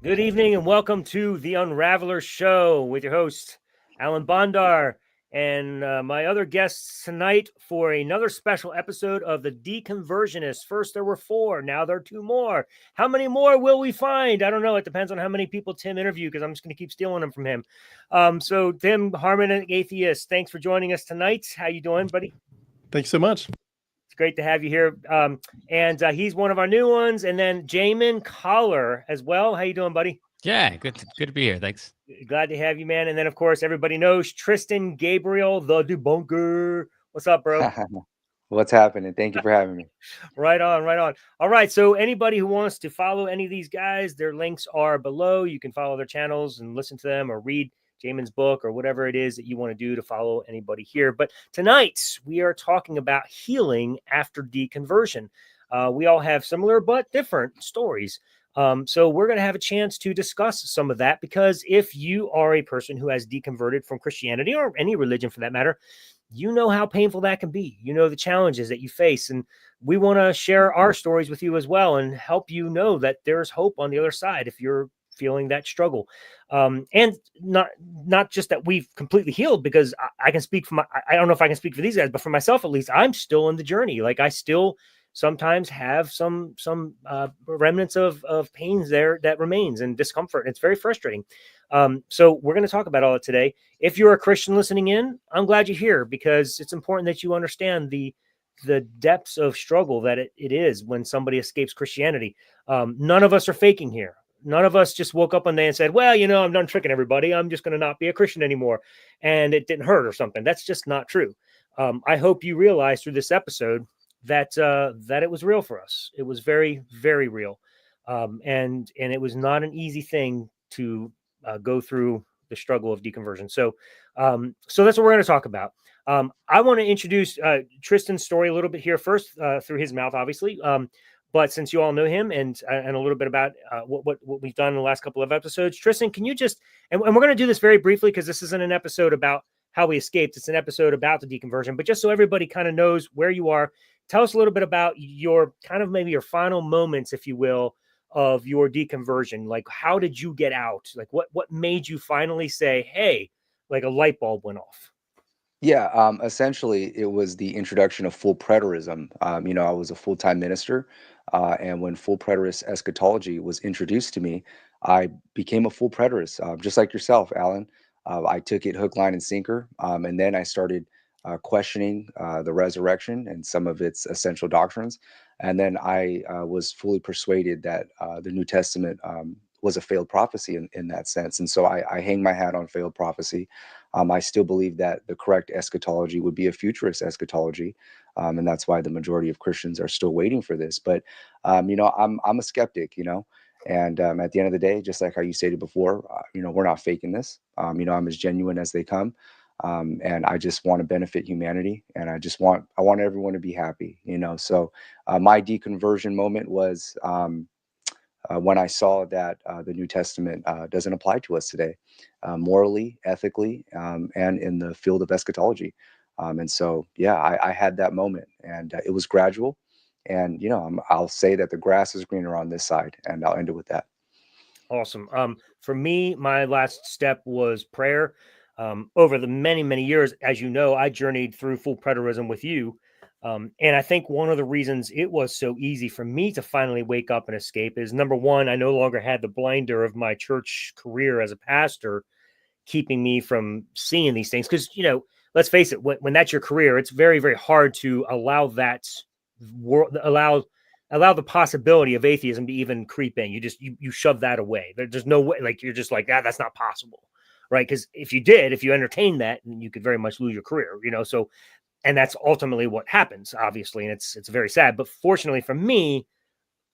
Good evening and welcome to the Unraveler Show with your host, AlanBondar, and my other guests tonight for another special episode of the Deconversionists. First, there were 4. Now there are 2 more. How many more will we find? I don't know. It depends on how many people Tim interview because I'm just going to keep stealing them from him. So, Tim Harmon, an atheist, thanks for joining us tonight. How you doing, buddy? Thanks so much. It's great to have you here. And he's one of our new ones. And then Jamin Collar as well. How you doing, buddy? Yeah, good to be here. Thanks. Glad to have you, man. And then, of course, everybody knows Tristan Gabriel, the debunker. What's up, bro? What's happening? Thank you for having me. Right on, right on. All right. So anybody who wants to follow any of these guys, their links are below. You can follow their channels and listen to them or read Jamin's book or whatever it is that you want to do to follow anybody here. But tonight we are talking about healing after deconversion. We all have similar but different stories. So we're going to have a chance to discuss some of that, because if you are a person who has deconverted from Christianity or any religion for that matter, you know how painful that can be. You know the challenges that you face, and we want to share our stories with you as well and help you know that there's hope on the other side if you're feeling that struggle. And not just that we've completely healed, because I can speak for I don't know if I can speak for these guys, but for myself at least, I'm still in the journey. Like, I still sometimes have some remnants of pains there that remains and discomfort. It's very frustrating. So we're going to talk about all it today. If you're a Christian listening in, I'm glad you're here, because it's important that you understand the depths of struggle that it is when somebody escapes Christianity. None of us are faking here. None of us just woke up one day and said, well, I'm done tricking everybody. I'm just going to not be a Christian anymore. And it didn't hurt or something. That's just not true. I hope you realize through this episode that it was real for us. It was very, very real. And it was not an easy thing to go through the struggle of deconversion. So that's what we're going to talk about. I want to introduce Tristan's story a little bit here first, through his mouth, obviously. But since you all know him and a little bit about what we've done in the last couple of episodes, Tristan, can you just, and we're going to do this very briefly because this isn't an episode about how we escaped. It's an episode about the deconversion, but just so everybody kind of knows where you are, tell us a little bit about your kind of maybe your final moments, if you will, of your deconversion. Like, how did you get out? Like, what made you finally say, hey, like a light bulb went off? Yeah, essentially, it was the introduction of full preterism. I was a full-time minister, and when full preterist eschatology was introduced to me, I became a full preterist, just like yourself, Alan. I took it hook, line, and sinker, and then I started questioning the resurrection and some of its essential doctrines. And then I was fully persuaded that the New Testament was a failed prophecy in that sense. And so I hang my hat on failed prophecy. I still believe that the correct eschatology would be a futurist eschatology. And that's why the majority of Christians are still waiting for this. But, I'm a skeptic, and at the end of the day, just like how you stated before, we're not faking this. I'm as genuine as they come. And I just want to benefit humanity, and I want everyone to be happy, So my deconversion moment was when I saw that the New Testament doesn't apply to us today, morally, ethically, and in the field of eschatology. And so, yeah, I had that moment, and it was gradual. And I'll say that the grass is greener on this side, and I'll end it with that. Awesome. For me, my last step was prayer. Over the many, many years, as you know, I journeyed through full preterism with you. And I think one of the reasons it was so easy for me to finally wake up and escape is, number one, I no longer had the blinder of my church career as a pastor keeping me from seeing these things. Because, let's face it, when that's your career, it's very, very hard to allow that allow the possibility of atheism to even creep in. You shove that away. There's no way, like, you're just like, that's not possible. Right. Because if you entertain that, you could very much lose your career, so, and that's ultimately what happens, obviously. And it's very sad. But fortunately for me,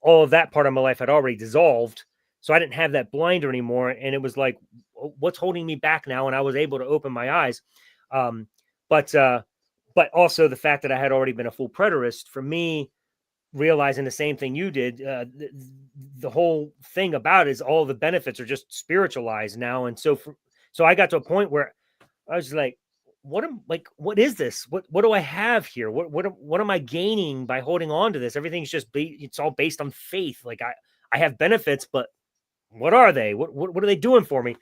all of that part of my life had already dissolved. So I didn't have that blinder anymore. And it was like, what's holding me back now? And I was able to open my eyes. But also the fact that I had already been a full preterist, for me, realizing the same thing you did, the whole thing about it is all the benefits are just spiritualized now. And so I got to a point where I was like, what is this? What do I have here? What am I gaining by holding on to this? Everything's just it's all based on faith. Like I have benefits, but what are they? What are they doing for me?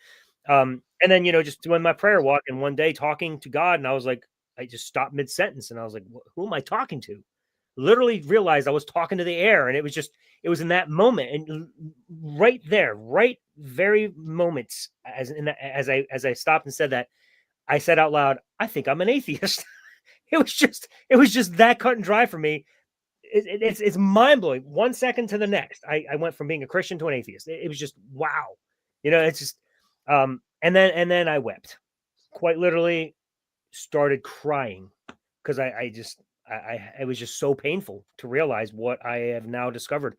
And then, just doing my prayer walk, and one day talking to God, and I was like, I just stopped mid sentence, and I was like, who am I talking to? Literally realized I was talking to the air, and it was in that moment, and right there, right very moments, as I stopped and said that, I said out loud, I think I'm an atheist. It was just that cut and dry for me. It's mind blowing. 1 second to the next, I went from being a Christian to an atheist. It was just wow. It's just and then I wept, quite literally, started crying, because it was just so painful to realize what I have now discovered.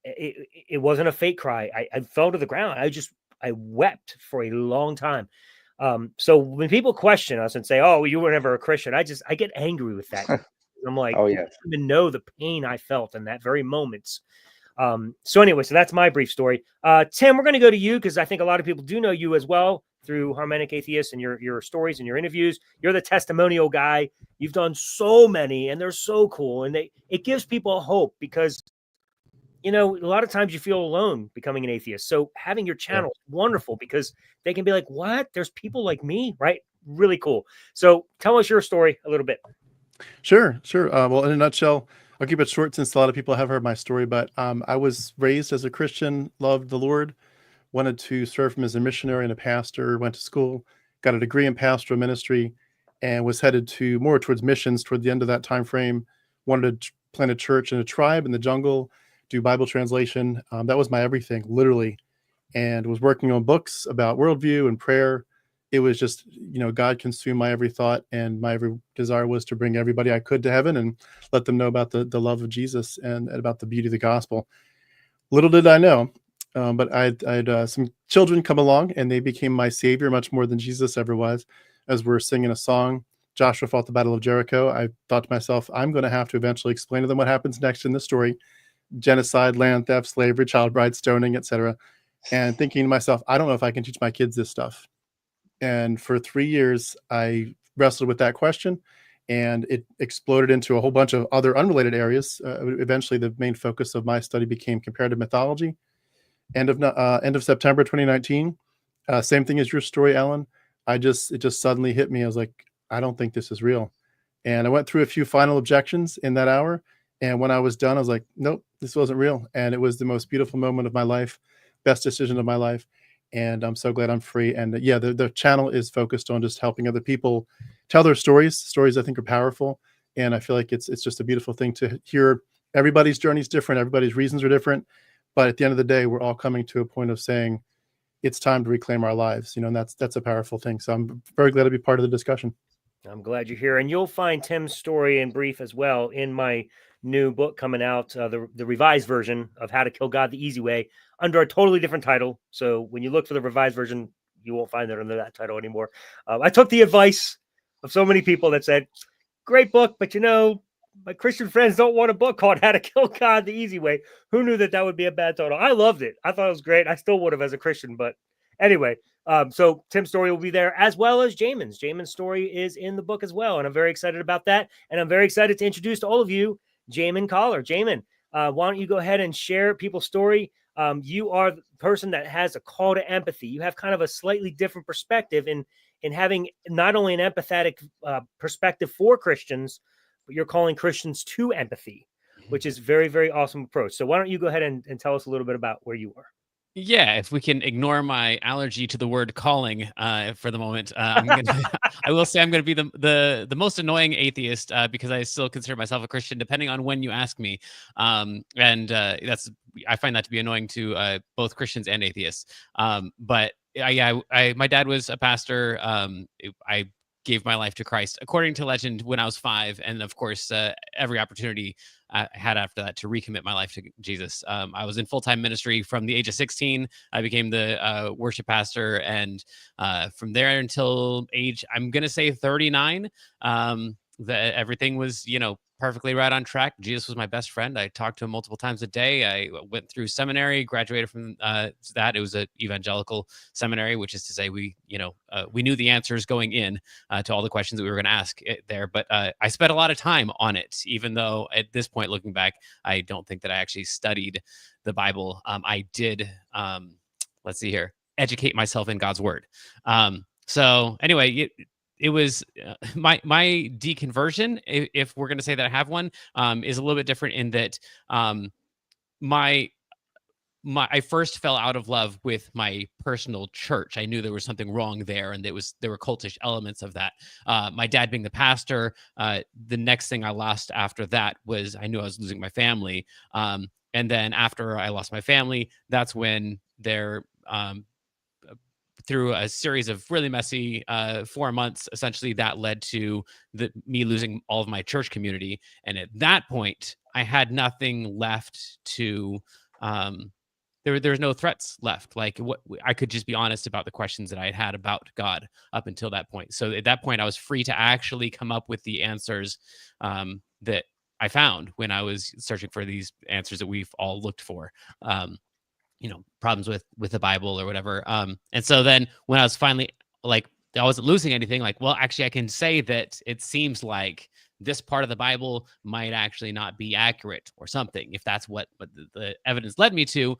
It wasn't a fake cry. I fell to the ground. I wept for a long time. So when people question us and say, "Oh, you were never a Christian," I get angry with that. I'm like, Oh you yeah. don't even know the pain I felt in that very moments. So anyway, so that's my brief story. Tim, we're going to go to you, because I think a lot of people do know you as well through Harmonic Atheist and your stories and your interviews. You're the testimonial guy. You've done so many, and they're so cool, and it gives people hope, because a lot of times you feel alone becoming an atheist. So having your channel is wonderful, because they can be like, what? There's people like me, right? Really cool. So tell us your story a little bit. Sure. Well, in a nutshell, I'll keep it short since a lot of people have heard my story, but I was raised as a Christian, loved the Lord, wanted to serve him as a missionary and a pastor, went to school, got a degree in pastoral ministry, and was headed to more towards missions toward the end of that time frame. Wanted to plant a church in a tribe in the jungle, do Bible translation. That was my everything, literally, and was working on books about worldview and prayer. It was just, God consumed my every thought, and my every desire was to bring everybody I could to heaven and let them know about the love of Jesus and about the beauty of the gospel. Little did I know, but I had some children come along, and they became my savior much more than Jesus ever was. As we're singing a song, Joshua fought the Battle of Jericho, I thought to myself, I'm going to have to eventually explain to them what happens next in the story: genocide, land theft, slavery, child bride stoning, etc. And thinking to myself, I don't know if I can teach my kids this stuff. And for 3 years, I wrestled with that question, and it exploded into a whole bunch of other unrelated areas. Eventually, the main focus of my study became comparative mythology. End of September 2019. Same thing as your story, Alan. It just suddenly hit me. I was like, I don't think this is real. And I went through a few final objections in that hour. And when I was done, I was like, nope, this wasn't real. And it was the most beautiful moment of my life, best decision of my life. And I'm so glad I'm free. And yeah, the channel is focused on just helping other people tell their stories. Stories I think are powerful. And I feel like it's just a beautiful thing to hear. Everybody's journey is different. Everybody's reasons are different. But at the end of the day, we're all coming to a point of saying it's time to reclaim our lives, and that's a powerful thing. So I'm very glad to be part of the discussion. I'm glad you're here, and you'll find Tim's story in brief as well in my new book coming out, the revised version of How to Kill God the Easy Way, under a totally different title. So when you look for the revised version, you won't find it under that title anymore. I took the advice of so many people that said, great book, but my Christian friends don't want a book called How to Kill God the Easy Way. Who knew that would be a bad title? I loved it. I thought it was great. I still would have as a Christian, but anyway, so Tim's story will be there, as well as Jamin's. Jamin's story is in the book as well, and I'm very excited about that. And I'm very excited to introduce to all of you Jamin Collar. Jamin, why don't you go ahead and share people's story? You are the person that has a call to empathy. You have kind of a slightly different perspective in having not only an empathetic perspective for Christians, but you're calling Christians to empathy, which is very, very awesome approach. So why don't you go ahead and tell us a little bit about where you are? Yeah, if we can ignore my allergy to the word calling for the moment, I will say I'm going to be the most annoying atheist because I still consider myself a Christian, depending on when you ask me. I find that to be annoying to both Christians and atheists. But my dad was a pastor. I gave my life to Christ according to legend when I was 5, and of course, every opportunity I had after that to recommit my life to Jesus. I was in full-time ministry from the age of 16. I became the worship pastor, and from there until age, I'm going to say 39, everything was, perfectly right on track. Jesus was my best friend. I talked to him multiple times a day. I went through seminary, graduated from that. It was an evangelical seminary, which is to say we knew the answers going in to all the questions that we were going to ask there. But I spent a lot of time on it, even though at this point, looking back, I don't think that I actually studied the Bible. I did, let's see here, educate myself in God's word. So anyway, it was my deconversion, if we're going to say that I have one, is a little bit different in that I first fell out of love with my personal church. I knew there was something wrong there, and there were cultish elements of that. My dad being the pastor, the next thing I lost after that was I knew I was losing my family. And then after I lost my family, that's when through a series of really messy 4 months, essentially that led to me losing all of my church community. And at that point, I had nothing left to, there was no threats left. Like I could just be honest about the questions that I had about God up until that point. So at that point, I was free to actually come up with the answers that I found when I was searching for these answers that we've all looked for. Problems with the Bible or whatever. And so then when I was finally like, I wasn't losing anything, like, well, actually I can say that it seems like this part of the Bible might actually not be accurate or something. If that's what the evidence led me to,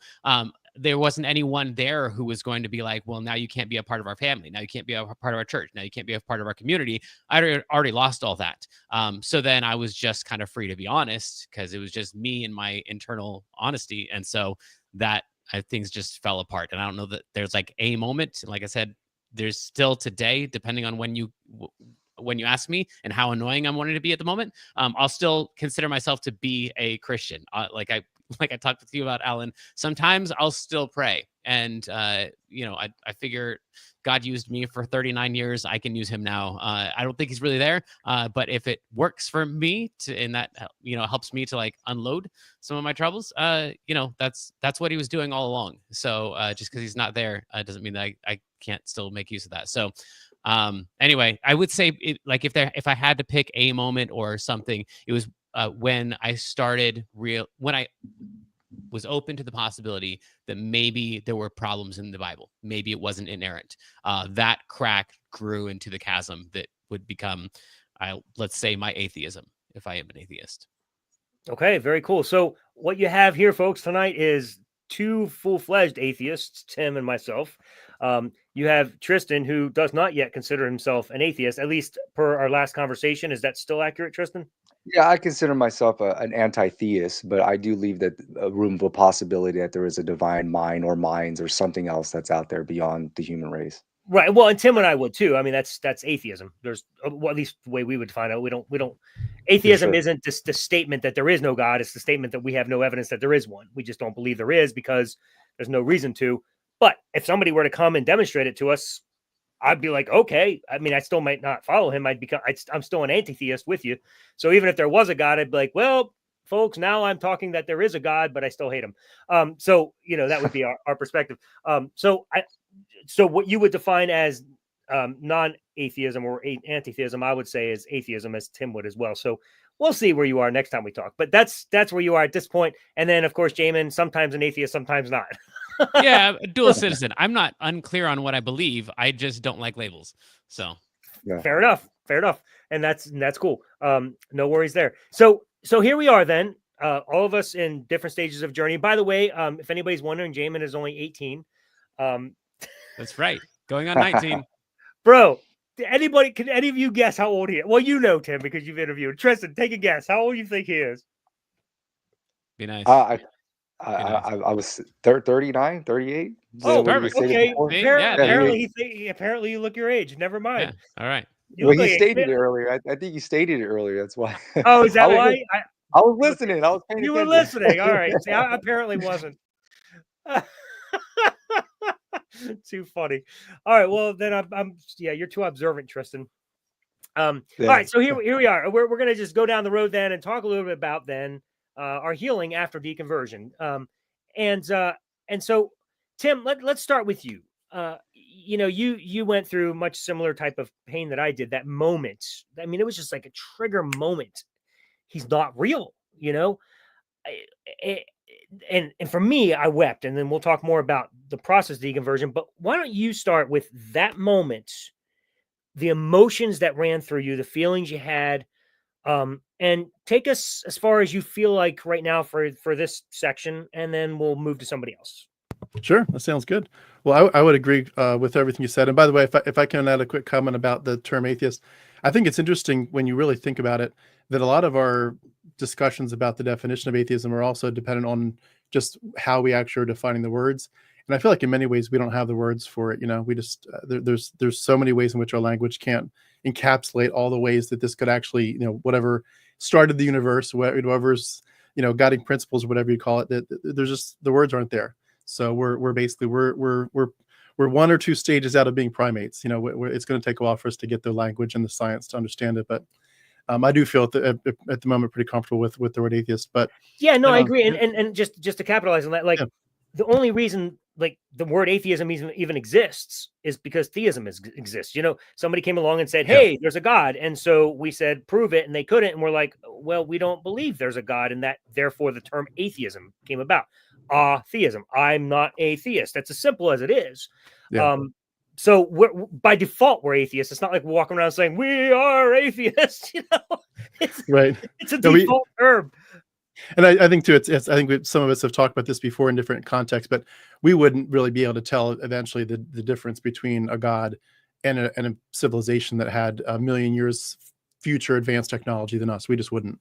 there wasn't anyone there who was going to be like, well, now you can't be a part of our family. Now you can't be a part of our church. Now you can't be a part of our community. I already lost all that. So then I was just kind of free to be honest, because it was just me and my internal honesty. And so that things just fell apart. And I don't know that there's like a moment. Like I said, there's still today, depending on when you ask me and how annoying I'm wanting to be at the moment, I'll still consider myself to be a Christian. Like I talked with you about, Alan, sometimes I'll still pray. And, I figure God used me for 39 years. I can use him now. I don't think he's really there. But if it works for me and that, helps me to like unload some of my troubles, that's what he was doing all along. So just because he's not there doesn't mean that I can't still make use of that. So anyway, I would say if I had to pick a moment or something, it was when I was open to the possibility that maybe there were problems in the Bible. Maybe it wasn't inerrant. That crack grew into the chasm that would become, let's say, my atheism, if I am an atheist. Okay, very cool. So what you have here, folks, tonight is two full-fledged atheists, Tim and myself. You have Tristan, who does not yet consider himself an atheist, at least per our last conversation. Is that still accurate, Tristan? Yeah, I consider myself an anti-theist, but I do leave that room for possibility that there is a divine mind or minds or something else that's out there beyond the human race. Right. Well, and Tim and I would too. I mean, that's atheism. There's, well, at least the way we would find out. We don't. Atheism sure. isn't just the statement that there is no God. It's the statement that we have no evidence that there is one. We just don't believe there is because there's no reason to. But if somebody were to come and demonstrate it to us, I'd be like, okay. I mean, I still might not follow him. I'm still an anti-theist with you. So even if there was a God, I'd be like, well, folks, now I'm talking that there is a God, but I still hate him. So that would be our perspective. So what you would define as non-atheism or anti-theism, I would say is atheism, as Tim would as well. So we'll see where you are next time we talk. But that's where you are at this point. And then, of course, Jamin, sometimes an atheist, sometimes not. Yeah, dual citizen. I'm not unclear on what I believe. I just don't like labels. So Yeah. Fair enough. And that's cool. No worries there. So here we are then. All of us in different stages of journey. By the way, if anybody's wondering, Jamin is only 18. That's right. Going on 19. Bro, can any of you guess how old he is? Well, Tim, because you've interviewed. Tristan, take a guess. How old do you think he is? Be nice. I was 39, 38. Oh, perfect. Okay. Yeah, Apparently you look your age. Never mind. Yeah. All right. Well, he stated it earlier. I think you stated it earlier. That's why. Oh, is that why? I was listening. I was paying You attention. were listening. All right. See, I apparently wasn't. Too funny. All right. Well, then you're too observant, Tristan. All right. So here we are. We're going to just go down the road then and talk a little bit about then our healing after deconversion. And so Tim, let's start with you. you know, you went through much similar type of pain that I did. That moment, I mean, it was just like a trigger moment. He's not real, you know. And for me, I wept, and then we'll talk more about the process of deconversion. But why don't you start with that moment, the emotions that ran through you, the feelings you had, and take us as far as you feel like right now for this section, and then we'll move to somebody else. Sure, that sounds good. Well, I would agree with everything you said. And by the way, if I can add a quick comment about the term atheist, I think it's interesting when you really think about it that a lot of our discussions about the definition of atheism are also dependent on just how we actually are defining the words. And I feel like in many ways we don't have the words for it. You know, we just there's so many ways in which our language can't encapsulate all the ways that this could actually, you know, whatever started the universe, whoever's, you know, guiding principles or whatever you call it, that there's just the words aren't there. So we're basically we're one or two stages out of being primates. You know, it's going to take a while for us to get the language and the science to understand it. But I do feel at the moment pretty comfortable with the word atheist. But yeah, no, I agree. And just to capitalize on that, like the only reason like the word atheism even exists is because theism exists. You know, somebody came along and said, hey, there's a God. And so we said, prove it. And they couldn't. And we're like, well, we don't believe there's a God. And that therefore the term atheism came about. Theism. I'm not a theist. That's as simple as it is. Yeah. So by default, we're atheists. It's not like we're walking around saying we are atheists. You know, it's a default term. And I think too, I think some of us have talked about this before in different contexts, but we wouldn't really be able to tell eventually the difference between a God and a civilization that had a million years future advanced technology than us. We just wouldn't.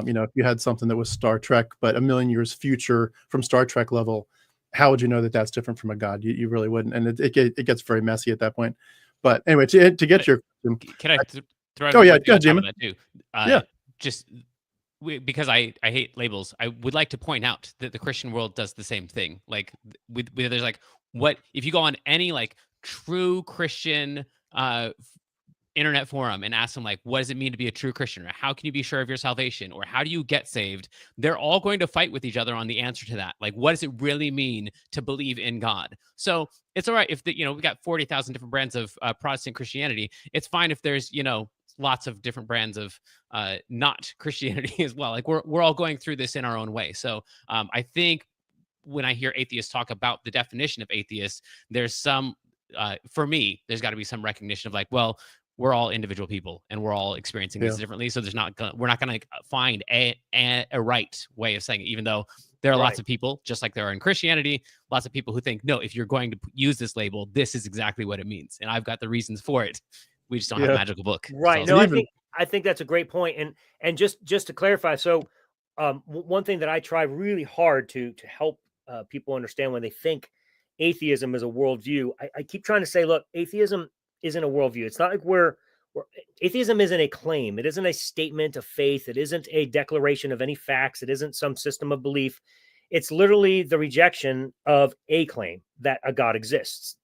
You know, if you had something that was Star Trek, but a million years future from Star Trek level, how would you know that that's different from a God? You really wouldn't. And it gets very messy at that point. But anyway, to get your... Can I throw go ahead, Jamin. Yeah. Just because I hate labels, I would like to point out that the Christian world does the same thing. Like there's like, what if you go on any like true Christian internet forum and ask them like, what does it mean to be a true Christian, or how can you be sure of your salvation, or how do you get saved? They're all going to fight with each other on the answer to that. Like, what does it really mean to believe in God? So it's all right if we got 40,000 different brands of Protestant Christianity. It's fine if there's, you know, lots of different brands of not Christianity as well. Like we're all going through this in our own way. So I think when I hear atheists talk about the definition of atheist, there's some, for me, there's got to be some recognition of like, well, we're all individual people and we're all experiencing this differently. So we're not going to find a right way of saying it, even though there are lots of people, just like there are in Christianity, lots of people who think, no, if you're going to use this label, this is exactly what it means. And I've got the reasons for it. We just don't have a magical book. Right. No, I think that's a great point. And just to clarify, so one thing that I try really hard to help people understand when they think atheism is a worldview, I keep trying to say, look, atheism isn't a worldview. It's not like atheism isn't a claim. It isn't a statement of faith. It isn't a declaration of any facts. It isn't some system of belief. It's literally the rejection of a claim that a God exists.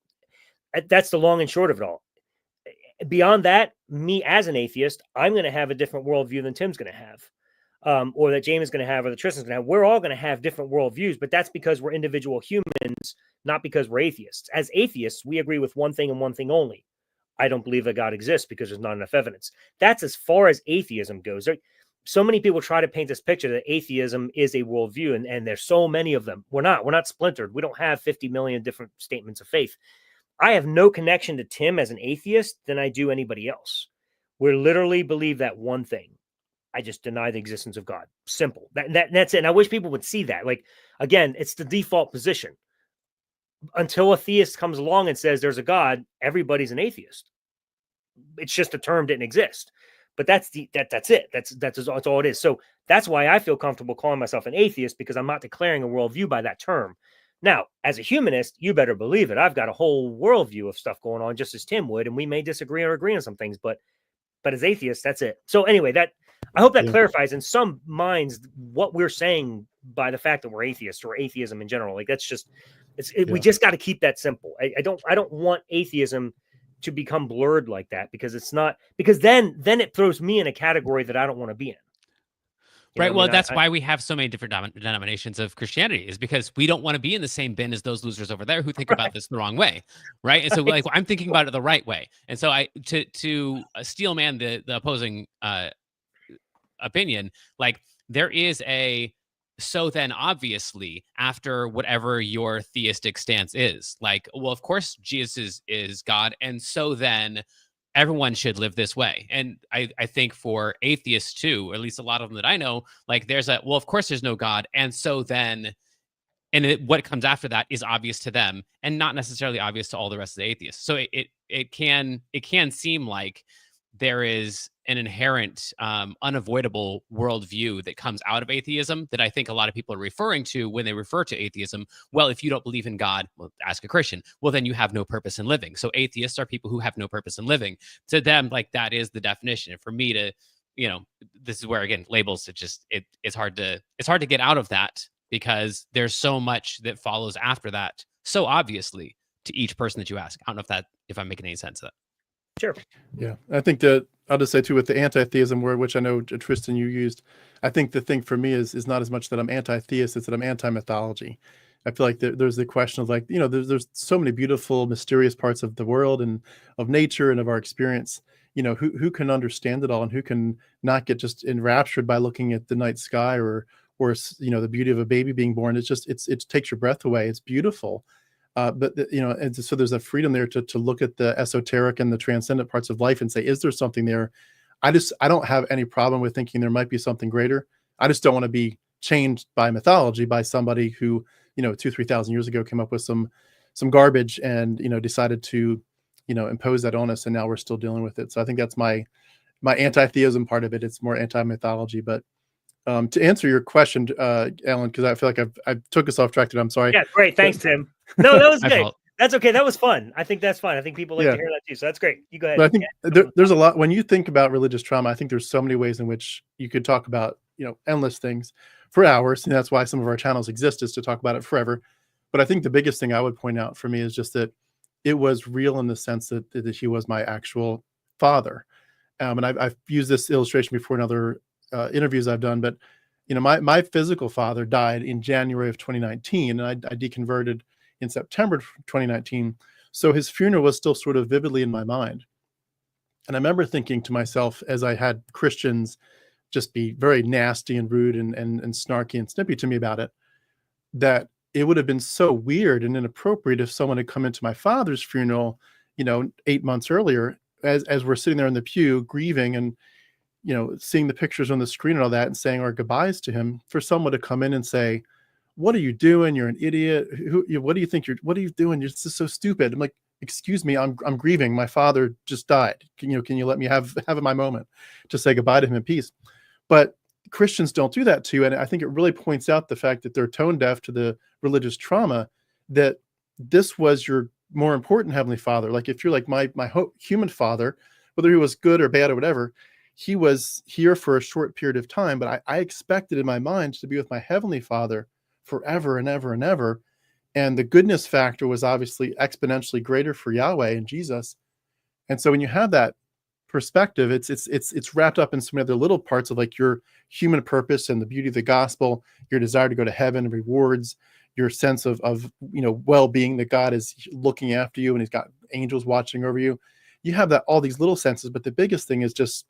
That's the long and short of it all. Beyond that, me as an atheist, I'm going to have a different worldview than Tim's going to have, or that Jamin's going to have, or that Tristan's going to have. We're all going to have different worldviews, but that's because we're individual humans, not because we're atheists. As atheists, we agree with one thing and one thing only. I don't believe that God exists because there's not enough evidence. That's as far as atheism goes. So many people try to paint this picture that atheism is a worldview, and there's so many of them. We're not splintered. We don't have 50 million different statements of faith. I have no connection to Tim as an atheist than I do anybody else. We literally believe that one thing. I just deny the existence of God. Simple. That's it. And I wish people would see that. Like, again, it's the default position. Until a theist comes along and says there's a God, everybody's an atheist. It's just a term didn't exist. But that's it. That's all it is. So that's why I feel comfortable calling myself an atheist, because I'm not declaring a worldview by that term. Now, as a humanist, you better believe it. I've got a whole worldview of stuff going on, just as Tim would, and we may disagree or agree on some things, but as atheists, that's it. So anyway, I hope that clarifies in some minds what we're saying by the fact that we're atheists, or atheism in general. Like that's just, we just got to keep that simple. I don't want atheism to become blurred like that, because it's not, because then it throws me in a category that I don't want to be in. Right. I Well, mean, that's why we have so many different denominations of Christianity, is because we don't want to be in the same bin as those losers over there who think Right. about this the wrong way. Right. And so, like, I'm thinking about it the right way. And so, to steel man the opposing opinion, like, there is a, so then obviously after whatever your theistic stance is, like, well, of course Jesus is God, and so then everyone should live this way. And I think for atheists too, or at least a lot of them that I know, like, there's a, well, of course there's no God, and so then, what comes after that is obvious to them and not necessarily obvious to all the rest of the atheists. So it can seem like there is an inherent unavoidable worldview that comes out of atheism that I think a lot of people are referring to when they refer to atheism. Well, if you don't believe in God, well, ask a Christian. Well, then you have no purpose in living. So atheists are people who have no purpose in living. To them, like, that is the definition. And for me to, this is where, again, labels, it's hard to get out of that, because there's so much that follows after that, so obviously, to each person that you ask. I don't know if I'm making any sense of that. Sure. Yeah, I think that I'll just say too, with the anti-theism word, which I know Tristan you used, I think the thing for me is not as much that I'm anti-theist, it's that I'm anti-mythology. I feel like there's the question of, like, there's so many beautiful, mysterious parts of the world and of nature and of our experience. Who can understand it all, and who can not get just enraptured by looking at the night sky or the beauty of a baby being born. It's just it takes your breath away. It's beautiful. But and so there's a freedom there to look at the esoteric and the transcendent parts of life and say, is there something there? I don't have any problem with thinking there might be something greater. I just don't want to be changed by mythology, by somebody who 2,000-3,000 years ago came up with some garbage and decided to impose that on us, and now we're still dealing with it. So I think that's my anti-theism part of it. It's more anti-mythology. But to answer your question, Alan, because I feel like I took us off track today. I'm sorry. Yeah, great. Thanks, Tim. No, that was My good. fault. That's okay. That was fun. I think that's fun. I think people like to hear that too. So that's great. You go ahead. But I think there's a lot, when you think about religious trauma, I think there's so many ways in which you could talk about, endless things for hours. And that's why some of our channels exist, is to talk about it forever. But I think the biggest thing I would point out for me is just that it was real in the sense that he was my actual father. And I've used this illustration before in other interviews I've done, but my physical father died in January of 2019, and I deconverted in September 2019. So his funeral was still sort of vividly in my mind. And I remember thinking to myself, as I had Christians just be very nasty and rude and snarky and snippy to me about it, that it would have been so weird and inappropriate if someone had come into my father's funeral, 8 months earlier, as we're sitting there in the pew grieving and seeing the pictures on the screen and all that, and saying our goodbyes to him, for someone to come in and say, "What are you doing? You're an idiot. What do you think what are you doing? You're just so stupid." I'm like, "Excuse me, I'm grieving. My father just died. Can you let me have my moment to say goodbye to him in peace?" But Christians don't do that too. And I think it really points out the fact that they're tone deaf to the religious trauma, that this was your more important Heavenly Father. Like, if you're like my human father, whether he was good or bad or whatever, he was here for a short period of time, but I expected in my mind to be with my Heavenly Father forever and ever and ever. And the goodness factor was obviously exponentially greater for Yahweh and Jesus. And so when you have that perspective, it's wrapped up in so many other little parts of, like, your human purpose and the beauty of the gospel, your desire to go to heaven and rewards, your sense of well-being, that God is looking after you and he's got angels watching over you. You have all these little senses, but the biggest thing is just,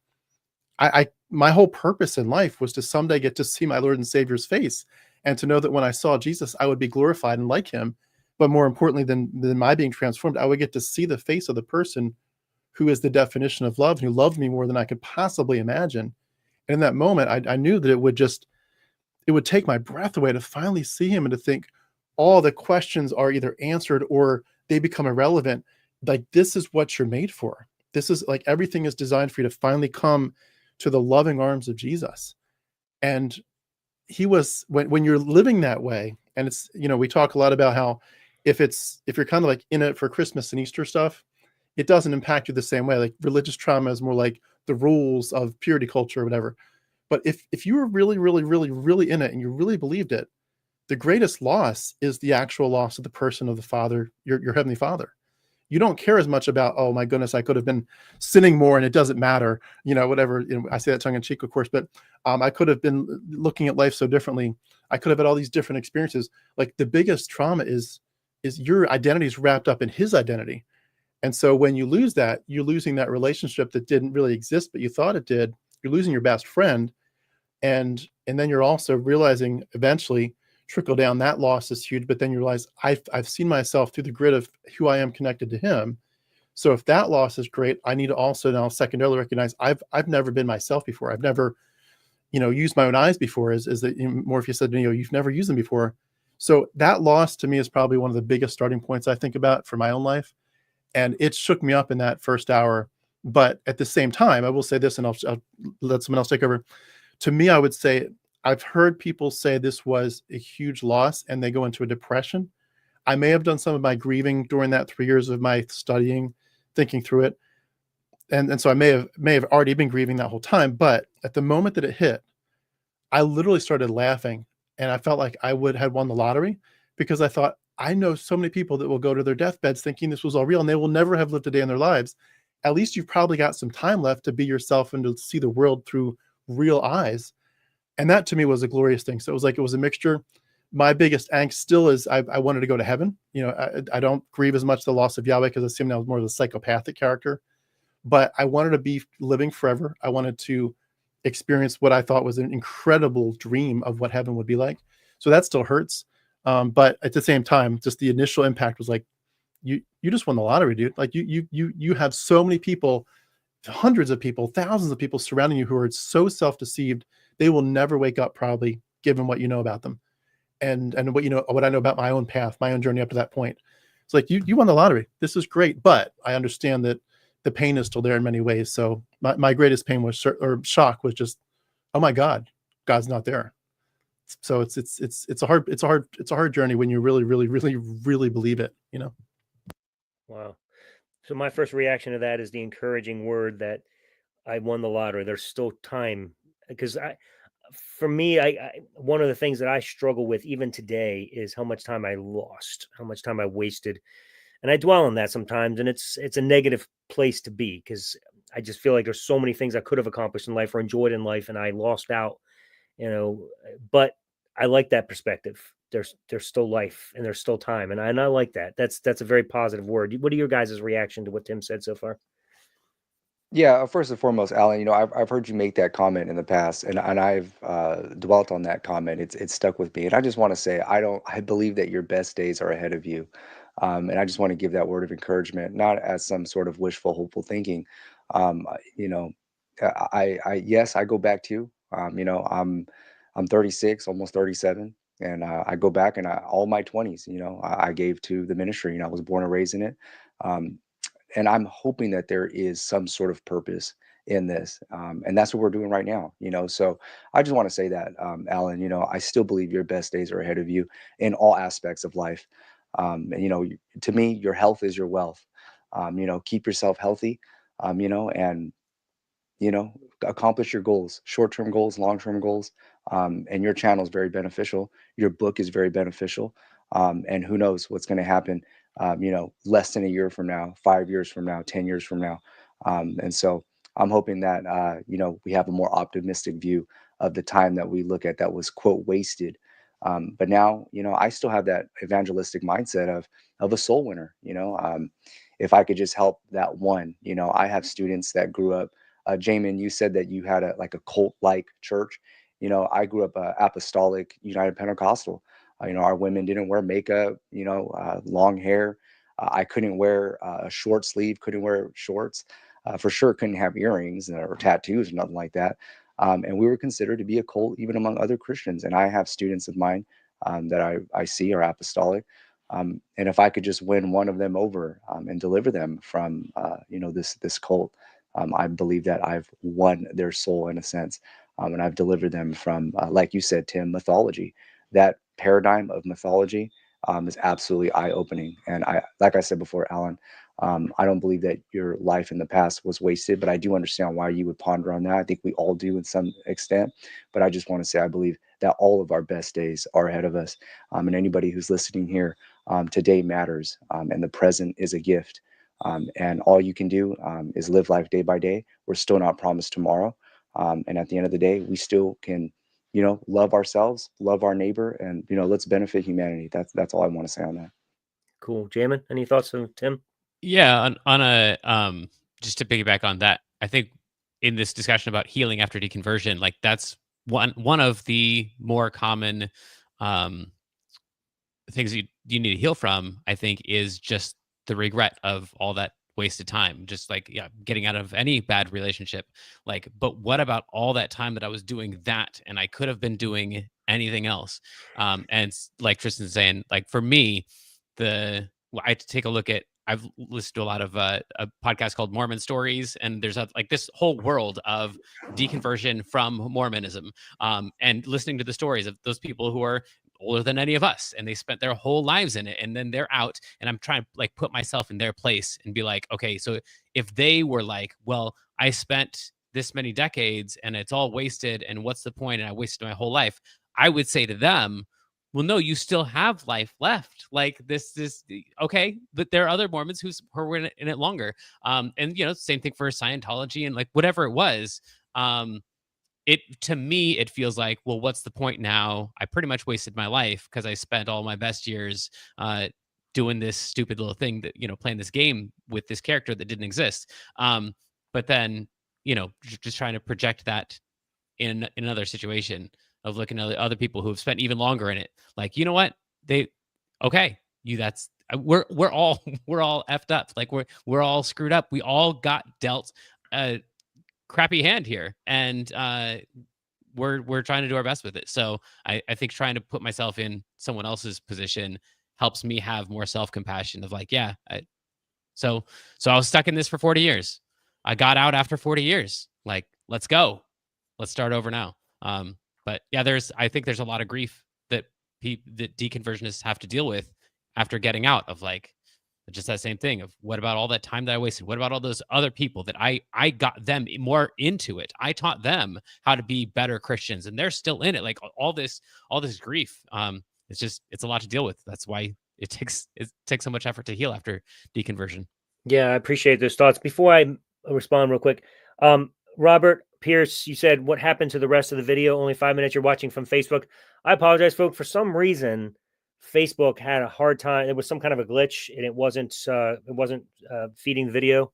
my whole purpose in life was to someday get to see my Lord and Savior's face, and to know that when I saw Jesus, I would be glorified and like him. But more importantly than my being transformed, I would get to see the face of the person who is the definition of love, and who loved me more than I could possibly imagine. And in that moment, I knew that it would take my breath away to finally see him, and to think all the questions are either answered or they become irrelevant. Like, this is what you're made for. This is, like, everything is designed for you to finally come to the loving arms of Jesus. And he was, when you're living that way, and it's, we talk a lot about how if you're kind of like in it for Christmas and Easter stuff, it doesn't impact you the same way. Like, religious trauma is more like the rules of purity culture or whatever. But if you were really, really, really, really in it, and you really believed it, the greatest loss is the actual loss of the person of the Father, your Heavenly Father. you don't care as much about, oh my goodness, I could have been sinning more and it doesn't matter, whatever. I say that tongue in cheek, of course, but I could have been looking at life so differently. I could have had all these different experiences. Like the biggest trauma is your identity is wrapped up in his identity. And so when you lose that, you're losing that relationship that didn't really exist, but you thought it did. You're losing your best friend. And then you're also realizing eventually, trickle down, that loss is huge. But then you realize I've seen myself through the grid of who I am connected to him. So if that loss is great, I need to also now secondarily recognize I've never been myself before. I've never, used my own eyes before. Is that more if you said, you've never used them before. So that loss to me is probably one of the biggest starting points I think about for my own life. And it shook me up in that first hour. But at the same time, I will say this, and I'll let someone else take over. To me, I would say I've heard people say this was a huge loss and they go into a depression. I may have done some of my grieving during that 3 years of my studying, thinking through it. And so I may have already been grieving that whole time. But at the moment that it hit, I literally started laughing and I felt like I had won the lottery, because I thought, I know so many people that will go to their deathbeds thinking this was all real and they will never have lived a day in their lives. At least you've probably got some time left to be yourself and to see the world through real eyes. And that to me was a glorious thing. So it was a mixture. My biggest angst still is I wanted to go to heaven. I don't grieve as much the loss of Yahweh because I assume I was more of a psychopathic character, but I wanted to be living forever. I wanted to experience what I thought was an incredible dream of what heaven would be like. So that still hurts. But at the same time, just the initial impact was like, you just won the lottery, dude. Like you have so many people, hundreds of people, thousands of people surrounding you who are so self-deceived, they will never wake up probably, given what you know about them. And what I know about my own path, my own journey up to that point. It's like, you won the lottery. This is great. But I understand that the pain is still there in many ways. So my greatest pain or shock was just, oh my God, God's not there. So it's a hard journey when you really, really, really, really believe it, Wow. So my first reaction to that is the encouraging word that I won the lottery. There's still time, because for me, one of the things that I struggle with even today is how much time I lost, how much time I wasted. And I dwell on that sometimes. And it's a negative place to be, because I just feel like there's so many things I could have accomplished in life or enjoyed in life, and I lost out, but I like that perspective. There's still life and there's still time. And I like that. That's a very positive word. What are your guys' reaction to what Tim said so far? Yeah, first and foremost, Alan, I've heard you make that comment in the past, and I've dwelt on that comment. It's stuck with me, and I just want to say I believe that your best days are ahead of you, and I just want to give that word of encouragement, not as some sort of wishful, hopeful thinking. You know, yes, I go back to, I'm 36, almost 37, and I go back and all my 20s, I gave to the ministry. I was born and raised in it. Um, and I'm hoping that there is some sort of purpose in this, and that's what we're doing right now. So I just want to say that, Alan, I still believe your best days are ahead of you in all aspects of life. And to me, your health is your wealth. Keep yourself healthy. And you know accomplish your goals, short-term goals, long-term goals. And your channel is very beneficial, your book is very beneficial. And who knows what's going to happen, less than a year from now, 5 years from now, 10 years from now. And so I'm hoping that we have a more optimistic view of the time that we look at that was quote wasted. But now, I still have that evangelistic mindset of a soul winner. If I could just help that one. I have students that grew up, Jamin, you said that you had a cult-like church. I grew up apostolic, United Pentecostal. Our women didn't wear makeup, long hair. I couldn't wear a short sleeve, couldn't wear shorts. For sure, couldn't have earrings or tattoos or nothing like that. And we were considered to be a cult even among other Christians. And I have students of mine that I see are apostolic. And if I could just win one of them over and deliver them from, this cult, I believe that I've won their soul in a sense, and I've delivered them from, like you said, Tim, mythology. That paradigm of mythology is absolutely eye-opening. And like I said before, Alan, I don't believe that your life in the past was wasted, but I do understand why you would ponder on that. I think we all do in some extent. But I just want to say I believe that all of our best days are ahead of us. And anybody who's listening here, today matters, and the present is a gift. And all you can do is live life day by day. We're still not promised tomorrow. And at the end of the day, we still can, love ourselves, love our neighbor, and, let's benefit humanity. That's all I want to say on that. Cool. Jamin, any thoughts on Tim? Yeah, on a just to piggyback on that, I think in this discussion about healing after deconversion, like that's one of the more common things you need to heal from, I think, is just the regret of all that wasted time, just like, yeah, getting out of any bad relationship. Like, but what about all that time that I was doing that and I could have been doing anything else? Like Tristan's saying, like for me, I had to take a look at, I've listened to a lot of a podcast called Mormon Stories, and there's like this whole world of deconversion from Mormonism, and listening to the stories of those people who are older than any of us, and they spent their whole lives in it, and then they're out, and I'm trying to like put myself in their place and be like, okay, so if they were like, well, I spent this many decades and it's all wasted, and what's the point, and I wasted my whole life, I would say to them, well, no, you still have life left. Like this is okay, but there are other Mormons who were in it longer. And same thing for Scientology and like whatever it was. To me, it feels like, well, what's the point now? I pretty much wasted my life because I spent all my best years doing this stupid little thing that, playing this game with this character that didn't exist. But then, just trying to project that in another situation of looking at other people who have spent even longer in it. Like, you know what? We're all effed up. Like we're all screwed up. We all got dealt a crappy hand here, and we're trying to do our best with it. So I think trying to put myself in someone else's position helps me have more self-compassion of like, yeah, so I was stuck in this for 40 years. I got out after 40 years. Like, let's go. Let's start over now. But yeah, I think there's a lot of grief that that deconversionists have to deal with after getting out of like just that same thing of what about all that time that I wasted? What about all those other people that I got them more into it? I taught them how to be better Christians, and they're still in it. Like all this grief. It's a lot to deal with. That's why it takes so much effort to heal after deconversion. Yeah, I appreciate those thoughts. Before I respond real quick, Robert Pierce, you said, what happened to the rest of the video? Only 5 minutes. You're watching from Facebook. I apologize, folks. For some reason, Facebook had a hard time. It was some kind of a glitch, and it wasn't feeding the video.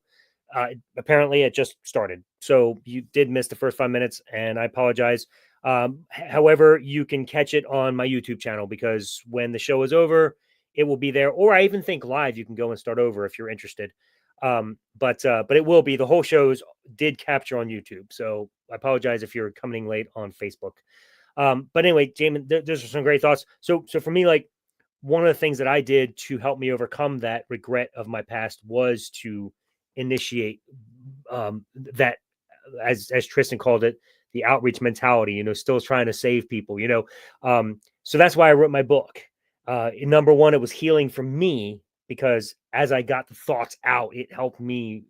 Apparently, it just started. So you did miss the first 5 minutes, and I apologize. However, you can catch it on my YouTube channel because when the show is over, it will be there. Or I even think live, you can go and start over if you're interested. But it will be, the whole shows did capture on YouTube. So I apologize if you're coming late on Facebook. But anyway, Jamin, there's some great thoughts. So for me, like one of the things that I did to help me overcome that regret of my past was to initiate that, as Tristan called it, the outreach mentality, still trying to save people, so that's why I wrote my book. Number one, it was healing for me, because as I got the thoughts out, it helped me,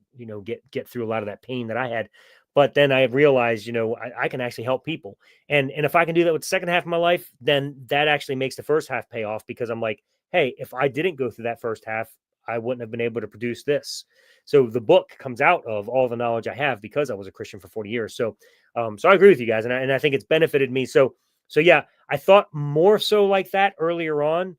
get through a lot of that pain that I had. But then I realized, I can actually help people. And if I can do that with the second half of my life, then that actually makes the first half pay off, because I'm like, hey, if I didn't go through that first half, I wouldn't have been able to produce this. So the book comes out of all the knowledge I have because I was a Christian for 40 years. So I agree with you guys. And I think it's benefited me. So yeah, I thought more so like that earlier on.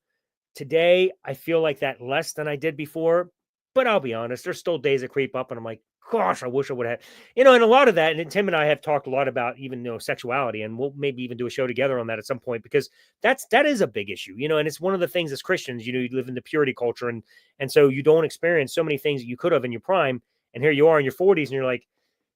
Today, I feel like that less than I did before, but I'll be honest, there's still days that creep up and I'm like, gosh, I wish I would have, and a lot of that. And Tim and I have talked a lot about even, sexuality, and we'll maybe even do a show together on that at some point, because that is a big issue, and it's one of the things as Christians, you live in the purity culture. And so you don't experience so many things that you could have in your prime. And here you are in your 40s and you're like,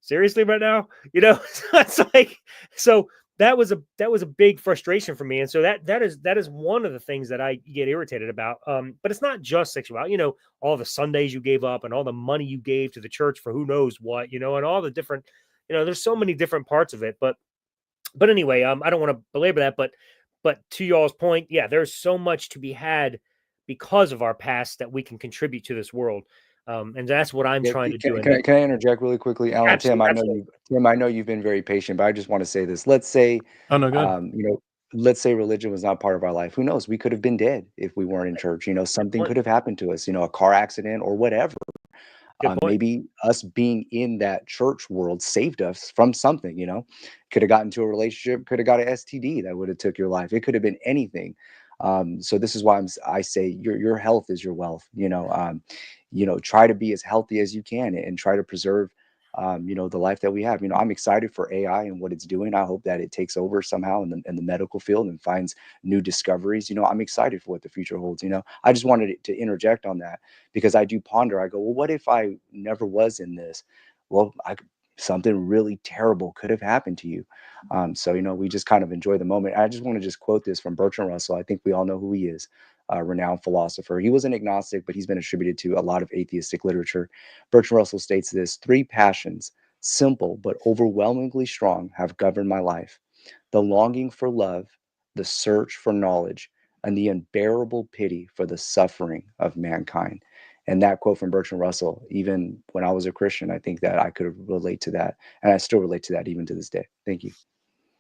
seriously right now, it's like, so that was a big frustration for me. And so that is one of the things that I get irritated about. But it's not just sexuality, all the Sundays you gave up and all the money you gave to the church for who knows what, and all the different, there's so many different parts of it. But anyway, I don't want to belabor that, but to y'all's point, yeah, there's so much to be had because of our past that we can contribute to this world. And that's what I'm trying to do. Can I interject really quickly, Alan? Absolutely. Tim, I know you've been very patient, but I just want to say this. Let's say, Oh, no, good. Let's say religion was not part of our life. Who knows? We could have been dead if we weren't in church. Something could have happened to us. A car accident or whatever. Good point. Maybe us being in that church world saved us from something, could have gotten into a relationship, could have got an STD that would have took your life. It could have been anything. So this is why I say your health is your wealth. Try to be as healthy as you can and try to preserve, the life that we have. I'm excited for AI and what it's doing. I hope that it takes over somehow in the medical field and finds new discoveries. I'm excited for what the future holds. I just wanted to interject on that because I do ponder. I go, well, what if I never was in this? Well, something really terrible could have happened to you. So, we just kind of enjoy the moment. I just want to just quote this from Bertrand Russell. I think we all know who he is, a renowned philosopher. He was an agnostic, but he's been attributed to a lot of atheistic literature. Bertrand Russell states this: 3 passions, simple but overwhelmingly strong, have governed my life: the longing for love, the search for knowledge, and the unbearable pity for the suffering of mankind. And that quote from Bertrand Russell, even when I was a Christian, I think that I could relate to that. And I still relate to that even to this day. Thank you.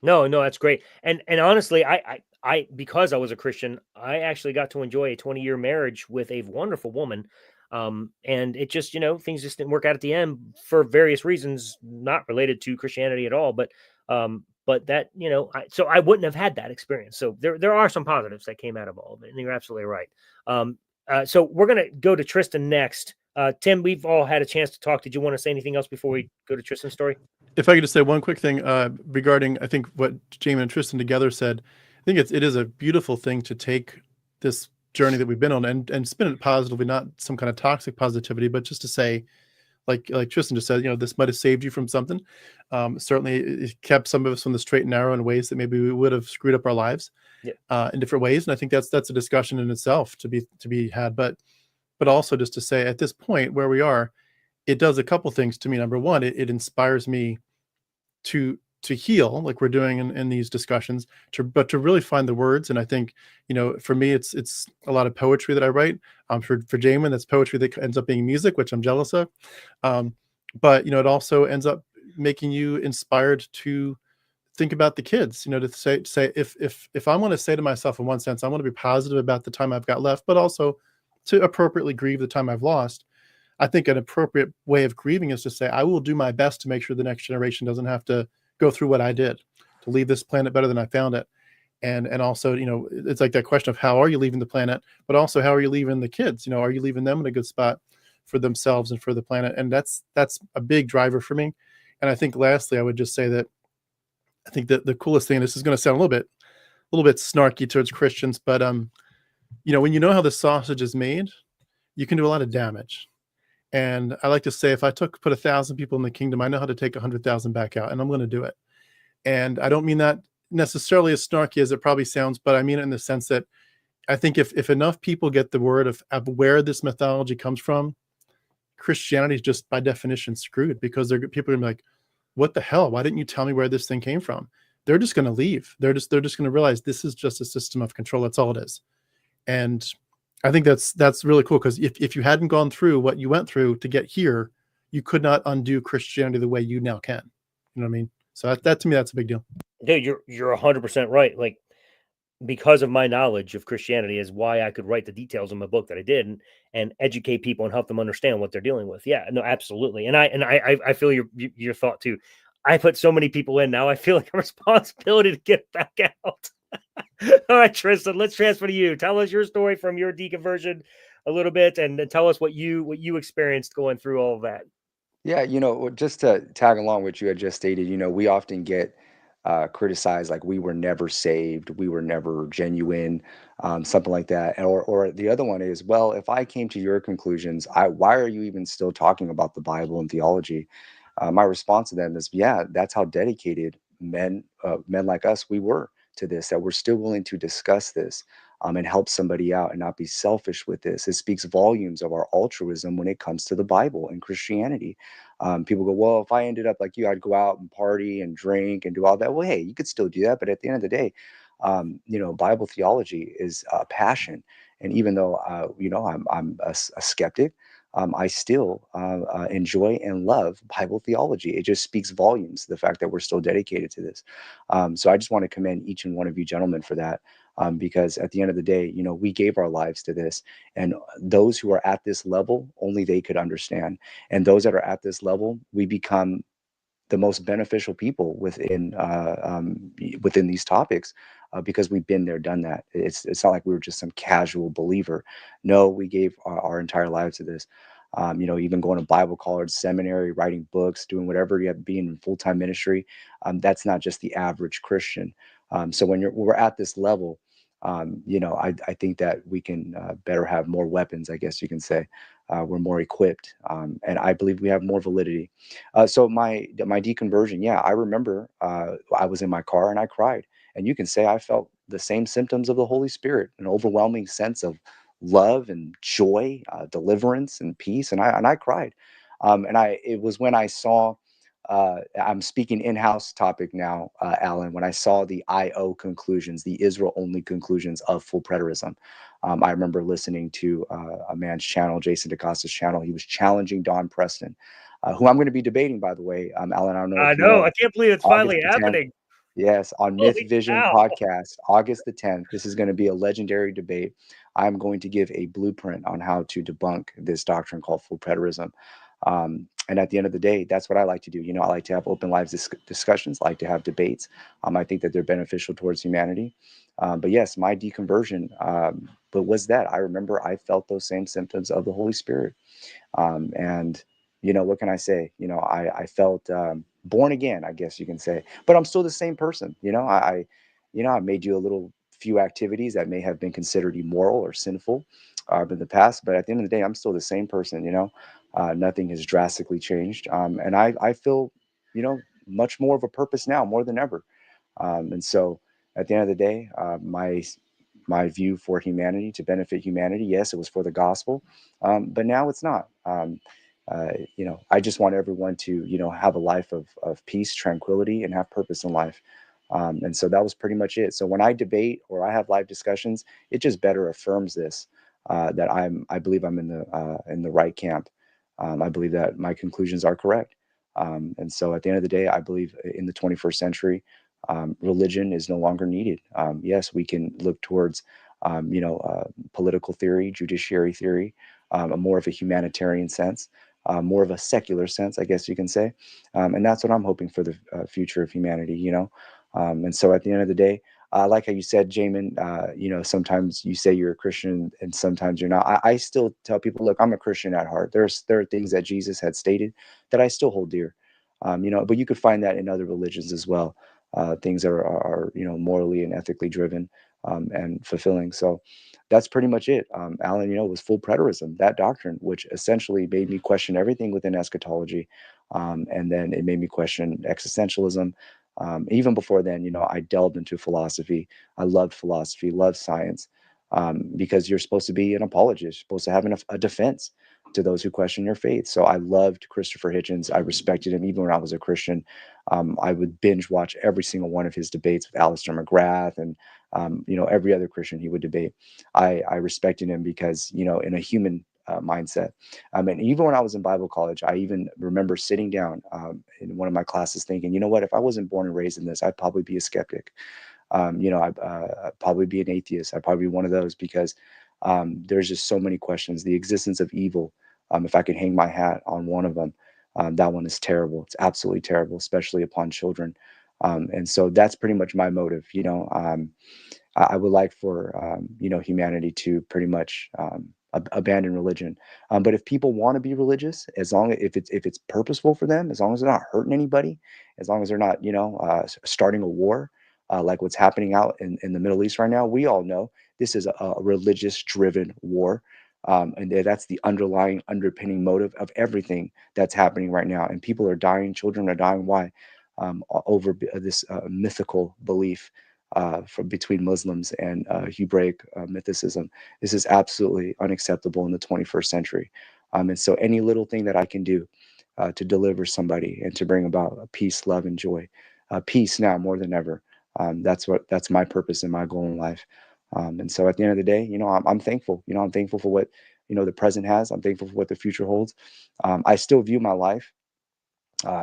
No, that's great. And honestly, I because I was a Christian, I actually got to enjoy a 20-year marriage with a wonderful woman. And it just, things just didn't work out at the end for various reasons, not related to Christianity at all. But that, so I wouldn't have had that experience. So there are some positives that came out of all of it. And you're absolutely right. So we're going to go to Tristan next. Tim, we've all had a chance to talk. Did you want to say anything else before we go to Tristan's story? If I could just say one quick thing regarding, I think what Jamin and Tristan together said, I think it is a beautiful thing to take this journey that we've been on and spin it positively, not some kind of toxic positivity, but just to say, like Tristan just said, this might have saved you from something. Certainly it kept some of us on the straight and narrow in ways that maybe we would have screwed up our lives in different ways. And I think that's a discussion in itself to be had. But also just to say, at this point where we are, it does a couple things to me. Number one, it inspires me to heal, like we're doing in these discussions, but to really find the words. And I think, for me, it's a lot of poetry that I write. For Jamin, that's poetry that ends up being music, which I'm jealous of. But it also ends up making you inspired to think about the kids. To say if I want to say to myself, in one sense, I want to be positive about the time I've got left, but also to appropriately grieve the time I've lost. I think an appropriate way of grieving is to say, I will do my best to make sure the next generation doesn't have to go through what I did, to leave this planet better than I found it. And also, it's like that question of how are you leaving the planet, but also how are you leaving the kids? Are you leaving them in a good spot for themselves and for the planet? And that's a big driver for me. And I think lastly, I would just say that I think that the coolest thing, this is going to sound a little bit snarky towards Christians, but when you know how the sausage is made, you can do a lot of damage. And I like to say, if I put 1,000 people in the kingdom, I know how to take 100,000 back out, and I'm going to do it. And I don't mean that necessarily as snarky as it probably sounds, but I mean it in the sense that I think if enough people get the word of where this mythology comes from, Christianity is just by definition screwed, because people are going to be like, what the hell? Why didn't you tell me where this thing came from? They're just going to leave. They're just going to realize this is just a system of control. That's all it is. And I think that's really cool, because if you hadn't gone through what you went through to get here, you could not undo Christianity the way you now can. You know what I mean? So that to me, that's a big deal. Dude, you're 100% right. Like, because of my knowledge of Christianity is why I could write the details in my book that I did and educate people and help them understand what they're dealing with. Yeah, no, absolutely. And I feel your thought too. I put so many people in now. I feel like a responsibility to get back out. All right, Tristan, let's transfer to you. Tell us your story from your deconversion a little bit, and tell us what you experienced going through all of that. Yeah, just to tag along what you had just stated, we often get criticized like we were never saved, we were never genuine, something like that. Or the other one is, well, if I came to your conclusions, why are you even still talking about the Bible and theology? My response to them is, yeah, that's how dedicated men like us we were to this, that we're still willing to discuss this and help somebody out and not be selfish with this. It speaks volumes of our altruism when it comes to the Bible and Christianity. People go, well, if I ended up like you, I'd go out and party and drink and do all that. Well, hey, you could still do that. But at the end of the day, Bible theology is a passion. And even though, I'm a skeptic, I still enjoy and love Bible theology. It just speaks volumes, the fact that we're still dedicated to this. So I just want to commend each and one of you gentlemen for that. because at the end of the day, we gave our lives to this, and those who are at this level, only they could understand. And those that are at this level, we become the most beneficial people within these topics, because we've been there, done that. It's not like we were just some casual believer. No, we gave our entire lives to this. Even going to Bible college, seminary, writing books, doing whatever you have, being in full-time ministry. That's not just the average Christian. So when we're at this level, I think that we can better have more weapons, I guess you can say. We're more equipped, and I believe we have more validity. So my deconversion, yeah, I remember I was in my car and I cried, and you can say I felt the same symptoms of the Holy Spirit, an overwhelming sense of love and joy, deliverance and peace, and I cried, and it was when I saw. I'm speaking in-house topic now, Alan. When I saw the IO conclusions, the Israel-only conclusions of full preterism, I remember listening to a man's channel, Jason DaCosta's channel. He was challenging Don Preston, who I'm going to be debating, by the way. Alan, I don't know I if you know. know. I can't believe it's August finally the 10th. happening. Yes, on Myth Holy Vision cow. podcast, August the 10th. This is going to be a legendary debate. I'm going to give a blueprint on how to debunk this doctrine called full preterism. And at the end of the day, that's what I like to do. I like to have open live discussions, I like to have debates. I think that they're beneficial towards humanity. But yes, my deconversion, but was that I remember I felt those same symptoms of the Holy Spirit. And what can I say? I felt born again, I guess you can say, but I'm still the same person. I made you a little few activities that may have been considered immoral or sinful in the past, but at the end of the day, I'm still the same person. Nothing has drastically changed, and I feel, much more of a purpose now, more than ever. And so, at the end of the day, my view for humanity, to benefit humanity, yes, it was for the gospel, but now it's not. I just want everyone to, have a life of peace, tranquility, and have purpose in life. And so that was pretty much it. So when I debate or I have live discussions, it just better affirms this, that I believe I'm in the right camp. I believe that my conclusions are correct. And so at the end of the day, I believe in the 21st century, religion is no longer needed. Yes, we can look towards, political theory, judiciary theory, a more of a humanitarian sense, more of a secular sense, I guess you can say. And that's what I'm hoping for the future of humanity, And so at the end of the day, I like how you said, Jamin, sometimes you say you're a Christian and sometimes you're not. I still tell people, look, I'm a Christian at heart. There are things that Jesus had stated that I still hold dear. But you could find that in other religions as well. Things that are morally and ethically driven, and fulfilling. So that's pretty much it. Alan, was full preterism, that doctrine, which essentially made me question everything within eschatology. And then it made me question existentialism. Even before then, I delved into philosophy. I loved philosophy, loved science, because you're supposed to be an apologist, you're supposed to have a defense to those who question your faith. So I loved Christopher Hitchens. I respected him even when I was a Christian. I would binge watch every single one of his debates with Alistair McGrath and every other Christian he would debate. I respected him because in a human mindset. And even when I was in Bible college, I even remember sitting down in one of my classes thinking, you know what, if I wasn't born and raised in this, I'd probably be a skeptic. I'd probably be an atheist. I'd probably be one of those because there's just so many questions. The existence of evil, if I could hang my hat on one of them, that one is terrible. It's absolutely terrible, especially upon children. And so that's pretty much my motive. I would like for humanity to pretty much abandon religion. But if people want to be religious, as long as if it's purposeful for them, as long as they're not hurting anybody, as long as they're not starting a war, like what's happening out in the Middle East right now, we all know this is a religious driven war. And that's the underpinning motive of everything that's happening right now. And people are dying, children are dying. Why? Over this mythical belief from between Muslims and Hebraic mythicism. This is absolutely unacceptable in the 21st century. And so any little thing that I can do to deliver somebody and to bring about peace, love, and joy, peace now more than ever. That's my purpose and my goal in life. And so at the end of the day, I'm thankful. I'm thankful for what the present has. I'm thankful for what the future holds. I still view my life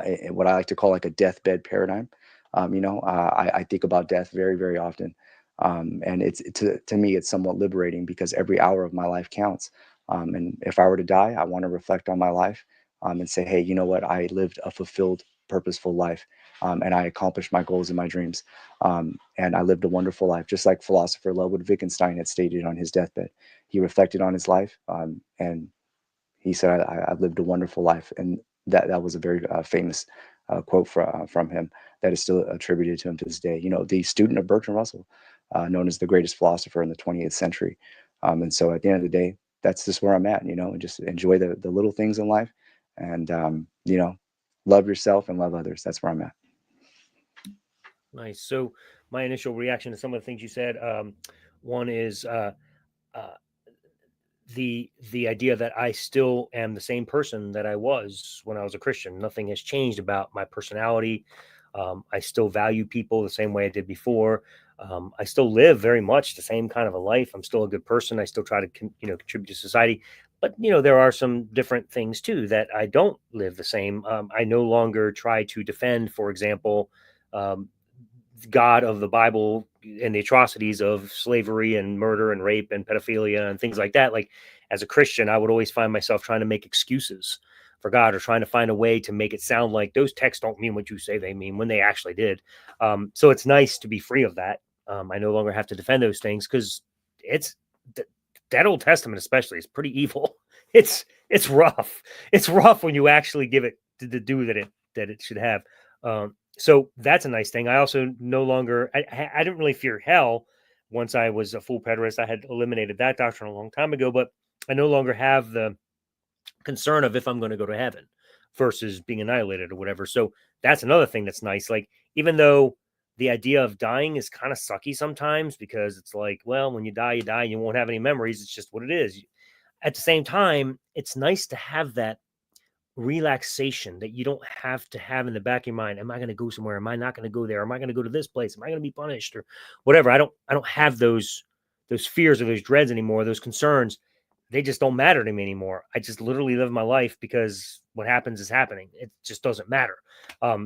in what I like to call like a deathbed paradigm. I think about death very, very often. And to me, it's somewhat liberating because every hour of my life counts. And if I were to die, I want to reflect on my life and say, hey, you know what? I lived a fulfilled, purposeful life, and I accomplished my goals and my dreams. And I lived a wonderful life, just like philosopher Ludwig Wittgenstein had stated on his deathbed. He reflected on his life, and he said, I lived a wonderful life. And that was a very famous quote from him that is still attributed to him to this day. You know, the student of Bertrand Russell, known as the greatest philosopher in the 20th century. And so at the end of the day, that's just where I'm at, you know, and just enjoy the little things in life and, you know, love yourself and love others. That's where I'm at. Nice. So my initial reaction to some of the things you said, one is the idea that I still am the same person that I was when I was a Christian. Nothing has changed about my personality. I still value people the same way I did before. I still live very much the same kind of a life. I'm still a good person. I still try to contribute to society. But there are some different things too that I don't live the same. I no longer try to defend, for example, God of the Bible and the atrocities of slavery and murder and rape and pedophilia and things like that. Like, as a Christian, I would always find myself trying to make excuses for God or trying to find a way to make it sound like those texts don't mean what you say they mean when they actually did. So it's nice to be free of that. I no longer have to defend those things because it's that Old Testament especially is pretty evil. It's rough. It's rough when you actually give it the due that it should have. So that's a nice thing. I also no longer, I didn't really fear hell once I was a full preterist. I had eliminated that doctrine a long time ago, but I no longer have the concern of if I'm going to go to heaven versus being annihilated or whatever. So that's another thing that's nice. Like, even though the idea of dying is kind of sucky sometimes because it's like, well, when you die, and you won't have any memories. It's just what it is. At the same time, it's nice to have that relaxation that you don't have to have in the back of your mind. Am I going to go somewhere? Am I not going to go there? Am I going to go to this place? Am I going to be punished or whatever? I don't have those fears or those dreads anymore. Those concerns, they just don't matter to me anymore. I just literally live my life because what happens is happening. It just doesn't matter.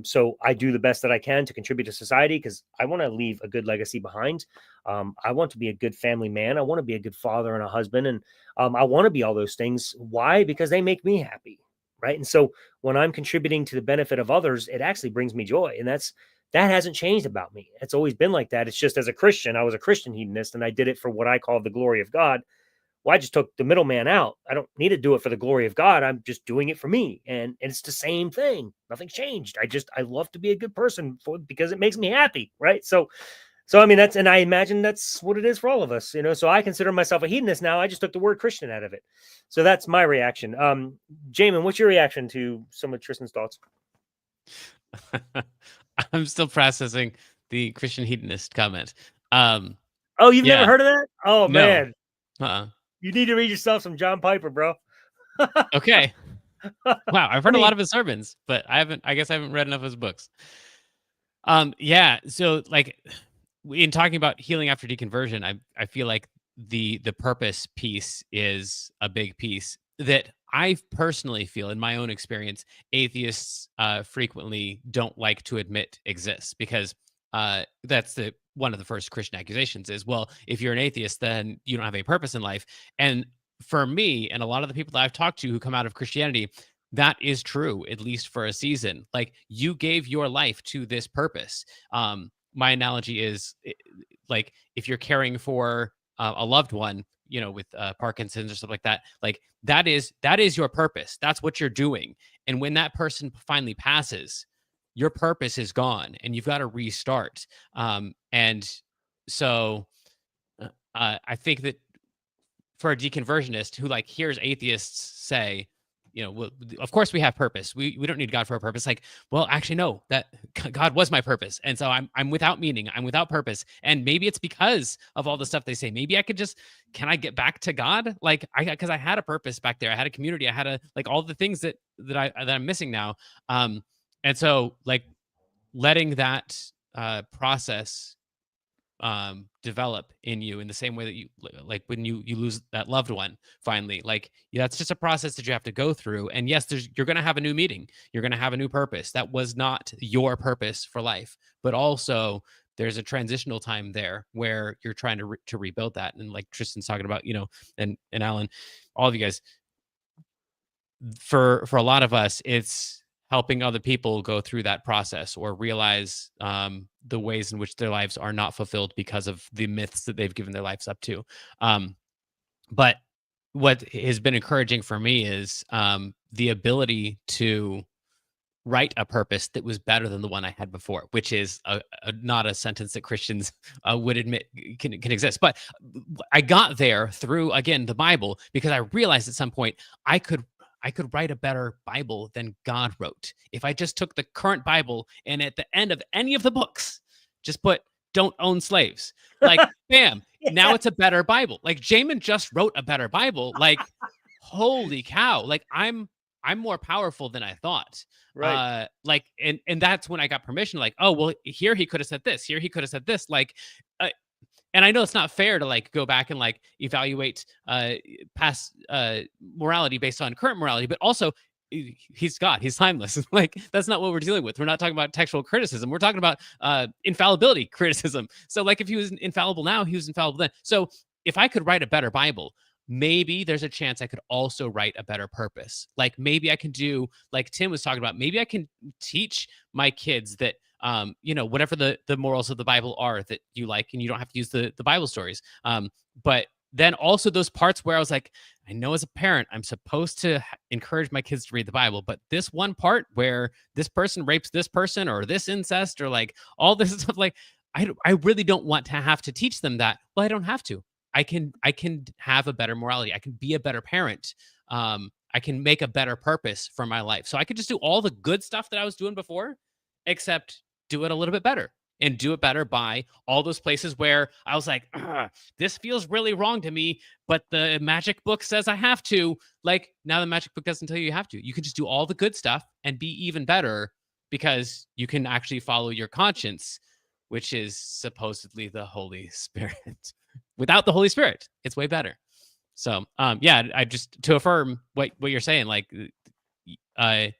So I do the best that I can to contribute to society because I want to leave a good legacy behind. I want to be a good family man. I want to be a good father and a husband. And I want to be all those things. Why? Because they make me happy. Right. And so when I'm contributing to the benefit of others, it actually brings me joy. And that hasn't changed about me. It's always been like that. It's just, as a Christian, I was a Christian hedonist and I did it for what I call the glory of God. Well, I just took the middleman out. I don't need to do it for the glory of God. I'm just doing it for me. And it's the same thing. Nothing's changed. I love to be a good person because it makes me happy. Right. So I mean, and I imagine that's what it is for all of us, so I consider myself a hedonist now. I just took the word Christian out of it. So that's my reaction. Jamin, what's your reaction to some of Tristan's thoughts? I'm still processing the Christian hedonist comment. Oh, you've never heard of that? Oh, no. Man. Uh-uh. You need to read yourself some John Piper, bro. Okay. Wow. I've heard a lot of his sermons, but I guess I haven't read enough of his books. Yeah. So, like, in talking about healing after deconversion, I feel like the purpose piece is a big piece that I personally feel, in my own experience, atheists frequently don't like to admit exists, because that's one of the first Christian accusations is, well, if you're an atheist, then you don't have a purpose in life. And for me, and a lot of the people that I've talked to who come out of Christianity, that is true, at least for a season. Like, you gave your life to this purpose. My analogy is, like, if you're caring for a loved one, with Parkinson's or stuff like that, like, that is your purpose. That's what you're doing. And when that person finally passes, your purpose is gone and you've got to restart. And so I think that for a deconversionist who, like, hears atheists say, well, of course we have purpose. We don't need God for a purpose. Like, well, actually, no, that God was my purpose. And so I'm without meaning. I'm without purpose. And maybe it's because of all the stuff they say. Maybe can I get back to God? Like, because I had a purpose back there. I had a community. I had all the things that I'm missing now. And so, like, letting that process develop in you in the same way that you, like, when you lose that loved one finally, like, that's just a process that you have to go through. And yes, you're going to have a new meeting. You're going to have a new purpose. That was not your purpose for life, but also there's a transitional time there where you're trying to rebuild that. And like Tristan's talking about, and Alan, all of you guys, for a lot of us, it's helping other people go through that process or realize the ways in which their lives are not fulfilled because of the myths that they've given their lives up to. But what has been encouraging for me is the ability to write a purpose that was better than the one I had before, which is not a sentence that Christians would admit can exist. But I got there through, again, the Bible, because I realized at some point I could write a better Bible than God wrote. If I just took the current Bible and at the end of any of the books, just put "don't own slaves," like bam, now it's a better Bible. Like Jamin just wrote a better Bible. Like, holy cow! Like I'm more powerful than I thought. Right. Like, and that's when I got permission. Like, oh well, here he could have said this. Here he could have said this. Like, and I know it's not fair to like go back and like evaluate past morality based on current morality, but also he's God, he's timeless. Like that's not what we're dealing with. We're not talking about textual criticism. We're talking about infallibility criticism. So like if he was infallible now, he was infallible then. So if I could write a better Bible, maybe there's a chance I could also write a better purpose. Like maybe I can do, like Tim was talking about, maybe I can teach my kids that, whatever the morals of the Bible are that you like, and you don't have to use the Bible stories. But then also those parts where I was like, I know as a parent, I'm supposed to encourage my kids to read the Bible, but this one part where this person rapes this person or this incest or like all this stuff, like I really don't want to have to teach them that. Well, I don't have to. I can have a better morality. I can be a better parent. I can make a better purpose for my life. So I could just do all the good stuff that I was doing before, except do it a little bit better, and do it better by all those places where I was like, this feels really wrong to me, but the magic book says I have to. Like now the magic book doesn't tell you have to. You can just do all the good stuff and be even better because you can actually follow your conscience, which is supposedly the Holy Spirit. Without the Holy Spirit, it's way better. So, I just, to affirm what you're saying, like,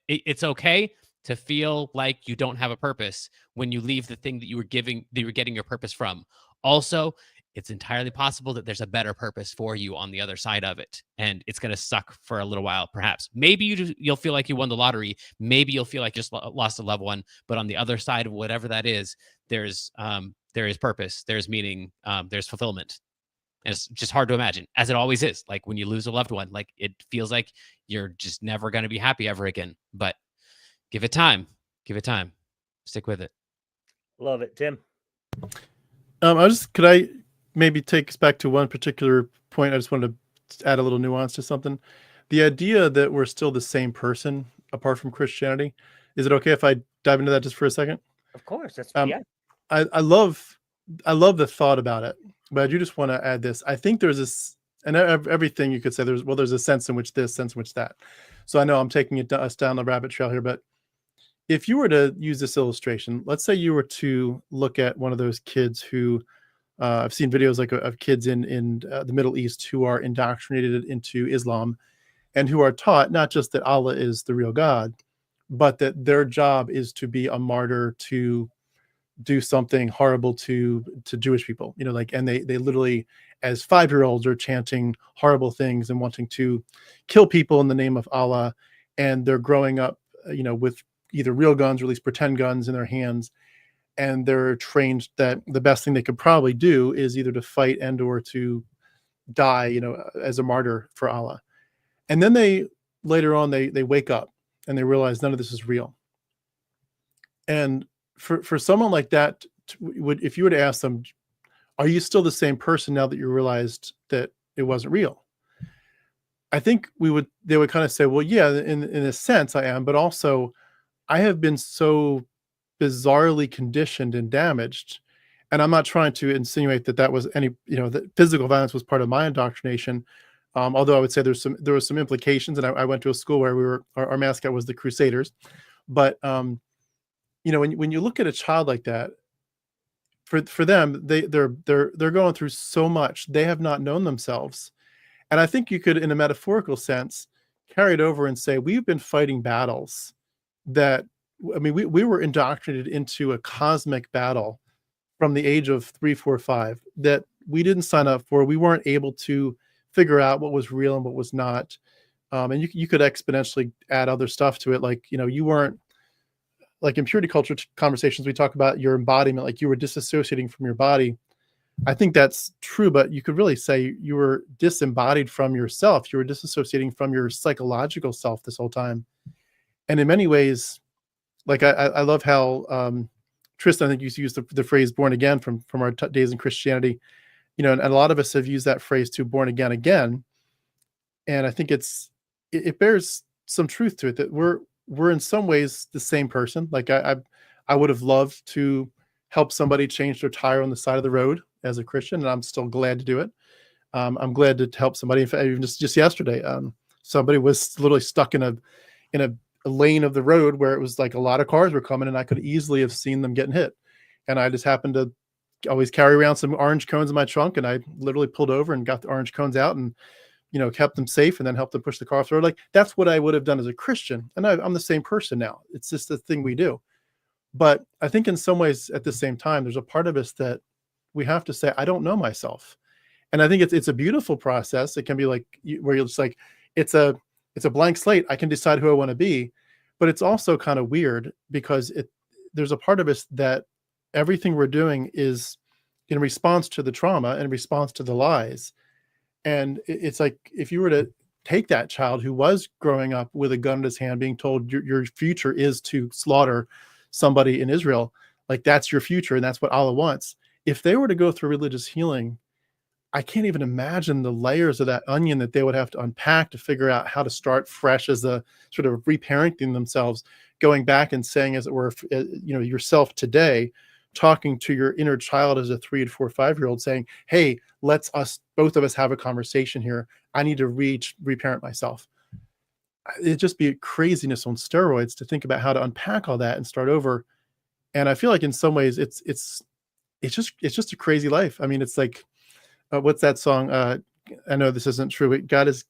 it's okay to feel like you don't have a purpose when you leave the thing that you were getting your purpose from. Also, it's entirely possible that there's a better purpose for you on the other side of it, and it's going to suck for a little while. Perhaps, maybe you'll feel like you won the lottery. Maybe you'll feel like you just lost a loved one. But on the other side of whatever that is, there is purpose, there's meaning, there's fulfillment. And it's just hard to imagine, as it always is. Like when you lose a loved one, like it feels like you're just never going to be happy ever again. But give it time. Stick with it. Love it, Tim. Could I maybe take us back to one particular point? I just wanted to add a little nuance to something. The idea that we're still the same person apart from Christianity. Is it okay if I dive into that just for a second? Of course. That's I love the thought about it, but I do just want to add this. I think there's this, and everything you could say, there's a sense in which this, sense in which that. So I know I'm taking us down the rabbit trail here, but if you were to use this illustration, let's say you were to look at one of those kids who, I've seen videos like of kids in the Middle East who are indoctrinated into Islam and who are taught not just that Allah is the real God, but that their job is to be a martyr, to do something horrible to Jewish people, and they literally, as 5-year-olds, are chanting horrible things and wanting to kill people in the name of Allah. And they're growing up, with either real guns or at least pretend guns in their hands. And they're trained that the best thing they could probably do is either to fight and or to die, as a martyr for Allah. And then later on, they wake up and they realize none of this is real. And for someone like that, if you were to ask them, are you still the same person now that you realized that it wasn't real? I think they would kind of say, well, yeah, in a sense I am, but also I have been so bizarrely conditioned and damaged. And I'm not trying to insinuate that was any, that physical violence was part of my indoctrination. Although I would say there was some implications, and I went to a school where our mascot was the Crusaders. But when you look at a child like that, for them, they're going through so much. They have not known themselves. And I think you could, in a metaphorical sense, carry it over and say, we've been fighting battles that, we were indoctrinated into a cosmic battle from the age of 3, 4, 5 that we didn't sign up for. We weren't able to figure out what was real and what was not. And you could exponentially add other stuff to it. Like, you weren't, like in purity culture conversations, we talk about your embodiment, like you were disassociating from your body. I think that's true, but you could really say you were disembodied from yourself. You were disassociating from your psychological self this whole time. And in many ways, like I love how Tristan, I think, you used the phrase "born again" from our days in Christianity. And a lot of us have used that phrase to "born again." And I think it bears some truth to it, that we're in some ways the same person. Like I would have loved to help somebody change their tire on the side of the road as a Christian, and I'm still glad to do it. I'm glad to help somebody. In fact, even just yesterday, somebody was literally stuck in a lane of the road where it was like a lot of cars were coming, and I could easily have seen them getting hit. And I just happened to always carry around some orange cones in my trunk, and I literally pulled over and got the orange cones out and kept them safe, and then helped them push the car off the road. Like, that's what I would have done as a Christian. And I'm the same person now. It's just the thing we do. But I think in some ways at the same time, there's a part of us that we have to say, I don't know myself. And I think it's a beautiful process. It can be like where you're just like, it's a blank slate. I can decide who I want to be, but it's also kind of weird because there's a part of us that everything we're doing is in response to the trauma, in response to the lies. And it's like, if you were to take that child who was growing up with a gun in his hand, being told your future is to slaughter somebody in Israel, like that's your future and that's what Allah wants. If they were to go through religious healing, I can't even imagine the layers of that onion that they would have to unpack to figure out how to start fresh as a sort of reparenting themselves, going back and saying, as it were, yourself today, talking to your inner child as a 3 to 4, 5-year-old, saying, hey, both of us have a conversation here. I need to reparent myself. It'd just be craziness on steroids to think about how to unpack all that and start over. And I feel like in some ways it's just a crazy life. I mean, it's like, what's that song? I know this isn't true, but God is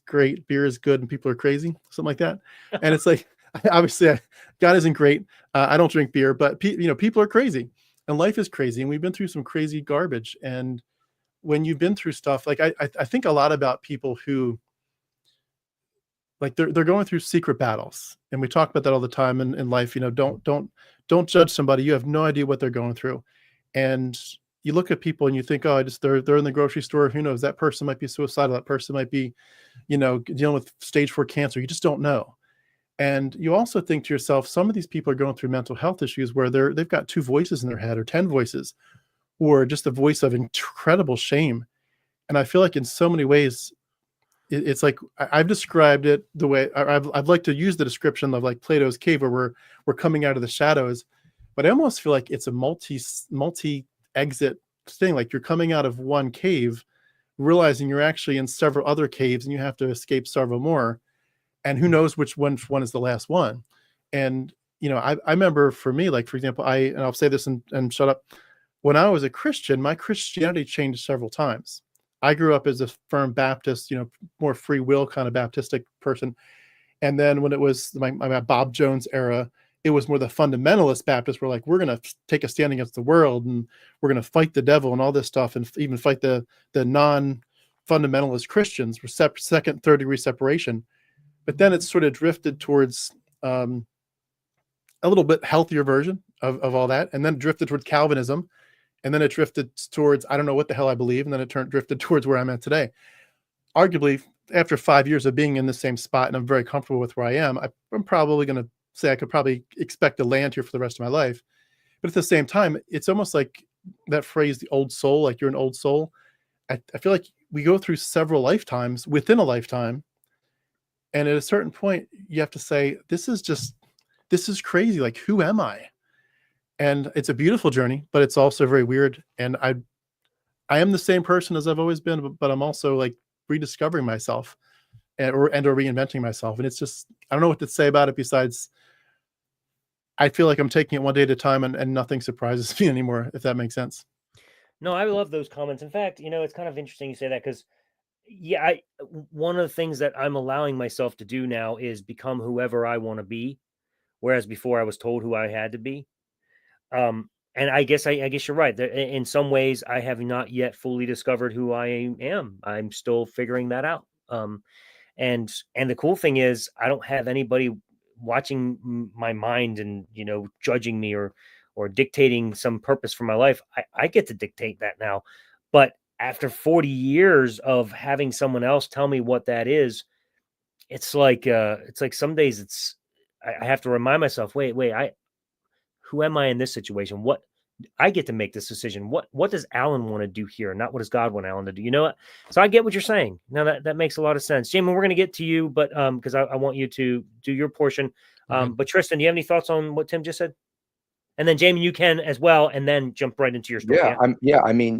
great, beer is good, and people are crazy, something like that. And it's like, obviously, God isn't great. I don't drink beer, but people are crazy, and life is crazy, and we've been through some crazy garbage. And when you've been through stuff, like I think a lot about people who, like, they're going through secret battles, and we talk about that all the time in life. Don't judge somebody. You have no idea what they're going through, and you look at people and you think, oh, they're in the grocery store. Who knows? That person might be suicidal. That person might be, dealing with stage 4 cancer. You just don't know. And you also think to yourself, some of these people are going through mental health issues where they've got 2 voices in their head, or 10 voices, or just a voice of incredible shame. And I feel like in so many ways, it's like I've described it the way I'd like to use the description of like Plato's cave, where we're coming out of the shadows. But I almost feel like it's a multi exit thing. Like you're coming out of one cave, realizing you're actually in several other caves, and you have to escape several more. And who knows which one is the last one. And I remember, for me, like, for example, and I'll say this and shut up. When I was a Christian, my Christianity changed several times. I grew up as a firm Baptist, more free will kind of Baptistic person. And then when it was my Bob Jones era, it was more the fundamentalist Baptist. We're like, we're going to take a stand against the world, and we're going to fight the devil and all this stuff, and even fight the non-fundamentalist Christians. We're second, third degree separation. But then it sort of drifted towards a little bit healthier version of all that. And then it drifted towards Calvinism. And then it drifted towards, I don't know what the hell I believe. And then it drifted towards where I'm at today. Arguably, after 5 years of being in the same spot, and I'm very comfortable with where I am, I'm probably going to say I could probably expect to land here for the rest of my life. But at the same time, it's almost like that phrase, the old soul, like you're an old soul. I feel like we go through several lifetimes within a lifetime. And at a certain point, you have to say, this is crazy. Like, who am I? And it's a beautiful journey, but it's also very weird. And I am the same person as I've always been, but I'm also like rediscovering myself or reinventing myself. And it's just, I don't know what to say about it besides I feel like I'm taking it one day at a time, and nothing surprises me anymore, if that makes sense. No, I love those comments. In fact, it's kind of interesting you say that, because one of the things that I'm allowing myself to do now is become whoever I want to be. Whereas before I was told who I had to be. And I guess you're right. In some ways, I have not yet fully discovered who I am. I'm still figuring that out. And the cool thing is, I don't have anybody watching my mind and judging me or dictating some purpose for my life. I get to dictate that now. But after 40 years of having someone else tell me what that is, it's like some days I have to remind myself, wait, who am I in this situation? What I get to make this decision. What does Alan want to do here? Not what does God want Alan to do? You know what? So I get what you're saying. Now that makes a lot of sense. Jamin, we're going to get to you, but because I want you to do your portion. But Tristan, do you have any thoughts on what Tim just said? And then Jamin, you can as well, and then jump right into your story. I mean,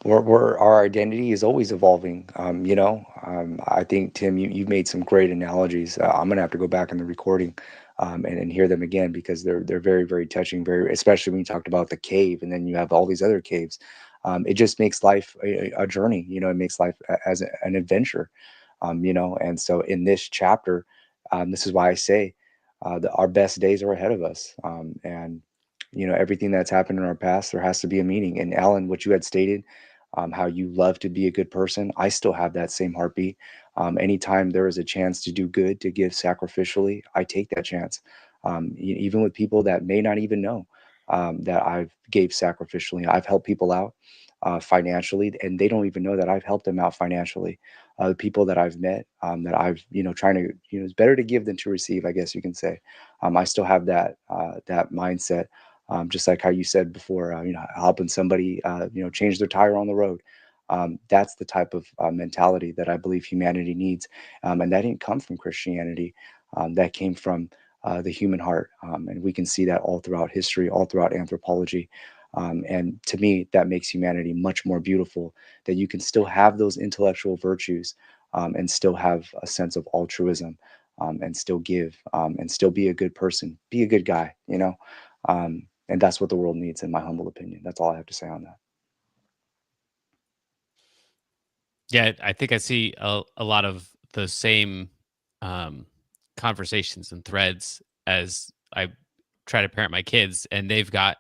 we're our identity is always evolving. I think Tim, you made some great analogies. I'm gonna have to go back in the recording, and hear them again, because they're very, very touching. Especially when you talked about the cave, and then you have all these other caves. It just makes life a journey. It makes life as an adventure. And so in this chapter, this is why I say our best days are ahead of us. And everything that's happened in our past, there has to be a meaning. And Alan, what you had stated, how you love to be a good person, I still have that same heartbeat. Anytime there is a chance to do good, to give sacrificially, I take that chance. Even with people that may not even know that I've gave sacrificially. I've helped people out financially, and they don't even know that I've helped them out financially. The people that I've met, that I've trying to it's better to give than to receive, I guess you can say. I still have that mindset. Just like how you said before, helping somebody, change their tire on the road. That's the type of mentality that I believe humanity needs. And that didn't come from Christianity. That came from the human heart. And we can see that all throughout history, all throughout anthropology. And to me, that makes humanity much more beautiful, that you can still have those intellectual virtues, and still have a sense of altruism, and still give, and still be a good person, be a good guy, and that's what the world needs, in my humble opinion. That's all I have to say on that. Yeah, I think I see a lot of the same conversations and threads as I try to parent my kids, and they've got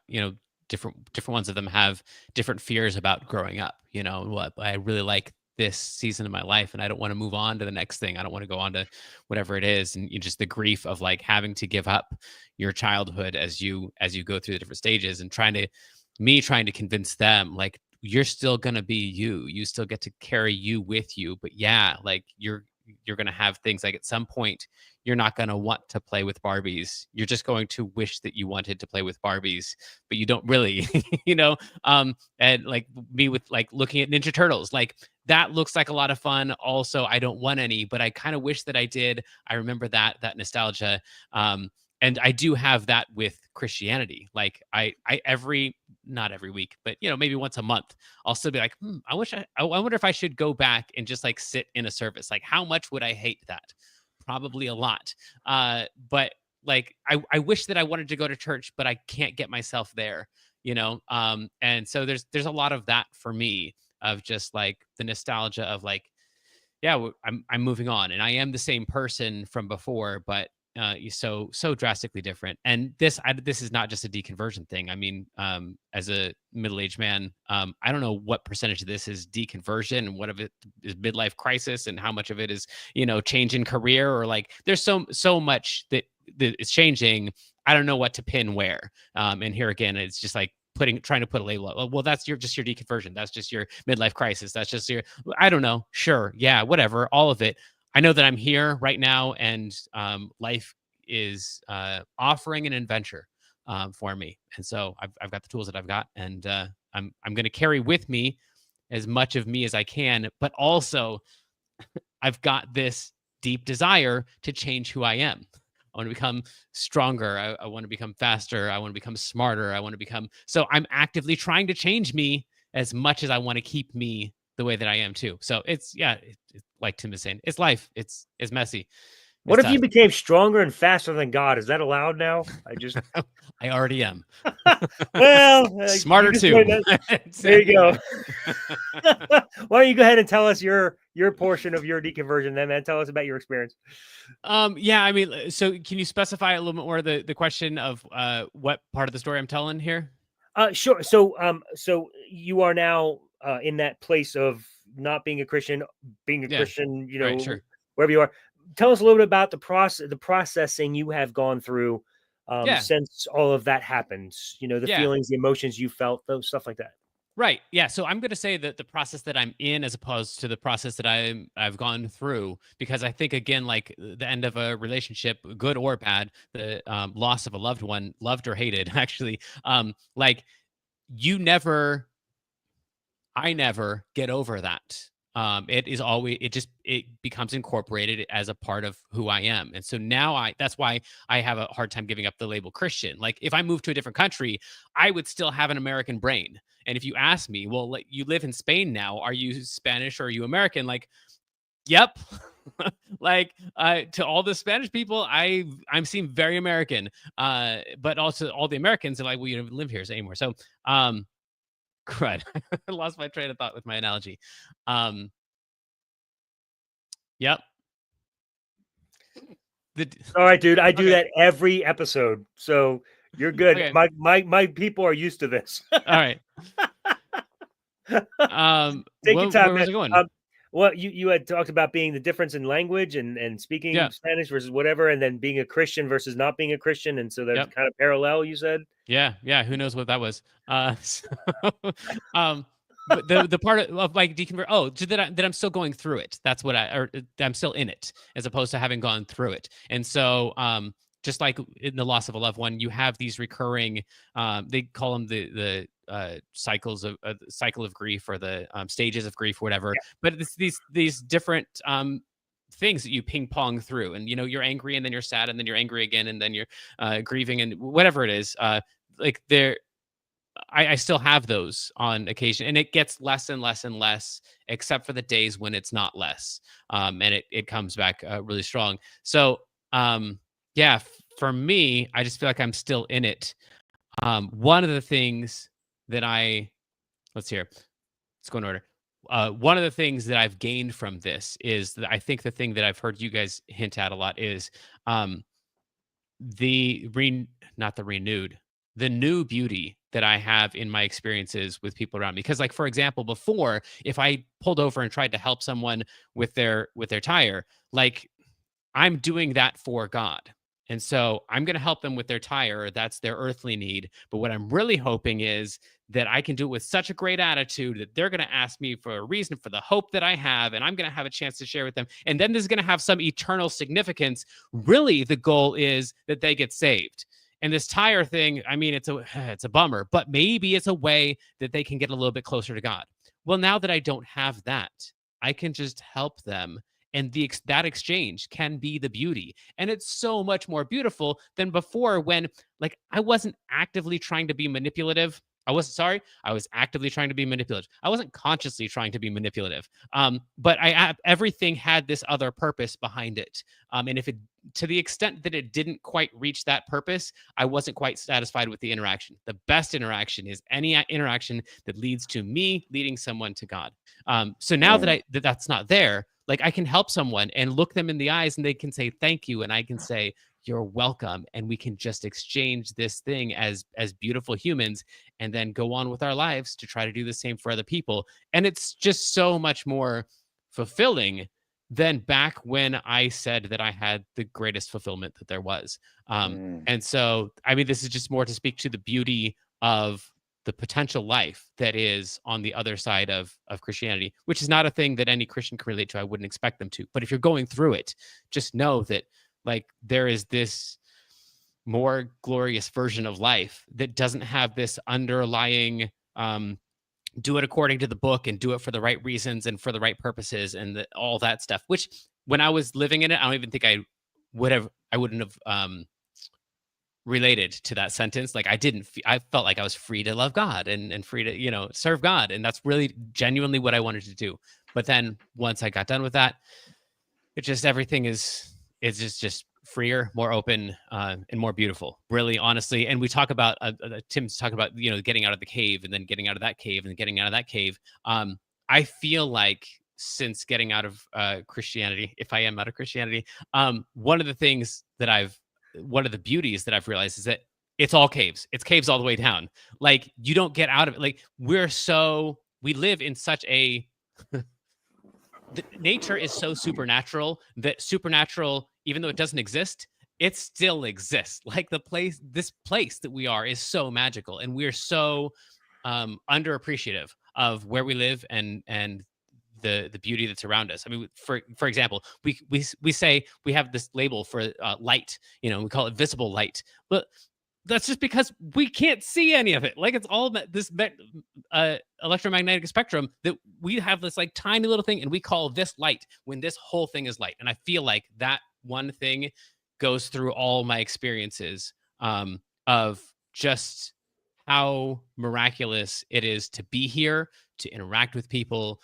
different ones of them have different fears about growing up. What I really like this season of my life, and I don't want to move on to the next thing. I don't want to go on to whatever it is, and just the grief of like having to give up your childhood as you go through the different stages, and trying to convince them, like, you're still going to be you still get to carry you with you, but yeah, like you're going to have things like, at some point you're not going to want to play with Barbies. You're just going to wish that you wanted to play with Barbies, but you don't really, and like me with like looking at Ninja Turtles, like that looks like a lot of fun. Also, I don't want any, but I kind of wish that I did. I remember that nostalgia. And I do have that with Christianity. Like I not every week, but maybe once a month, I'll still be like, I wonder if I should go back and just like sit in a service. Like, how much would I hate that? Probably a lot. But like, I wish that I wanted to go to church, but I can't get myself there, and so there's a lot of that for me, of just like the nostalgia of like, yeah, I'm moving on, and I am the same person from before, but so drastically different. And this is not just a deconversion thing. I mean, as a middle-aged man, I don't know what percentage of this is deconversion and what of it is midlife crisis, and how much of it is change in career, or like there's so much that is changing. I don't know what to pin where. And here again, it's just like trying to put a label. Well, that's just your deconversion. That's just your midlife crisis. That's just your, I don't know. Sure. Yeah, whatever. All of it. I know that I'm here right now, and life is offering an adventure for me. And so I've got the tools that I've got, and I'm going to carry with me as much of me as I can. But also, I've got this deep desire to change who I am. I want to become stronger. I want to become faster. I want to become smarter. I want to become. So I'm actively trying to change me as much as I want to keep me the way that I am too. So it's like Tim is saying, it's life. It's messy. What It's if you tough. became stronger and faster than God? Is that allowed now? I just I already am. well, Smarter you just too. went there you go. Why don't you go ahead and tell us your portion of your deconversion then, man? Tell us about your experience. Yeah, I mean, so can you specify a little bit more the question of what part of the story I'm telling here? Sure. So you are now in that place of not being a Christian, being a Yeah. Christian, Right, sure. wherever you are. Tell us a little bit about the processing you have gone through Yeah. since all of that happened. The Yeah. feelings, the emotions you felt, those stuff like that. Right. Yeah. So I'm going to say that the process that I'm in, as opposed to the process that I've gone through, because I think again, like the end of a relationship, good or bad, the loss of a loved one, loved or hated, actually, like you never, I never get over that. It is always, it becomes incorporated as a part of who I am. And so now that's why I have a hard time giving up the label Christian. Like if I moved to a different country, I would still have an American brain. And if you ask me, well, like you live in Spain now, are you Spanish or are you American? Like, yep. Like to all the Spanish people, I'm seem very American. But also all the Americans are like, well, you don't live here anymore. So crud. I lost my train of thought with my analogy. Yep. All right, dude. I do Okay. that every episode, so you're good. Okay. My people are used to this. All right. Take your time, where was man. I going? Well, you had talked about being the difference in language and speaking Yeah. Spanish versus whatever, and then being a Christian versus not being a Christian, and so there's Yep. kind of parallel. You said, Yeah. Who knows what that was? But the part of like deconvert. Oh, just that I'm still going through it. That's what I'm still in it, as opposed to having gone through it. And so, just like in the loss of a loved one, you have these recurring. They call them the cycles of cycle of grief, or the stages of grief, or whatever. yeah. But it's these different things that you ping pong through, and you're angry, and then you're sad, and then you're angry again, and then you're grieving, and whatever it is. Like I still have those on occasion, and it gets less and less and less, except for the days when it's not less, and it comes back really strong. So yeah, for me, I just feel like I'm still in it. One of the things that let's hear, let's go in order. One of the things that I've gained from this is that I think the thing that I've heard you guys hint at a lot is not the renewed, the new beauty that I have in my experiences with people around me. Because, like, for example, before, if I pulled over and tried to help someone with their tire, like, I'm doing that for God. And so I'm going to help them with their tire. That's their earthly need. But what I'm really hoping is that I can do it with such a great attitude that they're going to ask me for a reason for the hope that I have, and I'm going to have a chance to share with them. And then this is going to have some eternal significance. Really, the goal is that they get saved. And this tire thing, I mean, it's a bummer, but maybe it's a way that they can get a little bit closer to God. Well, now that I don't have that, I can just help them. And that exchange can be the beauty. And it's so much more beautiful than before, when, like, I wasn't actively trying to be manipulative. I was actively trying to be manipulative. I wasn't consciously trying to be manipulative. But everything had this other purpose behind it. And to the extent that it didn't quite reach that purpose, I wasn't quite satisfied with the interaction. The best interaction is any interaction that leads to me leading someone to God. So now that that's not there, like, I can help someone and look them in the eyes, and they can say thank you, and I can say you're welcome, and we can just exchange this thing as beautiful humans, and then go on with our lives to try to do the same for other people. And it's just so much more fulfilling than back when I said that I had the greatest fulfillment that there was. And so, I mean, this is just more to speak to the beauty of the potential life that is on the other side of Christianity, which is not a thing that any Christian can relate to. I wouldn't expect them to. But if you're going through it, just know that, like, there is this more glorious version of life that doesn't have this underlying do it according to the book and do it for the right reasons and for the right purposes and all that stuff, which when I was living in it, I don't even think I wouldn't have related to that sentence. Like, I felt like I was free to love God and free to, serve God. And that's really genuinely what I wanted to do. But then once I got done with that, it just, everything is it's just freer, more open, and more beautiful, really, honestly. And we talk about Tim's talking about, you know, getting out of the cave and then getting out of that cave and getting out of that cave. I feel like since getting out of Christianity, if I am out of Christianity, one of the beauties that I've realized is that it's all caves. It's caves all the way down. Like, you don't get out of it. Like, we live in such a nature is so supernatural that supernatural, even though it doesn't exist, it still exists. Like, this place that we are is so magical, and we're so underappreciative of where we live and the beauty that's around us. I mean, for example, we say we have this label for light, you know, we call it visible light, but that's just because we can't see any of it. Like, it's all this electromagnetic spectrum that we have this like tiny little thing, and we call this light when this whole thing is light. And I feel like that one thing goes through all my experiences of just how miraculous it is to be here, to interact with people,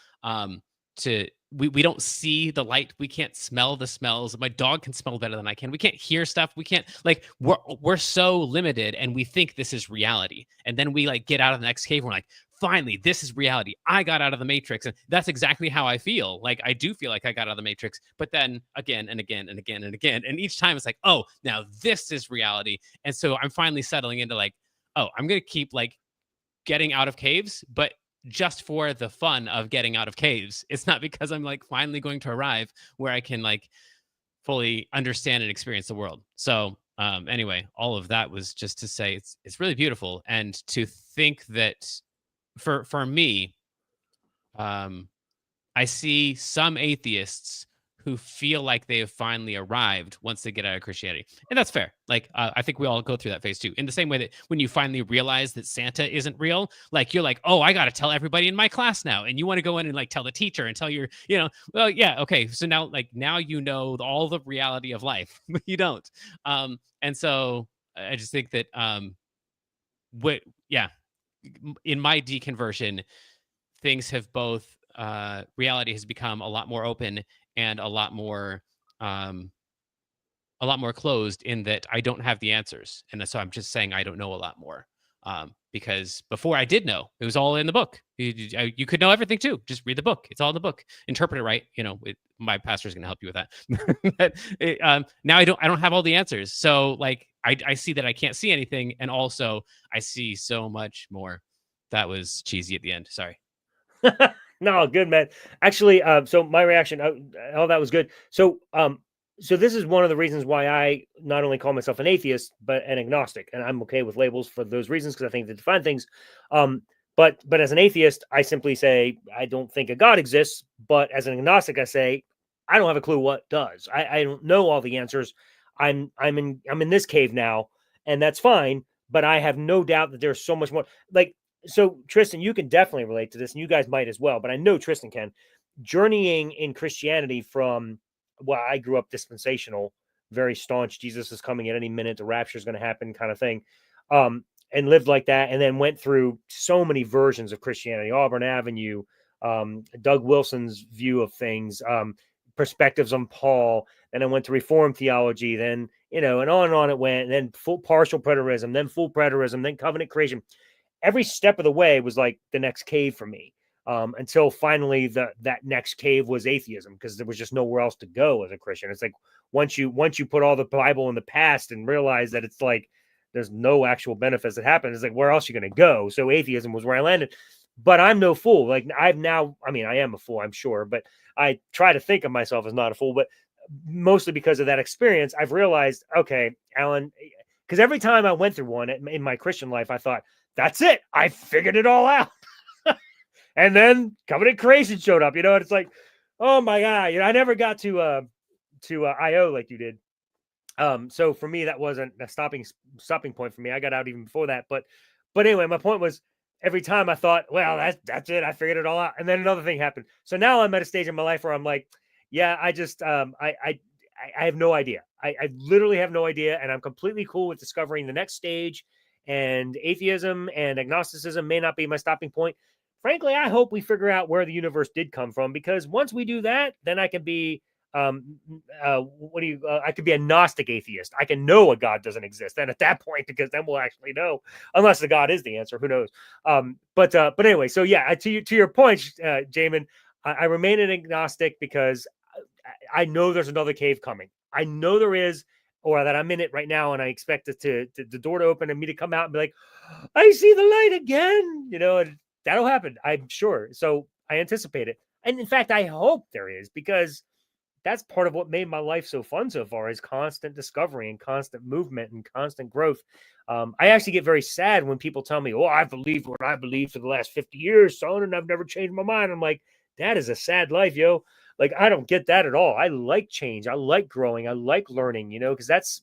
we don't see the light, we can't smell the smells. My dog can smell better than I can. We can't hear stuff. We can't, like, we're so limited, and we think this is reality. And then we like get out of the next cave, and we're like, finally, this is reality. I got out of the matrix. And that's exactly how I feel. Like, I do feel like I got out of the matrix, but then again and again and again and again. And each time it's like, oh, now this is reality. And so I'm finally settling into like, oh, I'm going to keep like getting out of caves, but just for the fun of getting out of caves. It's not because I'm like finally going to arrive where I can like fully understand and experience the world. So anyway, all of that was just to say it's really beautiful. And to think that for me, I see some atheists who feel like they have finally arrived once they get out of Christianity. And that's fair. Like, I think we all go through that phase too. In the same way that when you finally realize that Santa isn't real, like, you're like, oh, I got to tell everybody in my class now. And you want to go in and like tell the teacher and tell your, you know, well, yeah, okay. So now you know all the reality of life, but you don't. And so I just think that, in my deconversion, things have both, reality has become a lot more open and a lot more closed, in that I don't have the answers. And so I'm just saying I don't know a lot more. Because before I did know, it was all in the book. You could know everything too. Just read the book. It's all in the book. Interpret it right. You know, my pastor's going to help you with that. But now I don't have all the answers. So like, I see that I can't see anything. And also I see so much more. That was cheesy at the end. Sorry. No, good, man. Actually, so my reaction, all that was good. So, so this is one of the reasons why I not only call myself an atheist, but an agnostic, and I'm okay with labels for those reasons, because I think they define things. But as an atheist, I simply say I don't think a God exists. But as an agnostic, I say I don't have a clue what does. I don't know all the answers. I'm in this cave now, and that's fine. But I have no doubt that there's so much more. Like, so Tristan, you can definitely relate to this, and you guys might as well, but I know Tristan can. Journeying in Christianity from, well, I grew up dispensational, very staunch, Jesus is coming at any minute, the rapture is going to happen kind of thing, and lived like that, and then went through so many versions of Christianity, Auburn Avenue, Doug Wilson's view of things, perspectives on Paul, and I went to Reformed theology, then, you know, and on it went, and then full partial preterism, then full preterism, then covenant creation. Every step of the way was like the next cave for me, until finally that next cave was atheism, because there was just nowhere else to go as a Christian. It's like once you put all the Bible in the past and realize that it's like there's no actual benefits that happen, it's like, where else are you going to go? So atheism was where I landed. But I'm no fool. Like, I am a fool, I'm sure, but I try to think of myself as not a fool. But mostly because of that experience, I've realized, okay, Alan, because every time I went through one in my Christian life, I thought, that's it. I figured it all out. And then covenant creation showed up, you know, and it's like, oh my God, you know, I never got to IO like you did. So for me, that wasn't a stopping point for me. I got out even before that. But anyway, my point was, every time I thought, well, that's it. I figured it all out. And then another thing happened. So now I'm at a stage in my life where I'm like, yeah, I just, I have no idea. I literally have no idea. And I'm completely cool with discovering the next stage. And atheism and agnosticism may not be my stopping point. Frankly, I hope we figure out where the universe did come from, because once we do that, then I can be what do you? I could be a Gnostic atheist. I can know a God doesn't exist. Then at that point, because then we'll actually know, unless the God is the answer. Who knows? But anyway, so yeah, to your point, Jamin, I remain an agnostic because I know there's another cave coming. I know there is, or that I'm in it right now, and I expect it to the door to open and me to come out and be like, I see the light again. And that'll happen, I'm sure. So I anticipate it, and in fact, I hope there is, because that's part of what made my life so fun so far, is constant discovery and constant movement and constant growth. I actually get very sad when people tell me, "Oh, I've believed what I believed for the last 50 years, son, and I've never changed my mind." I'm like, that is a sad life, yo. Like, I don't get that at all. I like change. I like growing. I like learning, because that's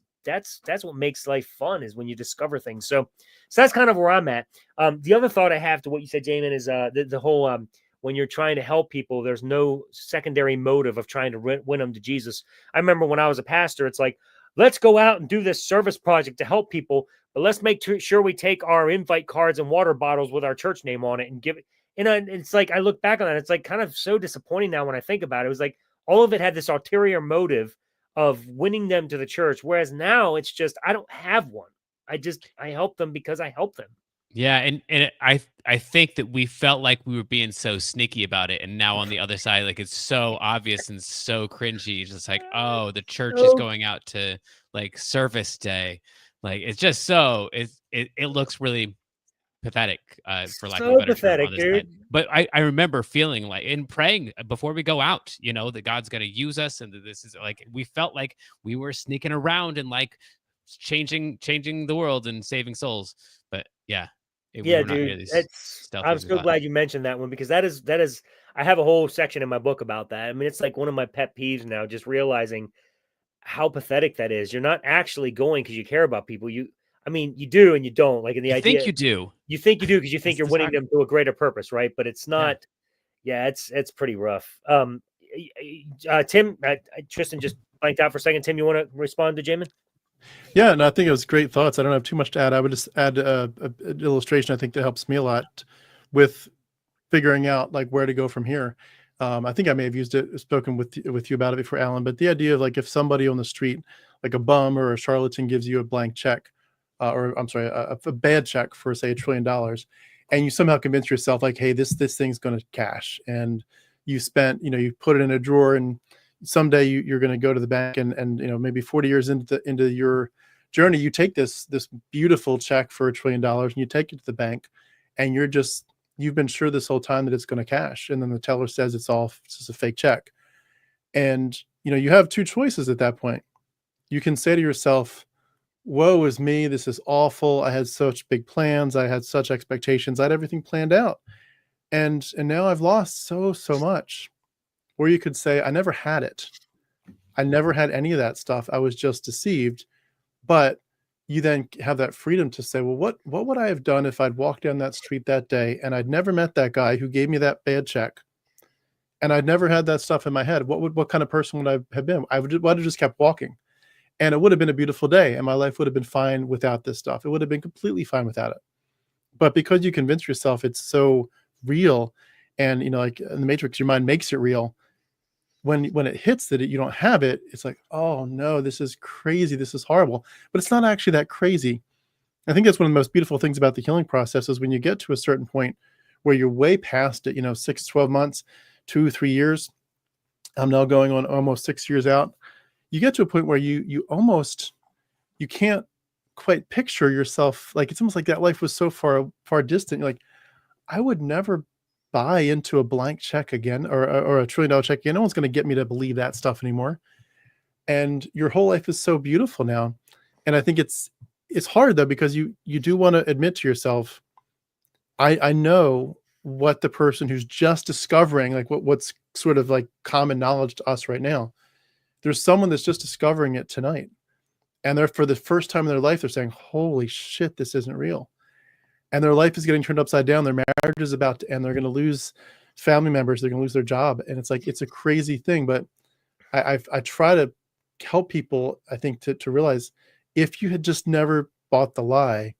what makes life fun, is when you discover things. So that's kind of where I'm at. The other thought I have to what you said, Jamin, is the whole when you're trying to help people, there's no secondary motive of trying to win them to Jesus. I remember when I was a pastor, it's like, let's go out and do this service project to help people, but let's make sure we take our invite cards and water bottles with our church name on it and give it. And it's like, I look back on that, it's like kind of so disappointing now when I think about it. It was like all of it had this ulterior motive of winning them to the church, whereas now it's just, I don't have one. I help them because I help them. Yeah, and I think that we felt like we were being so sneaky about it, and now on the other side, like, it's so obvious and so cringy. It's just like, oh, the church is going out to like service day, like, it's just so it looks really pathetic, for lack of a better term, on this side. But I remember feeling like, in praying before we go out, that God's going to use us, and that this is like, we felt like we were sneaking around and like changing the world and saving souls. But yeah. Dude, I'm so glad you mentioned that one, because that is I have a whole section in my book about that. I mean, it's like one of my pet peeves now, just realizing how pathetic that is. You're not actually going because you care about people. You do and you don't. Like, in the idea, think you do. You think you do because you think you're winning them to a greater purpose, right? But it's not. Yeah, it's pretty rough. Tim, Tristan just blanked out for a second. Tim, you want to respond to Jamin? Yeah, no, I think it was great thoughts. I don't have too much to add. I would just add an illustration, I think, that helps me a lot with figuring out like where to go from here. I think I may have spoken with you about it before, Alan, but the idea of like, if somebody on the street, like a bum or a charlatan, gives you a blank check, or I'm sorry, a bad check for, say, $1 trillion, and you somehow convince yourself like, hey, this thing's going to cash, and you spent, you put it in a drawer, and someday you're going to go to the bank, and maybe 40 years into your journey, you take this beautiful check for $1 trillion, and you take it to the bank, and you've been sure this whole time that it's going to cash, and then the teller says it's just a fake check. And you have two choices at that point. You can say to yourself, woe is me, this is awful, I had such big plans, I had such expectations, I had everything planned out, and now I've lost so much. Or you could say, I never had it. I never had any of that stuff. I was just deceived. But you then have that freedom to say, well, what would I have done if I'd walked down that street that day and I'd never met that guy who gave me that bad check, and I'd never had that stuff in my head? What kind of person would I have been? I would have just kept walking, and it would have been a beautiful day, and my life would have been fine without this stuff. It would have been completely fine without it. But because you convince yourself it's so real, and like in the Matrix, your mind makes it real. When it hits that you don't have it, it's like, oh no, this is crazy, this is horrible. But it's not actually that crazy. I think that's one of the most beautiful things about the healing process, is when you get to a certain point where you're way past it, 6, 12 months, 2, 3 years. I'm now going on almost 6 years out. You get to a point where you can't quite picture yourself. Like, it's almost like that life was so far distant. You're like, I would never buy into a blank check again, or a $1 trillion check again. No one's going to get me to believe that stuff anymore. And your whole life is so beautiful now. And I think it's hard though, because you do want to admit to yourself, I know what the person who's just discovering, like what's sort of like common knowledge to us right now. There's someone that's just discovering it tonight, and they're, for the first time in their life, they're saying, holy shit, this isn't real. And their life is getting turned upside down. Their marriage is about to end. They're going to lose family members. They're going to lose their job. And it's like, it's a crazy thing. But I try to help people, I think, to realize, if you had just never bought the lie,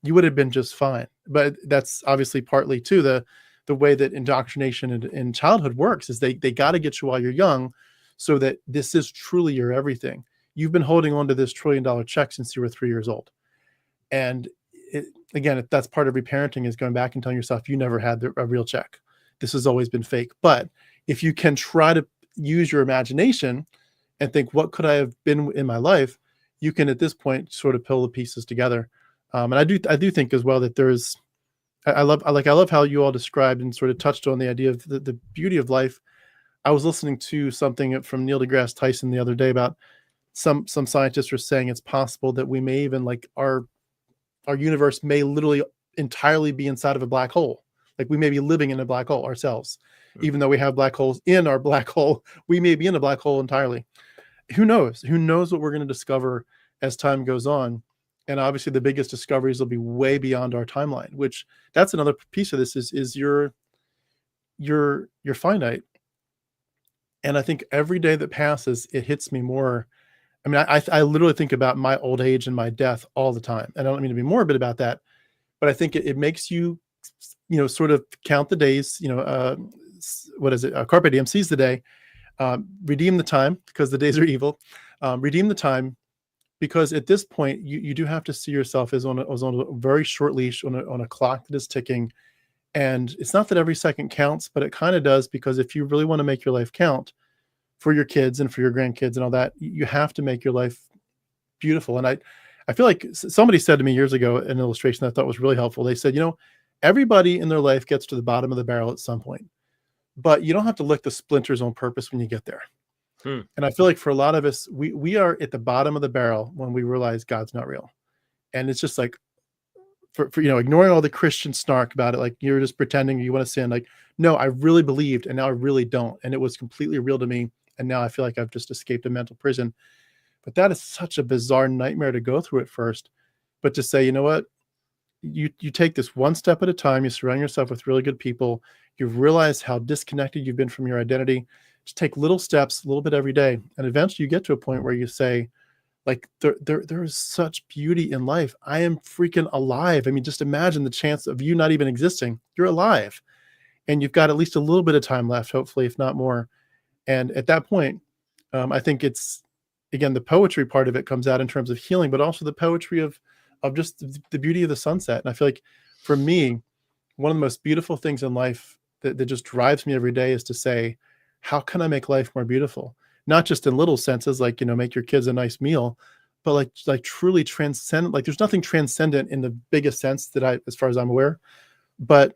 you would have been just fine. But that's obviously partly too the way that indoctrination in childhood works, is they got to get you while you're young, so that this is truly your everything. You've been holding on to this $1 trillion check since you were 3 years old. And again, that's part of reparenting, is going back and telling yourself you never had a real check. This has always been fake. But if you can try to use your imagination and think, what could I have been in my life? You can, at this point, sort of pull the pieces together. And I do think as well that there's, I love how you all described and sort of touched on the idea of the beauty of life. I was listening to something from Neil deGrasse Tyson the other day about some scientists are saying it's possible that we may even, like, our universe may literally entirely be inside of a black hole. Like, we may be living in a black hole ourselves. Even though we have black holes in our black hole, we may be in a black hole entirely. Who knows? Who knows what we're going to discover as time goes on? And obviously the biggest discoveries will be way beyond our timeline, which that's another piece of this is you're finite. And I think every day that passes, it hits me more. I mean, I literally think about my old age and my death all the time. And I don't mean to be morbid about that, but I think it makes you, sort of count the days, what is it? Carpe diem, seize the day, redeem the time, because the days are evil. Redeem the time, because at this point you do have to see yourself as on a very short leash, on a clock that is ticking. And it's not that every second counts, but it kind of does, because if you really want to make your life count for your kids and for your grandkids and all that, you have to make your life beautiful. And I feel like somebody said to me years ago an illustration that I thought was really helpful. They said, everybody in their life gets to the bottom of the barrel at some point, but you don't have to lick the splinters on purpose when you get there. And I feel like for a lot of us, we are at the bottom of the barrel when we realize God's not real. And it's just like, for ignoring all the Christian snark about it, like, you're just pretending you want to sin. Like, no, I really believed, and now I really don't. And it was completely real to me. And now I feel like I've just escaped a mental prison. But that is such a bizarre nightmare to go through at first. But to say, you know what? You take this one step at a time. You surround yourself with really good people. You've realized how disconnected you've been from your identity. Just take little steps, a little bit every day. And eventually you get to a point where you say, like, there is such beauty in life. I am freaking alive. I mean, just imagine the chance of you not even existing. You're alive. And you've got at least a little bit of time left, hopefully, if not more. And at that point, I think it's, again, the poetry part of it comes out in terms of healing, but also the poetry of just the beauty of the sunset. And I feel like, for me, one of the most beautiful things in life that just drives me every day is to say, how can I make life more beautiful? Not just in little senses, like, make your kids a nice meal, but like truly transcendent. Like, there's nothing transcendent in the biggest sense that as far as I'm aware, but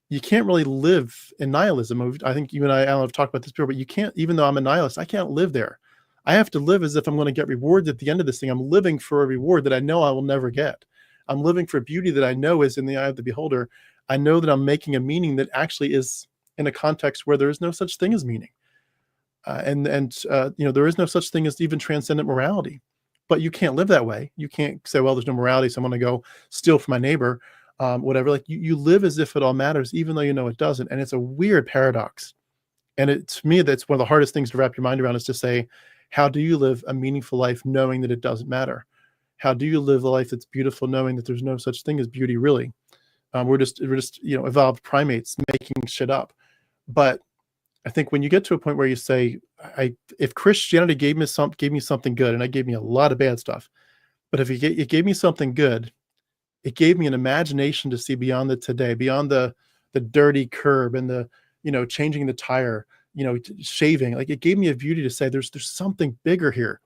you can't really live in nihilism. I think you and I, Alan, have talked about this before, but you can't, even though I'm a nihilist, I can't live there. I have to live as if I'm going to get rewards at the end of this thing. I'm living for a reward that I know I will never get. I'm living for beauty that I know is in the eye of the beholder. I know that I'm making a meaning that actually is in a context where there is no such thing as meaning. There is no such thing as even transcendent morality, but you can't live that way. You can't say, well, there's no morality, so I'm going to go steal from my neighbor, whatever. Like, you live as if it all matters, even though you know it doesn't. And it's a weird paradox. And to me, that's one of the hardest things to wrap your mind around, is to say, how do you live a meaningful life knowing that it doesn't matter? How do you live a life that's beautiful knowing that there's no such thing as beauty, really? We're just evolved primates making shit up. But I think when you get to a point where you say, if Christianity gave me something good, and it gave me a lot of bad stuff, but if it gave me something good, it gave me an imagination to see beyond the today, beyond the dirty curb and the, changing the tire, shaving. Like, it gave me a beauty to say, there's something bigger here.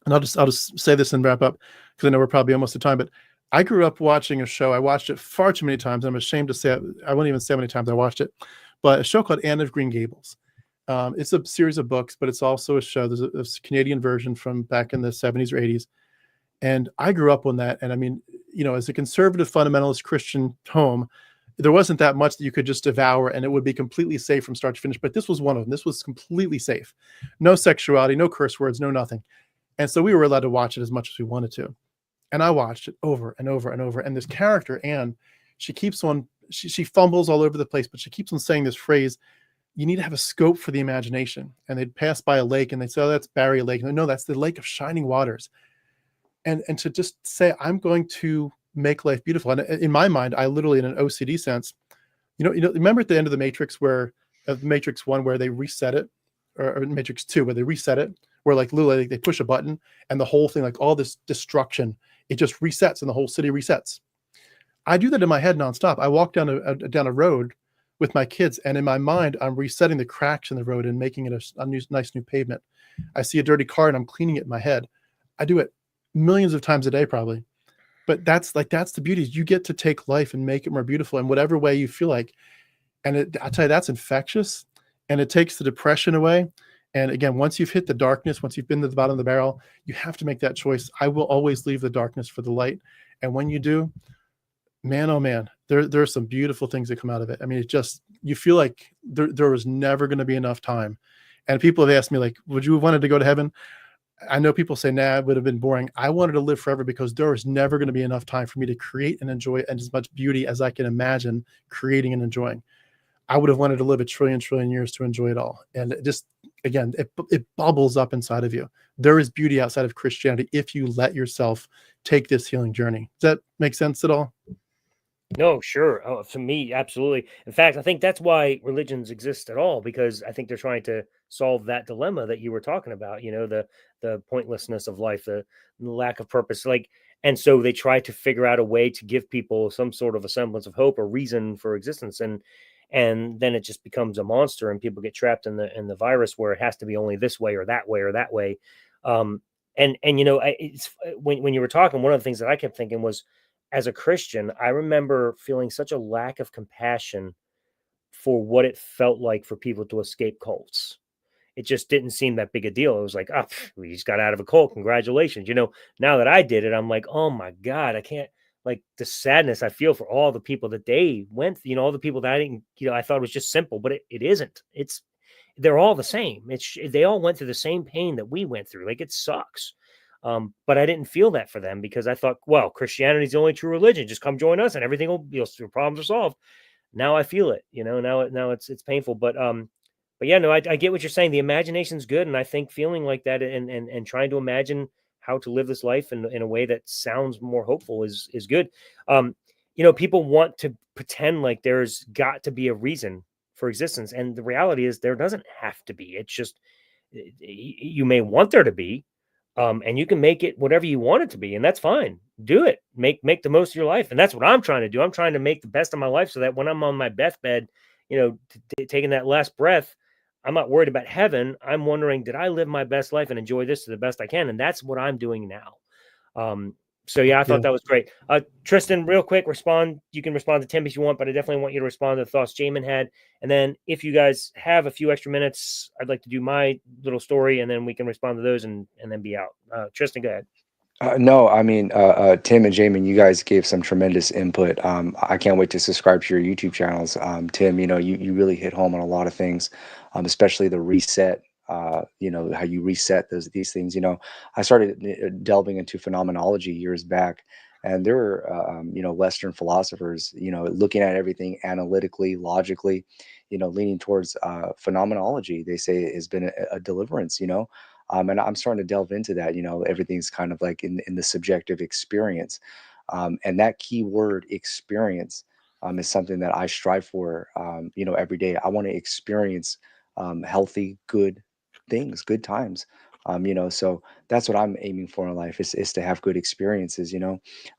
And I'll just say this and wrap up, because I know we're probably almost at time, but I grew up watching a show. I watched it far too many times. I'm ashamed to say it. I won't even say how many times I watched it, but a show called Anne of Green Gables. It's a series of books, but it's also a show. There's a Canadian version from back in the 70s or 80s. And I grew up on that. And I mean, as a conservative fundamentalist Christian home, there wasn't that much that you could just devour and it would be completely safe from start to finish. But this was one of them. This was completely safe. No sexuality, no curse words, no nothing. And so we were allowed to watch it as much as we wanted to. And I watched it over and over and over. And this character, Anne, she keeps on, she fumbles all over the place, but she keeps on saying this phrase, you need to have a scope for the imagination. And they'd pass by a lake and they'd say, oh, that's Barry Lake. No, that's the Lake of Shining Waters. And to just say, I'm going to make life beautiful. And in my mind, I literally, in an OCD sense, remember at the end of the Matrix, where of Matrix 1, where they reset it, or Matrix 2, where they reset it, where like literally they push a button and the whole thing, like all this destruction, it just resets and the whole city resets. I do that in my head nonstop. I walk down a road with my kids, and in my mind, I'm resetting the cracks in the road and making it a nice new pavement. I see a dirty car and I'm cleaning it in my head. I do it millions of times a day, probably. But that's the beauty. You get to take life and make it more beautiful in whatever way you feel like. And I tell you, that's infectious, and it takes the depression away. And again, once you've hit the darkness, once you've been to the bottom of the barrel, you have to make that choice. I will always leave the darkness for the light. And when you do, man, oh man, there are some beautiful things that come out of it. I mean, you feel like there was never going to be enough time. And people have asked me, like, would you have wanted to go to heaven? I know people say, nah, it would have been boring. I wanted to live forever because there was never going to be enough time for me to create and enjoy and as much beauty as I can imagine creating and enjoying. I would have wanted to live a trillion years to enjoy it all. And it just, again, it bubbles up inside of you. There is beauty outside of Christianity if you let yourself take this healing journey. Does that make sense at all? No, sure. Oh, to me, absolutely. In fact, I think that's why religions exist at all, because I think they're trying to solve that dilemma that you were talking about, the pointlessness of life, the lack of purpose. And so they try to figure out a way to give people some sort of a semblance of hope or reason for existence. And then it just becomes a monster, and people get trapped in the virus where it has to be only this way or that way or that way. It's when you were talking, one of the things that I kept thinking was, as a Christian, I remember feeling such a lack of compassion for what it felt like for people to escape cults. It just didn't seem that big a deal. It was like, we just got out of a cult. Congratulations. Now that I did it, I'm like, oh my God, I can't, like, the sadness I feel for all the people that they went, all the people that I didn't, I thought it was just simple, but it isn't. They're all the same. They all went through the same pain that we went through. Like, it sucks. But I didn't feel that for them, because I thought, well, Christianity is the only true religion. Just come join us and everything your problems are solved. Now I feel it, now it's painful, but yeah, no, I get what you're saying. The imagination's good. And I think feeling like that and trying to imagine how to live this life in a way that sounds more hopeful is good. People want to pretend like there's got to be a reason for existence. And the reality is there doesn't have to be. It's just, you may want there to be, and you can make it whatever you want it to be, and that's fine. Do it. Make the most of your life, and that's what I'm trying to do. I'm trying to make the best of my life, so that when I'm on my deathbed, taking that last breath, I'm not worried about heaven. I'm wondering, did I live my best life and enjoy this to the best I can? And that's what I'm doing now. So yeah, I thought that was great. Tristan, real quick, respond. You can respond to Tim if you want, but I definitely want you to respond to the thoughts Jamin had. And then if you guys have a few extra minutes, I'd like to do my little story, and then we can respond to those and then be out. Tristan, go ahead. No, I mean, Tim and Jamin, you guys gave some tremendous input. I can't wait to subscribe to your YouTube channels. Tim, you really hit home on a lot of things, especially the reset. How you reset these things. I started delving into phenomenology years back, and there were, Western philosophers, looking at everything analytically, logically, leaning towards phenomenology. They say has been a deliverance. And I'm starting to delve into that. Everything's kind of like in the subjective experience, and that key word experience is something that I strive for. Every day I want to experience healthy, good things, good times. So that's what I'm aiming for in life is to have good experiences.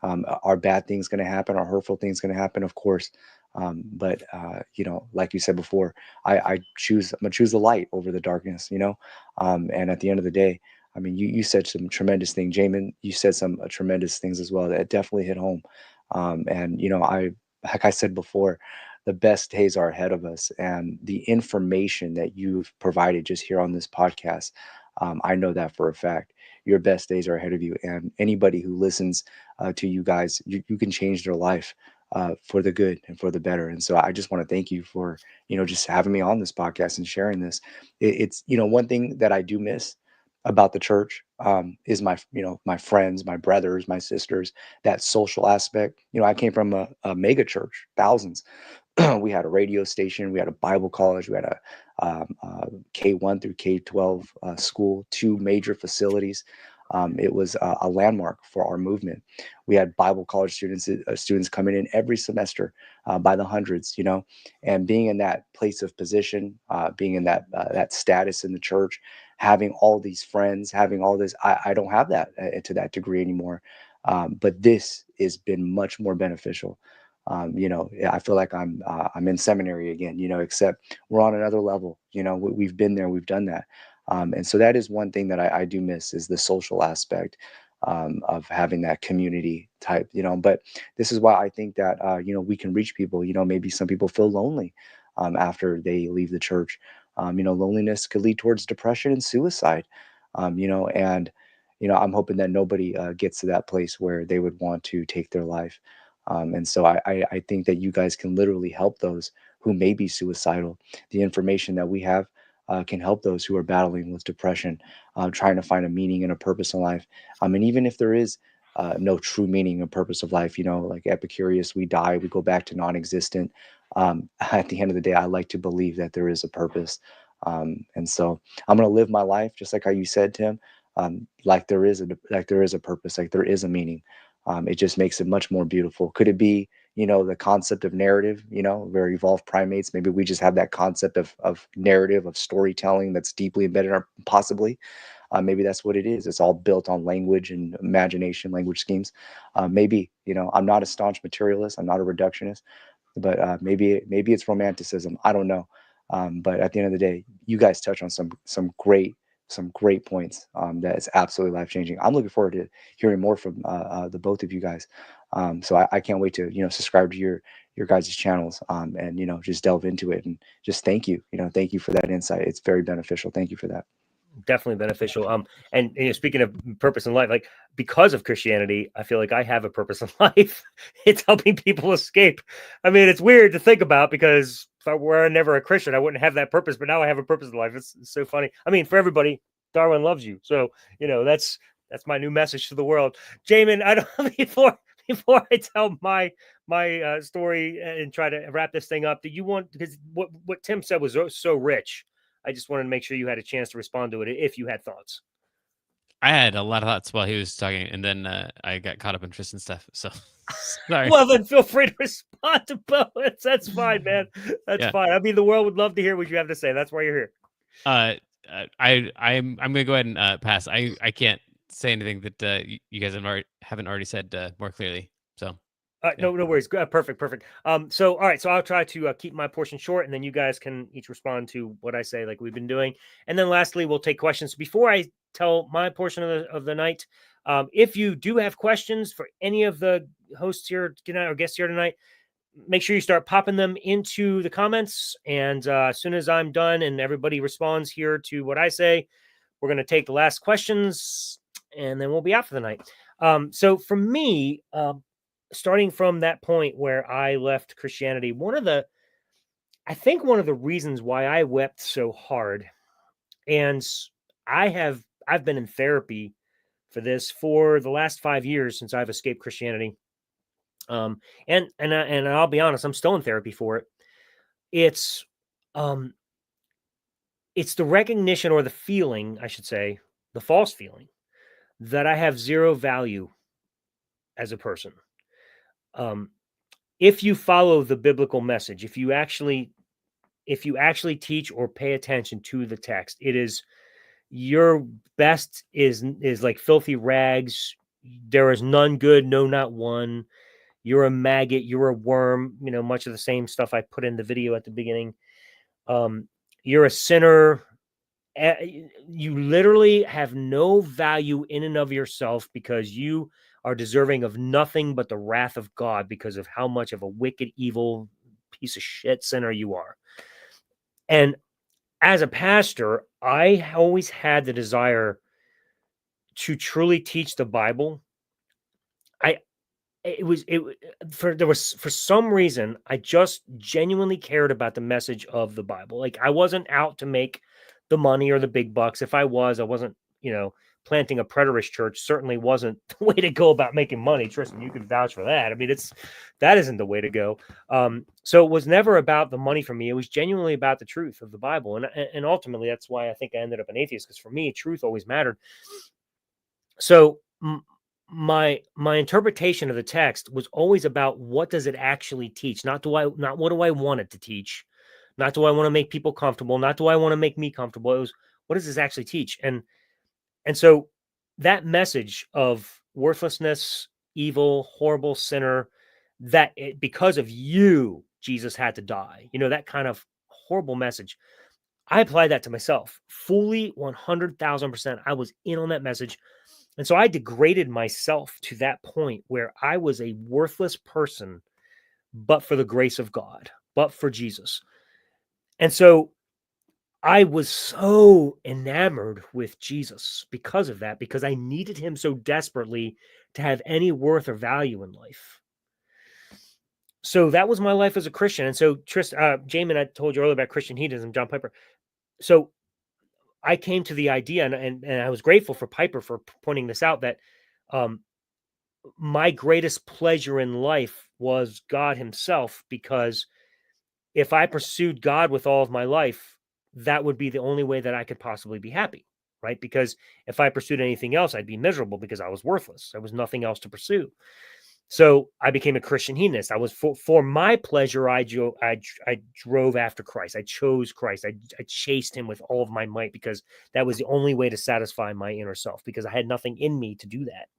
Are bad things going to happen? Are hurtful things going to happen? Of course. But like you said before, I'm gonna choose the light over the darkness. And at the end of the day, I mean, you said some tremendous things, Jamin. You said some tremendous things as well that definitely hit home. And like I said before, the best days are ahead of us, and the information that you've provided just here on this podcast, I know that for a fact. Your best days are ahead of you, and anybody who listens to you guys, you can change their life for the good and for the better. And so I just want to thank you for just having me on this podcast and sharing this. It's one thing that I do miss about the church is my friends, my brothers, my sisters, that social aspect. I came from a mega church, thousands. We had a radio station, we had a Bible college, we had a K1 through K12 school, two major facilities. It was a landmark for our movement. We had Bible college students coming in every semester by the hundreds, you know, and being in that place of position, being in that status in the church, having all these friends, having all this. I don't have that to that degree anymore. But this has been much more beneficial. You know, I feel like I'm in seminary again, you know, except we're on another level. You know, we've been there, we've done that. And so that is one thing that I do miss, is the social aspect of having that community type, you know. But this is why I think that, you know, we can reach people. You know, maybe some people feel lonely after they leave the church. You know, loneliness could lead towards depression and suicide, you know, and, you know, I'm hoping that nobody gets to that place where they would want to take their life. And so I think that you guys can literally help those who may be suicidal. The information that we have can help those who are battling with depression, trying to find a meaning and a purpose in life. And even if there is no true meaning and purpose of life, you know, like Epicurus, we die, we go back to non-existent. At the end of the day, I like to believe that there is a purpose. And so I'm going to live my life just like how you said, Tim, like there is a purpose, like there is a meaning. It just makes it much more beautiful. Could it be, you know, the concept of narrative? You know, we're evolved primates. Maybe we just have that concept of narrative, of storytelling that's deeply embedded in our, possibly. Maybe that's what it is. It's all built on language and imagination, language schemes. Maybe, you know, I'm not a staunch materialist. I'm not a reductionist, but maybe it's romanticism. I don't know. But at the end of the day, you guys touch on some great points that is absolutely life changing. I'm looking forward to hearing more from the both of you guys. So I can't wait to, you know, subscribe to your guys' channels and, you know, just delve into it, and just thank you. You know, thank you for that insight. It's very beneficial. Thank you for that. Definitely beneficial. And you know, speaking of purpose in life, like because of Christianity, I feel like I have a purpose in life. It's helping people escape. I mean, it's weird to think about, because if I were never a Christian, I wouldn't have that purpose. But now I have a purpose in life. It's so funny. I mean, for everybody, Darwin loves you. So, you know, that's my new message to the world. Jamin, I don't before I tell my story and try to wrap this thing up, do you want, because what Tim said was so rich. I just wanted to make sure you had a chance to respond to it if you had thoughts. I had a lot of thoughts while he was talking, and then I got caught up in Tristan stuff. So sorry. Well, then feel free to respond to both. That's fine, man. That's fine. I mean, the world would love to hear what you have to say. That's why you're here. I'm gonna go ahead and pass. I can't say anything that you guys haven't already said more clearly. So no worries. Perfect. So all right. So I'll try to keep my portion short, and then you guys can each respond to what I say, like we've been doing. And then lastly, we'll take questions. Before I tell my portion of the night, if you do have questions for any of the hosts here tonight or guests here tonight, make sure you start popping them into the comments. And as soon as I'm done and everybody responds here to what I say, we're going to take the last questions, and then we'll be out for the night. So for me, starting from that point where I left Christianity, I think one of the reasons why I wept so hard, and I've been in therapy for this for the last 5 years since I've escaped Christianity. And I'll be honest, I'm still in therapy for it. It's the recognition, or the feeling, I should say, the false feeling that I have zero value as a person. If you follow the biblical message, if you actually teach or pay attention to the text, it is your best is like filthy rags. There is none good, no, not one. You're a maggot. You're a worm. You know, much of the same stuff I put in the video at the beginning. You're a sinner. You literally have no value in and of yourself, because you are deserving of nothing but the wrath of God because of how much of a wicked, evil piece of shit sinner you are. And as a pastor, I always had the desire to truly teach the Bible. For some reason, I just genuinely cared about the message of the Bible. Like, I wasn't out to make the money or the big bucks. If I wasn't, you know, planting a preterist church certainly wasn't the way to go about making money. Tristan, you can vouch for that. I mean, that isn't the way to go. So it was never about the money for me. It was genuinely about the truth of the Bible. And ultimately, that's why I think I ended up an atheist, because for me, truth always mattered. So my interpretation of the text was always about what does it actually teach? Not what do I want it to teach? Not do I want to make people comfortable? Not do I want to make me comfortable? It was, what does this actually teach? And so that message of worthlessness, evil, horrible sinner, that because of you, Jesus had to die. That kind of horrible message. I applied that to myself fully, 100,000%. I was in on that message. And so I degraded myself to that point where I was a worthless person, but for the grace of God, but for Jesus. And so I was so enamored with Jesus because of that, because I needed him so desperately to have any worth or value in life. So that was my life as a Christian. And so Tristan, Jamin, I told you earlier about Christian hedonism, John Piper. So I came to the idea, and I was grateful for Piper for pointing this out, that my greatest pleasure in life was God himself, because if I pursued God with all of my life, that would be the only way that I could possibly be happy, right? Because if I pursued anything else, I'd be miserable because I was worthless. There was nothing else to pursue. So I became a Christian hedonist. I was for my pleasure. I drove after Christ. I chose Christ. I chased him with all of my might, because that was the only way to satisfy my inner self, because I had nothing in me to do that.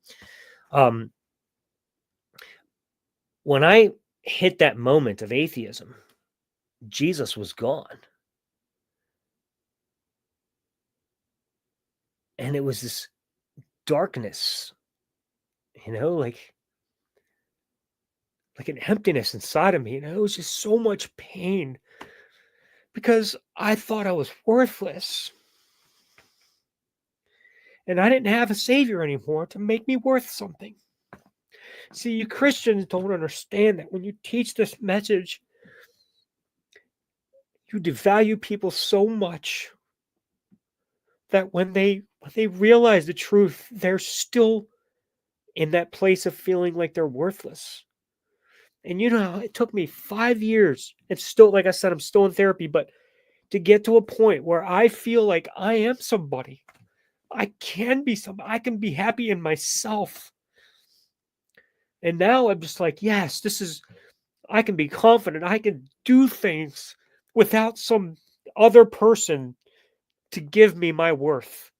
When I hit that moment of atheism, Jesus was gone. And it was this darkness, like an emptiness inside of me. And it was just so much pain, because I thought I was worthless. And I didn't have a savior anymore to make me worth something. See, you Christians don't understand that when you teach this message, you devalue people so much that when they realize the truth, they're still in that place of feeling like they're worthless. And it took me 5 years. It's still, like I said, I'm still in therapy, but to get to a point where I feel like I am somebody. I can be somebody. I can be happy in myself. And now I'm just like, yes, I can be confident. I can do things without some other person to give me my worth.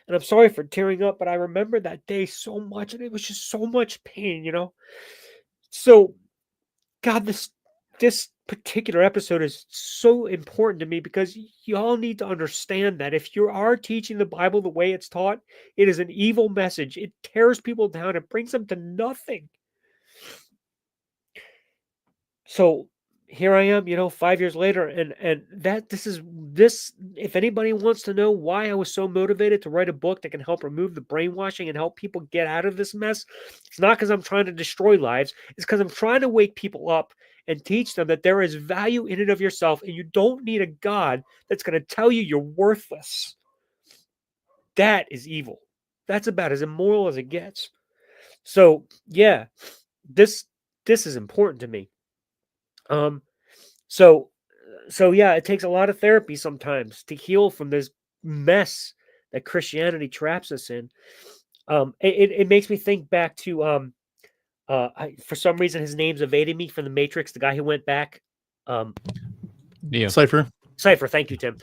And I'm sorry for tearing up, but I remember that day so much, and it was just so much pain, So, God, this particular episode is so important to me, because y'all need to understand that if you are teaching the Bible the way it's taught, it is an evil message. It tears people down. It brings them to nothing. So here I am, 5 years later, and this. If anybody wants to know why I was so motivated to write a book that can help remove the brainwashing and help people get out of this mess, it's not because I'm trying to destroy lives. It's because I'm trying to wake people up and teach them that there is value in and of yourself, and you don't need a God that's going to tell you you're worthless. That is evil. That's about as immoral as it gets. So yeah, this is important to me. So yeah, it takes a lot of therapy sometimes to heal from this mess that Christianity traps us in. It makes me think back to for some reason his name's evading me, from the Matrix, the guy who went back. Cypher. Thank you, Tim.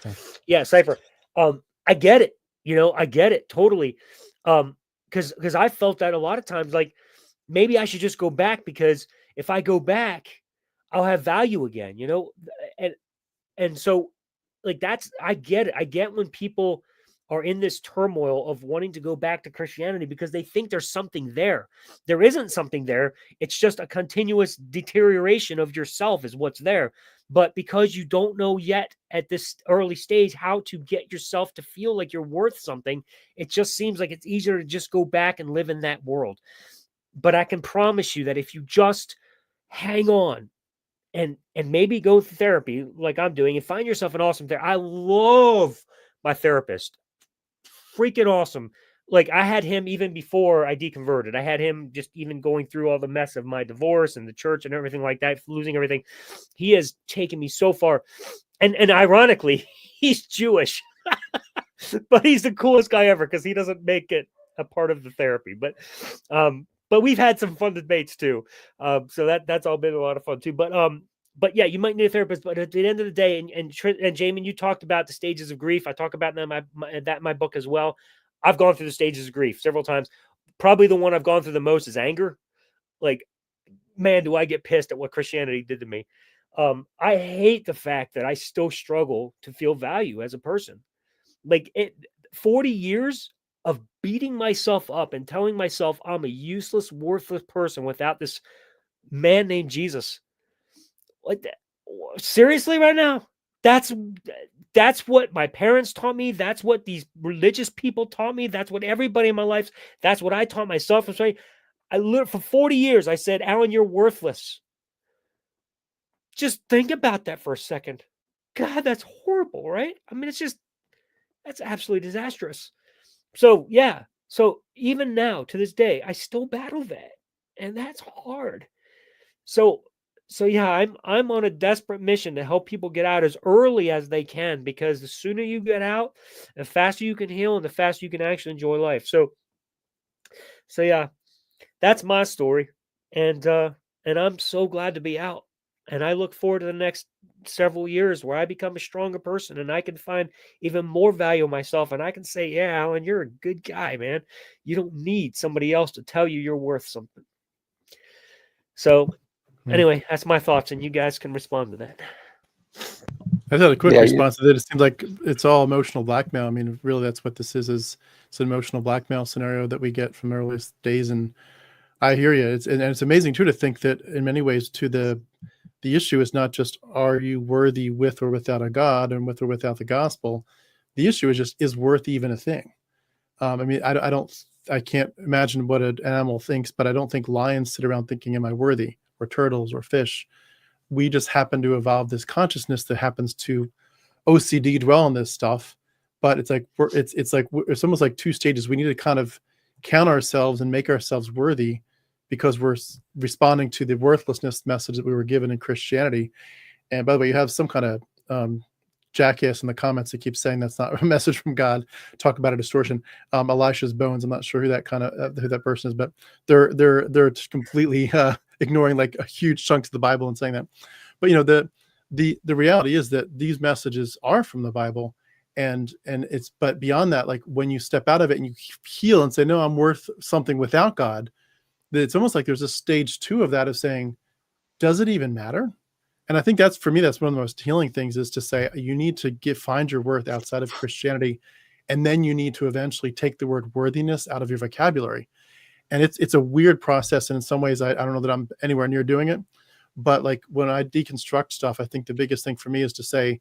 Yeah, Cypher. I get it. I get it totally. Because I felt that a lot of times, like maybe I should just go back, because if I go back, I'll have value again, and so, like, I get it. I get when people are in this turmoil of wanting to go back to Christianity because they think there's something there. There isn't something there. It's just a continuous deterioration of yourself is what's there. But because you don't know yet at this early stage how to get yourself to feel like you're worth something, it just seems like it's easier to just go back and live in that world. But I can promise you that if you just hang on and maybe go through therapy like I'm doing and find yourself an awesome therapist. I love my therapist. Freaking awesome. Like, I had him even before I deconverted. I had him just even going through all the mess of my divorce and the church and everything like that, losing everything. He has taken me so far. And ironically, he's Jewish. but he's the coolest guy ever because he doesn't make it a part of the therapy. But we've had some fun debates too. So that's all been a lot of fun too. But yeah, you might need a therapist. But at the end of the day, and Jamin, you talked about the stages of grief. I talk about that in my book as well. I've gone through the stages of grief several times. Probably the one I've gone through the most is anger. Like, man, do I get pissed at what Christianity did to me. I hate the fact that I still struggle to feel value as a person. Like 40 years of beating myself up and telling myself I'm a useless, worthless person without this man named Jesus. Like, seriously, right now? That's what my parents taught me. That's what these religious people taught me. That's what everybody in my life. That's what I taught myself. I'm sorry. I lived for 40 years. I said, Alan, you're worthless. Just think about that for a second. God, that's horrible, right? I mean, that's absolutely disastrous. So yeah. So even now to this day, I still battle that. And that's hard. So yeah, I'm on a desperate mission to help people get out as early as they can, because the sooner you get out, the faster you can heal and the faster you can actually enjoy life. So yeah, that's my story. And I'm so glad to be out. And I look forward to the next several years where I become a stronger person and I can find even more value in myself. And I can say, yeah, Alan, you're a good guy, man. You don't need somebody else to tell you you're worth something. So anyway, that's my thoughts, and you guys can respond to that. I thought a quick response to that. It seems like it's all emotional blackmail. I mean, really, that's what this is it's an emotional blackmail scenario that we get from the earliest days. And I hear you. It's amazing too to think that in many ways, too, the issue is not just are you worthy with or without a God and with or without the gospel. The issue is just, is worth even a thing? I mean, I can't imagine what an animal thinks, but I don't think lions sit around thinking, am I worthy? Or turtles or fish. We just happen to evolve this consciousness that happens to OCD dwell on this stuff. But it's almost like two stages. We need to kind of count ourselves and make ourselves worthy, because we're responding to the worthlessness message that we were given in Christianity. And by the way, you have some kind of jackass in the comments that keeps saying that's not a message from God. Talk about a distortion. Elisha's bones. I'm not sure who that person is, but they're completely ignoring like a huge chunk of the Bible and saying that. But the reality is that these messages are from the Bible, and but beyond that, like when you step out of it and you heal and say, no, I'm worth something without God, it's almost like there's a stage 2 of that, of saying, does it even matter? And I think that's, for me, that's one of the most healing things, is to say you need to find your worth outside of Christianity. And then you need to eventually take the word worthiness out of your vocabulary. And it's a weird process. And in some ways, I don't know that I'm anywhere near doing it. But like when I deconstruct stuff, I think the biggest thing for me is to say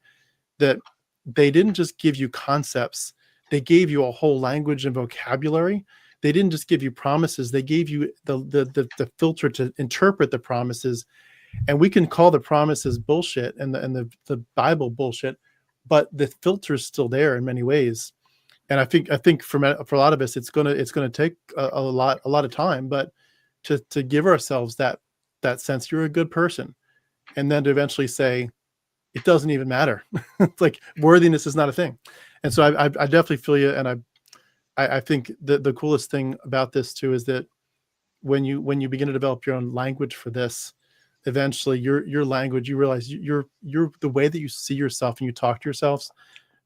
that they didn't just give you concepts. They gave you a whole language and vocabulary. They didn't just give you promises. They gave you the filter to interpret the promises. And we can call the promises bullshit and the Bible bullshit, but the filter is still there in many ways. And I think for a lot of us, it's gonna take a lot of time, but to give ourselves that sense you're a good person, and then to eventually say it doesn't even matter. It's like worthiness is not a thing. And so I definitely feel you, and I think the coolest thing about this too is that when you begin to develop your own language for this, eventually your language, you realize you're the way that you see yourself and you talk to yourselves,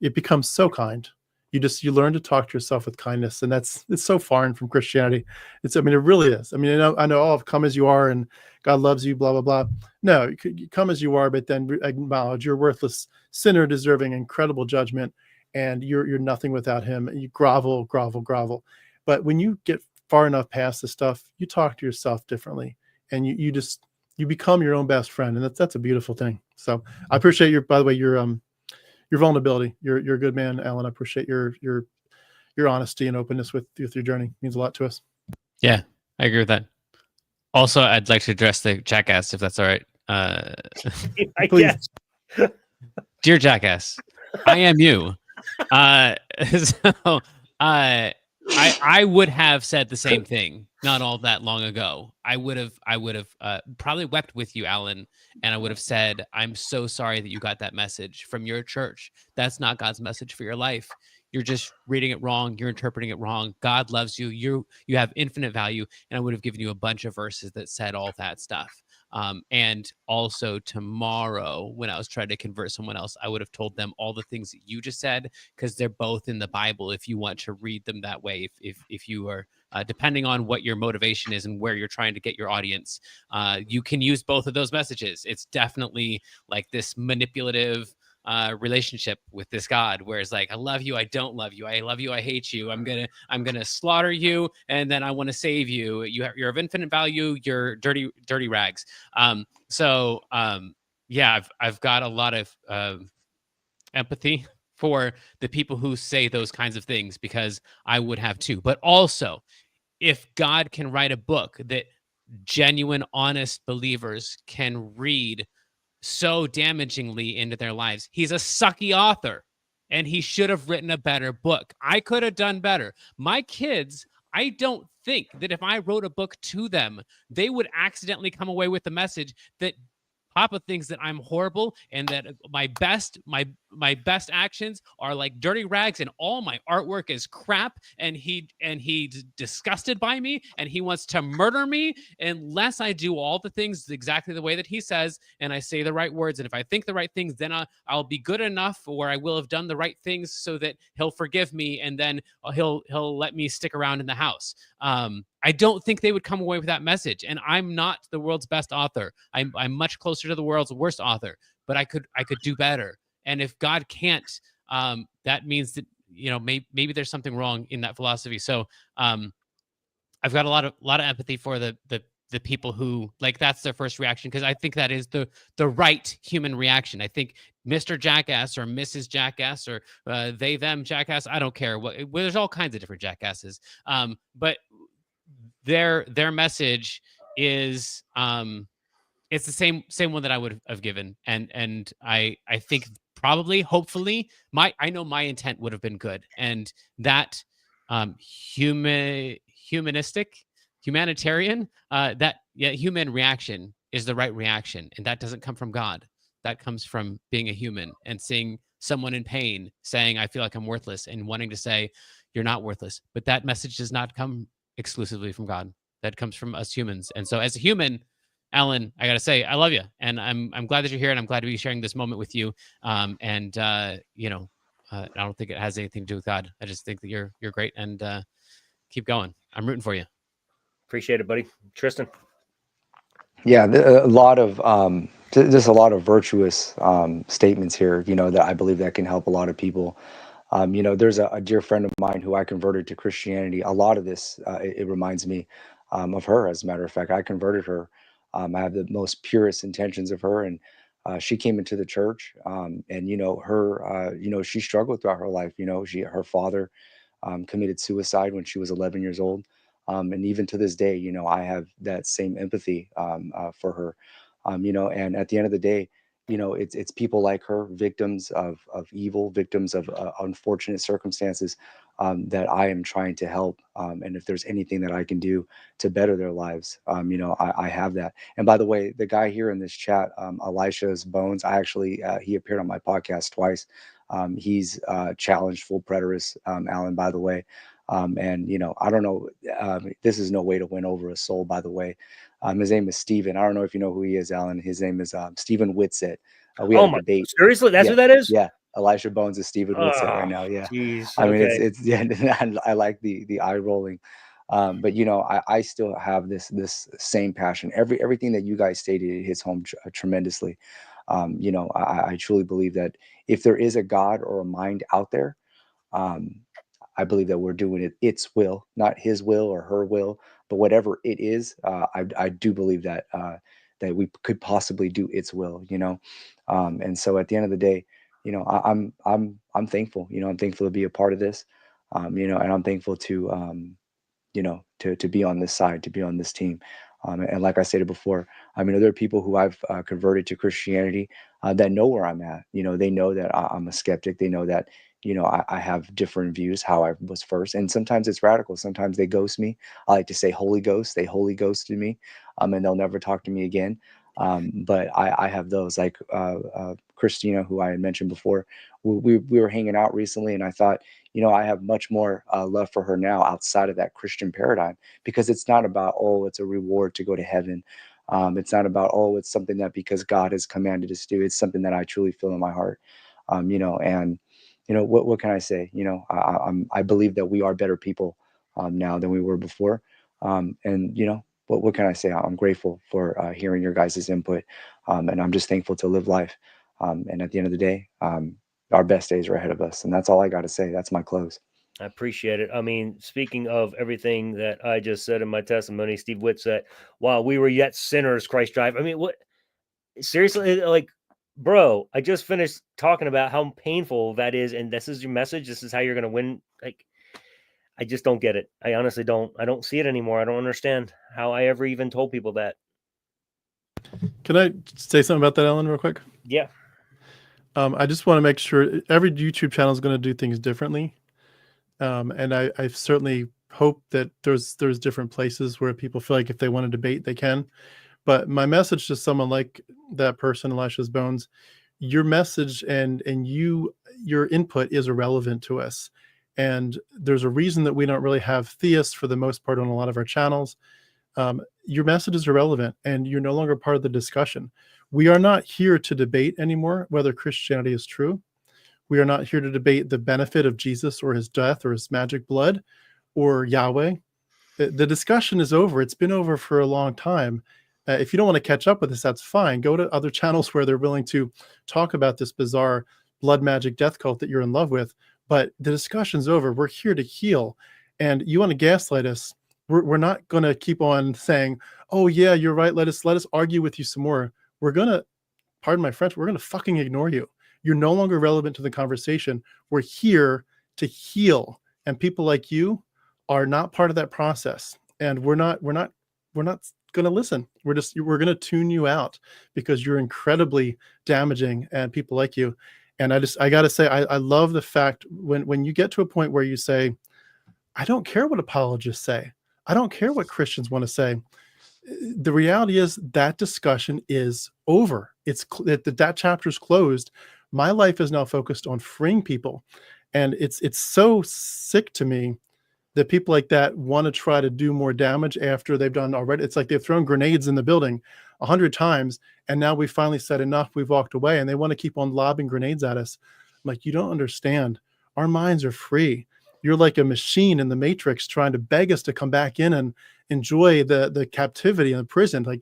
it becomes so kind. You learn to talk to yourself with kindness, and it's so foreign from Christianity. It really is. I mean, I know, oh, come as you are and God loves you, blah, blah, blah. No, you come as you are, but then acknowledge you're worthless sinner, deserving incredible judgment, and you're nothing without him. And you grovel. But when you get far enough past this stuff, you talk to yourself differently, and you become your own best friend, and that's a beautiful thing. So I appreciate by the way, your vulnerability. You're a good man, Alan. I appreciate your honesty and openness with your journey. It means a lot to us. Yeah, I agree with that. Also, I'd like to address the jackass, if that's all right. I guess. Dear jackass, I am you. So I would have said the same thing not all that long ago. I would have probably wept with you, Alan, and I would have said, I'm so sorry that you got that message from your church. That's not God's message for your life. You're just reading it wrong. You're interpreting it wrong. God loves you. You have infinite value. And I would have given you a bunch of verses that said all that stuff. And also tomorrow, when I was trying to convert someone else, I would have told them all the things that you just said, because they're both in the Bible if you want to read them that way. If you are, depending on what your motivation is and where you're trying to get your audience, you can use both of those messages. It's definitely like this manipulative relationship with this God, where it's like, I love you, I don't love you, I love you, I hate you, I'm gonna slaughter you, and then I want to save you. You're of infinite value, you're dirty rags. Yeah, I've got a lot of empathy for the people who say those kinds of things, because I would have too. But also, if God can write a book that genuine, honest believers can read so damagingly into their lives, he's a sucky author, and he should have written a better book. I could have done better. My kids, I don't think that if I wrote a book to them, they would accidentally come away with the message that Papa thinks that I'm horrible, and that my best actions are like dirty rags, and all my artwork is crap, and he's disgusted by me, and he wants to murder me unless I do all the things exactly the way that he says, and I say the right words, and if I think the right things, then I'll be good enough, or I will have done the right things so that he'll forgive me, and then he'll let me stick around in the house. I don't think they would come away with that message. And I'm not the world's best author. I'm much closer to the world's worst author, but I could do better. And if God can't, that means that, maybe there's something wrong in that philosophy. So I've got a lot of empathy for the people who, like, that's their first reaction, because I think that is the right human reaction. I think Mr. Jackass or Mrs. Jackass or they, them Jackass, I don't care. There's all kinds of different jackasses. But their message is it's the same one that I would have given, and I think probably, hopefully, I know my intent would have been good, and that humanitarian, human reaction is the right reaction, and that doesn't come from God. That comes from being a human and seeing someone in pain, saying, I feel like I'm worthless, and wanting to say, you're not worthless. But that message does not come exclusively from God. That comes from us humans. And so as a human, Alan, I gotta say, I love you, and I'm glad that you're here, and I'm glad to be sharing this moment with you. I don't think it has anything to do with God. I just think that you're great, and keep going. I'm rooting for you. Appreciate it, buddy. Tristan. Yeah, a lot of just a lot of virtuous statements here, that I believe that can help a lot of people. There's a dear friend of mine who I converted to Christianity. A lot of this, it reminds me of her, as a matter of fact. I converted her. I have the most purest intentions of her, and she came into the church. She struggled throughout her life. Her father committed suicide when she was 11 years old. And even to this day, I have that same empathy for her. And at the end of the day, it's people like her, victims of evil, victims of unfortunate circumstances, that I am trying to help. And if there's anything that I can do to better their lives, I have that. And by the way, the guy here in this chat, Elisha's Bones, he appeared on my podcast twice. He's challenged full preterists, Alan, by the way. I don't know, this is no way to win over a soul, by the way. His name is Steven. I don't know if you know who he is, Alan. His name is Stephen Whitsett. We had a debate. Seriously? That's who that is? Yeah. Elisha Bones is Stephen Whitsett right now. Yeah. Geez, I mean, okay. it's yeah, I like the eye rolling. But I still have this same passion. Everything that you guys stated, it hits home tremendously. I truly believe that if there is a God or a mind out there, I believe that we're doing its will, not his will or her will, but whatever it is, I do believe that that we could possibly do its will, and so at the end of the day, I'm thankful, I'm thankful to be a part of this, and I'm thankful to to be on this side, to be on this team. And like I stated before, there are people who I've converted to Christianity that know where I'm at. They know that I'm a skeptic. They know that, I have different views, how I was first. And sometimes it's radical. Sometimes they ghost me. I like to say Holy Ghost. They Holy Ghosted me, and they'll never talk to me again. But I have those, like Christina, who I had mentioned before. We were hanging out recently, and I thought, I have much more love for her now outside of that Christian paradigm, because it's not about, oh, it's a reward to go to heaven. It's not about, oh, it's something that because God has commanded us to do. It's something that I truly feel in my heart. And what can I say? I believe that we are better people now than we were before. And what can I say? I'm grateful for hearing your guys' input, and I'm just thankful to live life. And at the end of the day, our best days are ahead of us, and that's all I got to say. That's my close. I appreciate it. I mean, speaking of everything that I just said in my testimony, Steve Witt said, "While we were yet sinners, Christ died." I mean, what? Seriously, like, bro, I just finished talking about how painful that is, and this is your message. This is how you're going to win. Like, I just don't get it. I honestly don't. I don't see it anymore. I don't understand how I ever even told people that. Can I say something about that, Alan, real quick? Yeah. I just want to make sure every YouTube channel is going to do things differently. And I certainly hope that there's different places where people feel like if they want to debate, they can. But my message to someone like that person, Elisha's Bones, your message and your input is irrelevant to us. And there's a reason that we don't really have theists for the most part on a lot of our channels. Your message is irrelevant, and you're no longer part of the discussion. We are not here to debate anymore whether Christianity is true. We are not here to debate the benefit of Jesus or his death or his magic blood or Yahweh. The discussion is over. It's been over for a long time. If you don't want to catch up with us, that's fine. Go to other channels where they're willing to talk about this bizarre blood magic death cult that you're in love with. But the discussion's over. We're here to heal. And you want to gaslight us. We're not going to keep on saying, oh, yeah, you're right. Let us argue with you some more. We're going to, pardon my French, we're going to fucking ignore you. You're no longer relevant to the conversation. We're here to heal. And people like you are not part of that process. And we're not going to listen. We're going to tune you out because you're incredibly damaging, and people like you. And I got to say, I love the fact when you get to a point where you say, I don't care what apologists say. I don't care what Christians want to say. The reality is that discussion is over. That chapter is closed. My life is now focused on freeing people. And it's so sick to me that people like that want to try to do more damage after they've done already. It's like they've thrown grenades in the building 100 times, and now we finally said enough, we've walked away, and they want to keep on lobbing grenades at us. I'm like, you don't understand. Our minds are free. You're like a machine in the Matrix trying to beg us to come back in and enjoy the captivity in the prison. Like,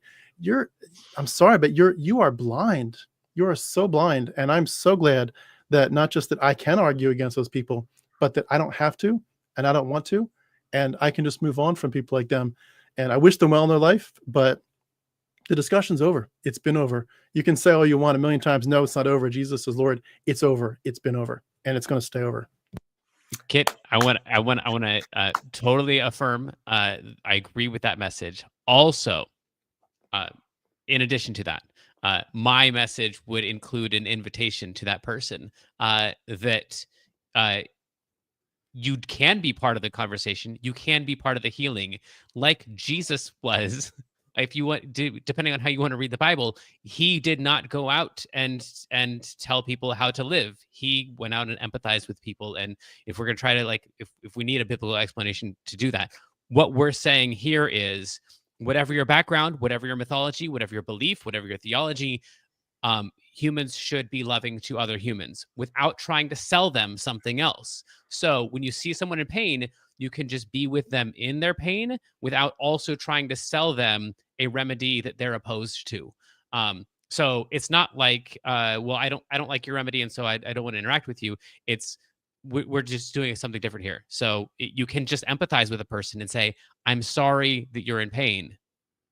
I'm sorry, but you are blind. You are so blind. And I'm so glad that not just that I can argue against those people, but that I don't have to, and I don't want to, and I can just move on from people like them. And I wish them well in their life, but the discussion's over. It's been over. You can say all you want a million times. No, it's not over. Jesus is Lord. It's over. It's been over, and it's going to stay over. Kit, I want to totally affirm. I agree with that message. Also, in addition to that, my message would include an invitation to that person that you can be part of the conversation. You can be part of the healing, like Jesus was. If you want, depending on how you want to read the Bible, he did not go out and tell people how to live. He went out and empathized with people. And if we're going to try to, like, if we need a biblical explanation to do that, what we're saying here is, whatever your background, whatever your mythology, whatever your belief, whatever your theology, humans should be loving to other humans without trying to sell them something else. So when you see someone in pain, you can just be with them in their pain without also trying to sell them a remedy that they're opposed to. So it's not like, well, I don't like your remedy, and so I don't want to interact with you. It's we're just doing something different here. So you can just empathize with a person and say, I'm sorry that you're in pain,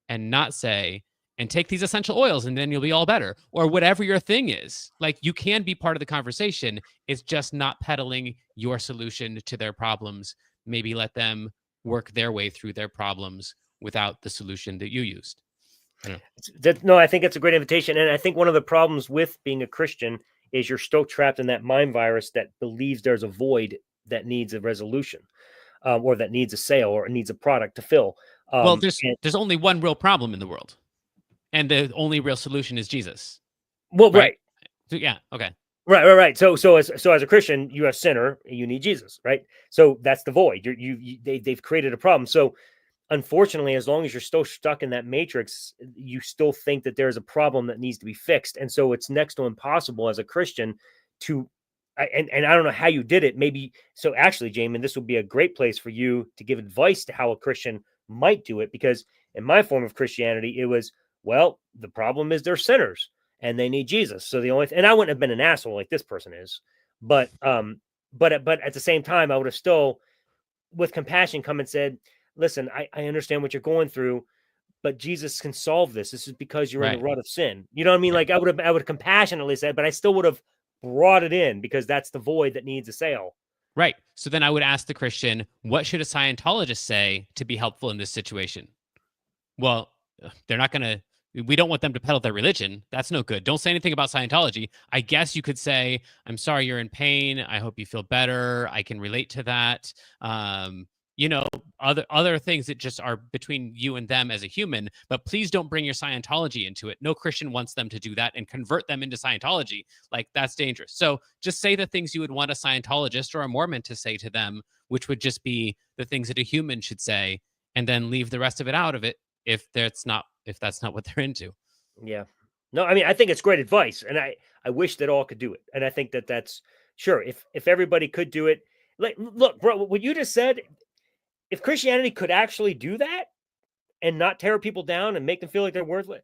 and not say, and take these essential oils and then you'll be all better, or whatever your thing is. Like, you can be part of the conversation. It's just not peddling your solution to their problems. Maybe let them work their way through their problems without the solution that you used. No, I think it's a great invitation. And I think one of the problems with being a Christian is you're still trapped in that mind virus that believes there's a void that needs a resolution, or that needs a sale, or it needs a product to fill. Well, there's only one real problem in the world, and the only real solution is Jesus. Well, right. So, yeah. Okay. Right. So as a Christian, you're a sinner. You need Jesus, right? So that's the void. They've created a problem. So unfortunately, as long as you're still stuck in that matrix, you still think that there's a problem that needs to be fixed, and so it's next to impossible as a Christian to. And I don't know how you did it. Maybe so. Actually, Jamin, this would be a great place for you to give advice to how a Christian might do it, because in my form of Christianity, it was, well, the problem is they're sinners and they need Jesus. So the only and I wouldn't have been an asshole like this person is, but at the same time, I would have still, with compassion, come and said, listen, I understand what you're going through, but Jesus can solve this. This is because you're in the rut of sin. You know what I mean? Yeah. Like I would compassionately said, but I still would have brought it in, because that's the void that needs a sail. Right. So then I would ask the Christian, what should a Scientologist say to be helpful in this situation? Well, they're not going to, we don't want them to peddle their religion. That's no good. Don't say anything about Scientology. I guess you could say, I'm sorry you're in pain. I hope you feel better. I can relate to that. You know, other things that just are between you and them as a human, but please don't bring your Scientology into it. No Christian wants them to do that and convert them into Scientology. Like, that's dangerous. So just say the things you would want a Scientologist or a Mormon to say to them, which would just be the things that a human should say, and then leave the rest of it out of it if that's not what they're into. Yeah. No, I mean, I think it's great advice, and I wish that all could do it. And I think that that's sure, if everybody could do it. Like, look, bro, what you just said, if Christianity could actually do that and not tear people down and make them feel like they're worthless,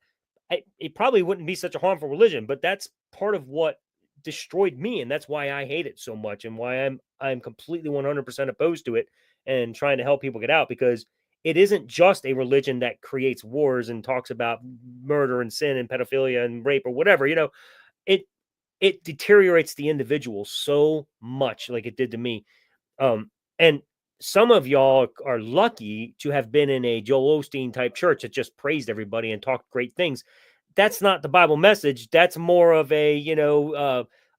it probably wouldn't be such a harmful religion. But that's part of what destroyed me, and that's why I hate it so much, and why I'm completely 100% opposed to it and trying to help people get out, because it isn't just a religion that creates wars and talks about murder and sin and pedophilia and rape or whatever. You know, it deteriorates the individual so much, like it did to me. And some of y'all are lucky to have been in a Joel Osteen type church that just praised everybody and talked great things. That's not the Bible message. That's more of a,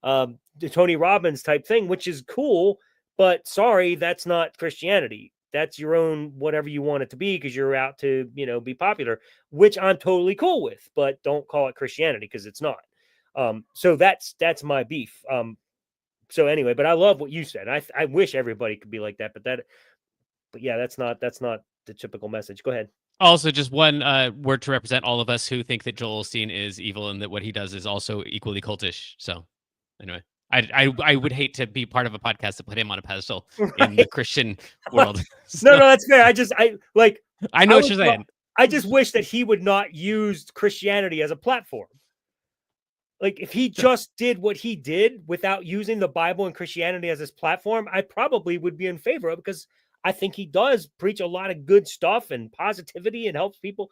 the Tony Robbins type thing, which is cool, but sorry, that's not Christianity. That's your own, whatever you want it to be, because you're out to, be popular, which I'm totally cool with, but don't call it Christianity, because it's not. So that's my beef. So anyway, but I love what you said. I wish everybody could be like that, but yeah, that's not the typical message. Go ahead. Also, just one word to represent all of us who think that Joel Osteen is evil and that what he does is also equally cultish. So anyway, I would hate to be part of a podcast that put him on a pedestal in the Christian world. So, no, that's fair. I know what you're saying. I just wish that he would not use Christianity as a platform. Like, if he just did what he did without using the Bible and Christianity as his platform, I probably would be in favor of it, because I think he does preach a lot of good stuff and positivity and helps people.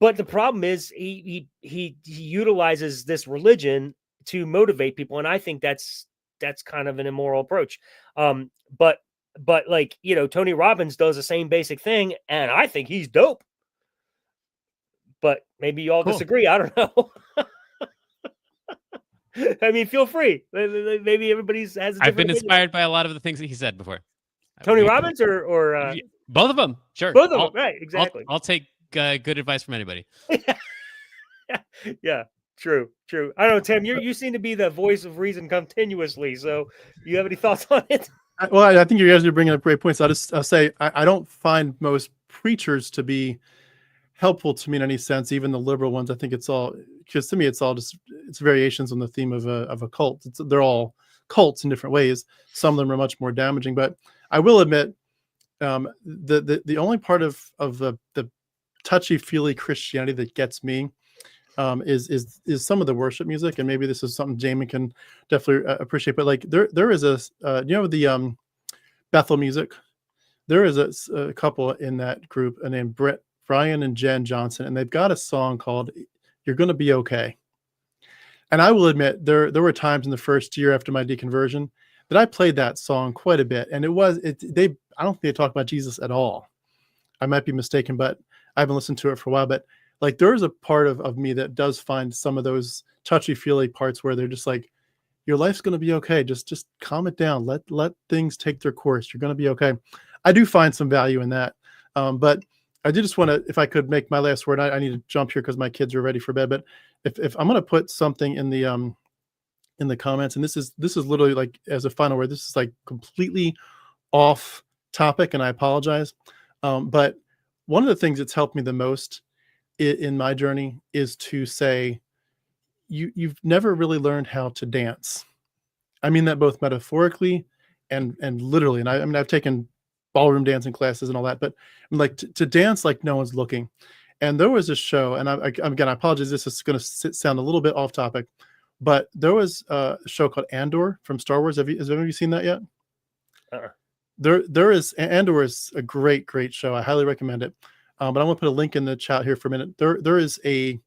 But the problem is he utilizes this religion to motivate people, and I think that's kind of an immoral approach. But like, Tony Robbins does the same basic thing, and I think he's dope. But maybe you all disagree. I don't know. I mean, feel free. Maybe everybody has. I've been inspired by a lot of the things that he said before. Tony Robbins or both of them. Sure, both of them. Right, exactly. I'll take good advice from anybody. Yeah, true. I don't know, Tim. You seem to be the voice of reason continuously. So, you have any thoughts on it? Well, I think you guys are bringing up great points. I'll say I don't find most preachers to be helpful to me in any sense, even the liberal ones. I think it's all, because to me it's variations on the theme of a cult. They're all cults in different ways. Some of them are much more damaging, but I will admit the only part of the touchy-feely Christianity that gets me is some of the worship music, and maybe this is something Jamin can definitely appreciate. But like there is the Bethel music. There is a couple in that group named Brian and Jen Johnson, and they've got a song called "You're Gonna Be Okay." And I will admit there were times in the first year after my deconversion that I played that song quite a bit, and I don't think they talk about Jesus at all. I might be mistaken, but I haven't listened to it for a while. But like, there is a part of me that does find some of those touchy-feely parts where they're just like, your life's going to be okay. Just calm it down. Let things take their course. You're going to be okay. I do find some value in that. But I did just want to, if I could make my last word, I need to jump here because my kids are ready for bed. But if I'm going to put something in the in the comments, and this is literally like, as a final word, this is like completely off topic, and I apologize. But one of the things that's helped me the most in my journey is to say, you've never really learned how to dance. I mean that both metaphorically and literally. And I mean, I've taken ballroom dancing classes and all that, but like to dance like no one's looking. And there was a show, and again, I apologize, this is going to sound a little bit off topic, but there was a show called Andor from Star Wars. Has any of you seen that yet? Uh-uh. There is, Andor is a great show. I highly recommend it. But I'm going to put a link in the chat here for a minute. There is a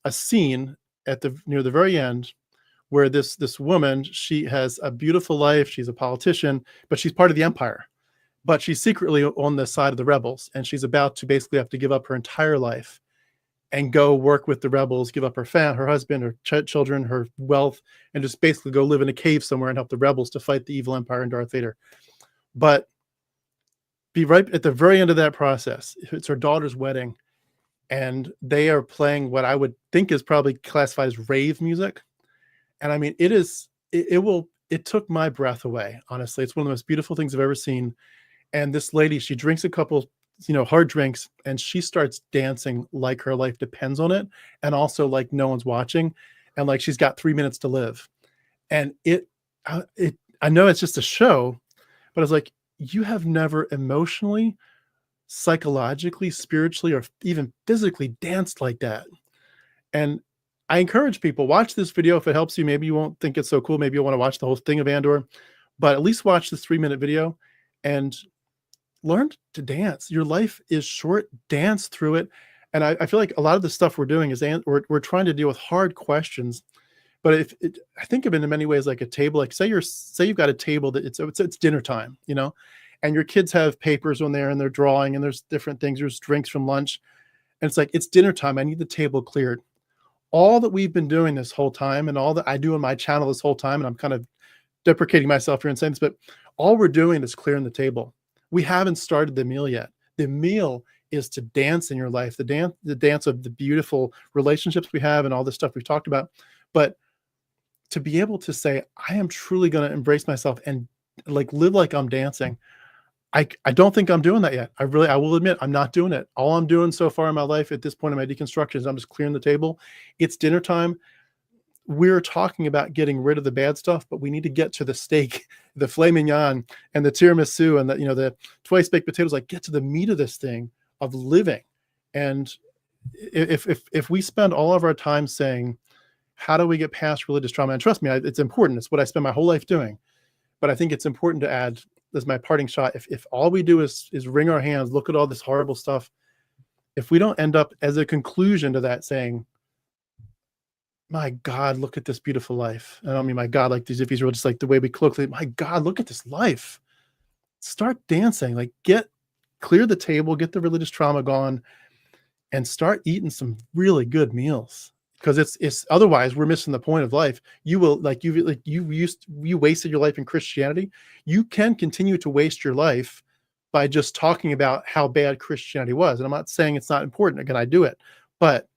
scene at near the very end where this woman, she has a beautiful life. She's a politician, but she's part of the Empire. But she's secretly on the side of the rebels, and she's about to basically have to give up her entire life and go work with the rebels, give up her husband, her children, her wealth, and just basically go live in a cave somewhere and help the rebels to fight the evil Empire and Darth Vader. But be right at the very end of that process, it's her daughter's wedding, and they are playing what I would think is probably classified as rave music. And I mean, it took my breath away. Honestly, it's one of the most beautiful things I've ever seen. And this lady, she drinks a couple, hard drinks, and she starts dancing like her life depends on it. And also like no one's watching, and like she's got 3 minutes to live. And I know it's just a show, but it's like, you have never emotionally, psychologically, spiritually, or even physically danced like that. And I encourage people, watch this video if it helps you. Maybe you won't think it's so cool. Maybe you'll want to watch the whole thing of Andor, but at least watch this 3-minute video and learn to dance. Your life is short. Dance through it. And I feel like a lot of the stuff we're doing is we're trying to deal with hard questions. But I think of it in many ways like a table. Like say you've got a table that it's dinner time, and your kids have papers on there and they're drawing and there's different things. There's drinks from lunch, and it's like, it's dinner time. I need the table cleared. All that we've been doing this whole time, and all that I do on my channel this whole time, and I'm kind of deprecating myself here and saying this, but all we're doing is clearing the table. We haven't started the meal yet. The meal is to dance in your life, the dance of the beautiful relationships we have and all this stuff we've talked about. But to be able to say, I am truly going to embrace myself and like live like I'm dancing. I don't think I'm doing that yet. I will admit I'm not doing it. All I'm doing so far in my life at this point in my deconstruction is I'm just clearing the table. It's dinner time. We're talking about getting rid of the bad stuff, but we need to get to the steak, the filet mignon, and the tiramisu, and the twice baked potatoes. Like, get to the meat of this thing of living. And if we spend all of our time saying, how do we get past religious trauma? And trust me, it's important. It's what I spend my whole life doing. But I think it's important to add, as my parting shot, if all we do is wring our hands, look at all this horrible stuff, if we don't end up as a conclusion to that saying, my God, look at this beautiful life. I don't mean my God like these hippies are just like the way we colloquially, my God, look at this life. Start dancing, like clear the table, get the religious trauma gone, and start eating some really good meals. Because it's otherwise we're missing the point of life. You wasted your life in Christianity. You can continue to waste your life by just talking about how bad Christianity was. And I'm not saying it's not important. Again, I do it, but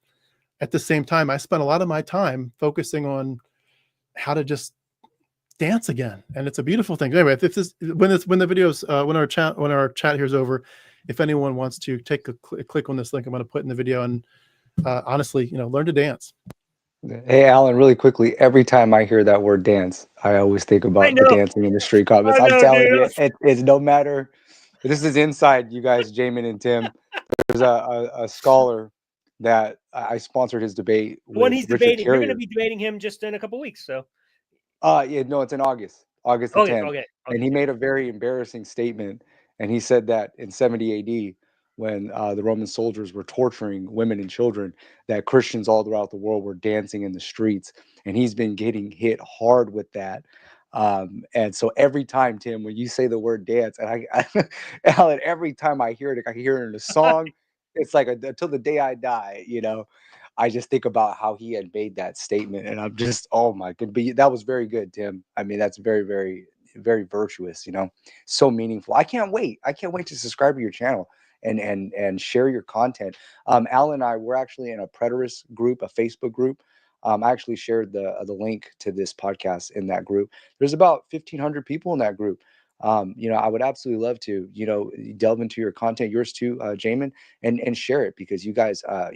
at the same time, I spent a lot of my time focusing on how to just dance again, and it's a beautiful thing. Anyway, when our chat here is over, if anyone wants to take a click on this link, I'm going to put in the video, and honestly, learn to dance. Hey, Alan, really quickly, every time I hear that word dance, I always think about the dancing in the street comments. I'm telling you, it's no matter. This is inside, you guys, Jamin and Tim. There's a scholar that I sponsored his debate with. When he's Richard debating, Carrier. you're going to be debating him just in a couple weeks. So, yeah, no, it's in August the 10th. Okay. And he made a very embarrassing statement, and he said that in 70 AD, when the Roman soldiers were torturing women and children, that Christians all throughout the world were dancing in the streets, and he's been getting hit hard with that. And so every time, Tim, when you say the word dance, and Alan, every time I hear it, I can hear it in a song. It's like until the day I die, I just think about how he had made that statement, and I'm just, oh my God, but that was very good, Tim. I mean, that's very, very, very virtuous, so meaningful. I can't wait to subscribe to your channel and share your content. Alan and I, we're actually in a preterist group, a Facebook group. I actually shared the link to this podcast in that group. There's about 1,500 people in that group. I would absolutely love to, delve into your content, yours too, Jamin, and share it, because you guys, have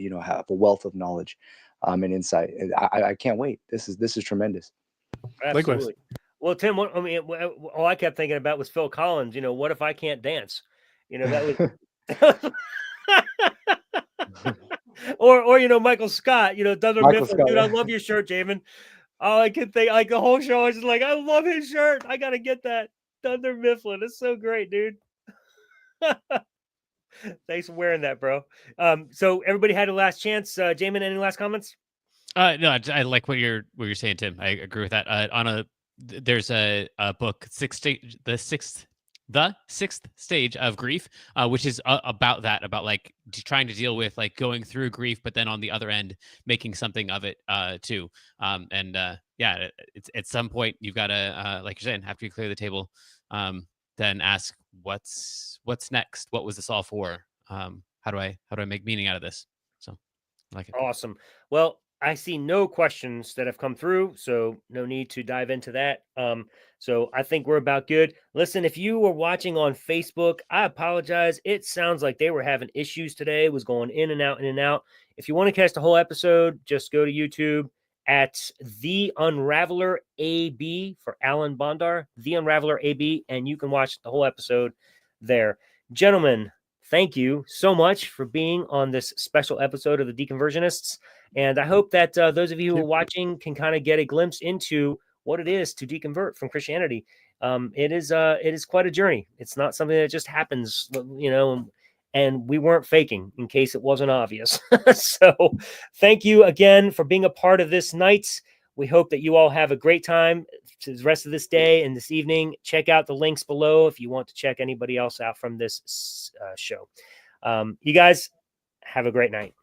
a wealth of knowledge and insight. And I can't wait. This is tremendous. Absolutely. Well, Tim, all I kept thinking about was Phil Collins. What if I can't dance? That was. or Michael Scott. Dunder Michael Mifflin. Scott, Dude, yeah. I love your shirt, Jamin. All I could think, like the whole show, I was just like, I love his shirt. I gotta get that. Dunder Mifflin. It's so great, dude. Thanks for wearing that, bro. So everybody had a last chance. Jamin, any last comments? No, I like what you're saying, Tim. I agree with that. There's a book, the sixth stage of grief, which is about that, about like trying to deal with like going through grief, but then on the other end making something of it too. It's at some point you've got to, like you're saying, after you clear the table, then ask what's next. What was this all for? How do I make meaning out of this? So, I like it. Awesome. Well, I see no questions that have come through, so no need to dive into that. So I think we're about good. Listen, if you were watching on Facebook, I apologize. It sounds like they were having issues today. It was going in and out, in and out. If you want to catch the whole episode, just go to YouTube at The Unraveler AB for AlanBondar, The Unraveler AB, and you can watch the whole episode there. Gentlemen, thank you so much for being on this special episode of the Deconversionists. And I hope that those of you who are watching can kind of get a glimpse into what it is to deconvert from Christianity. It is quite a journey. It's not something that just happens, and we weren't faking, in case it wasn't obvious. So thank you again for being a part of this night. We hope that you all have a great time to the rest of this day and this evening. Check out the links below if you want to check anybody else out from this show. You guys have a great night.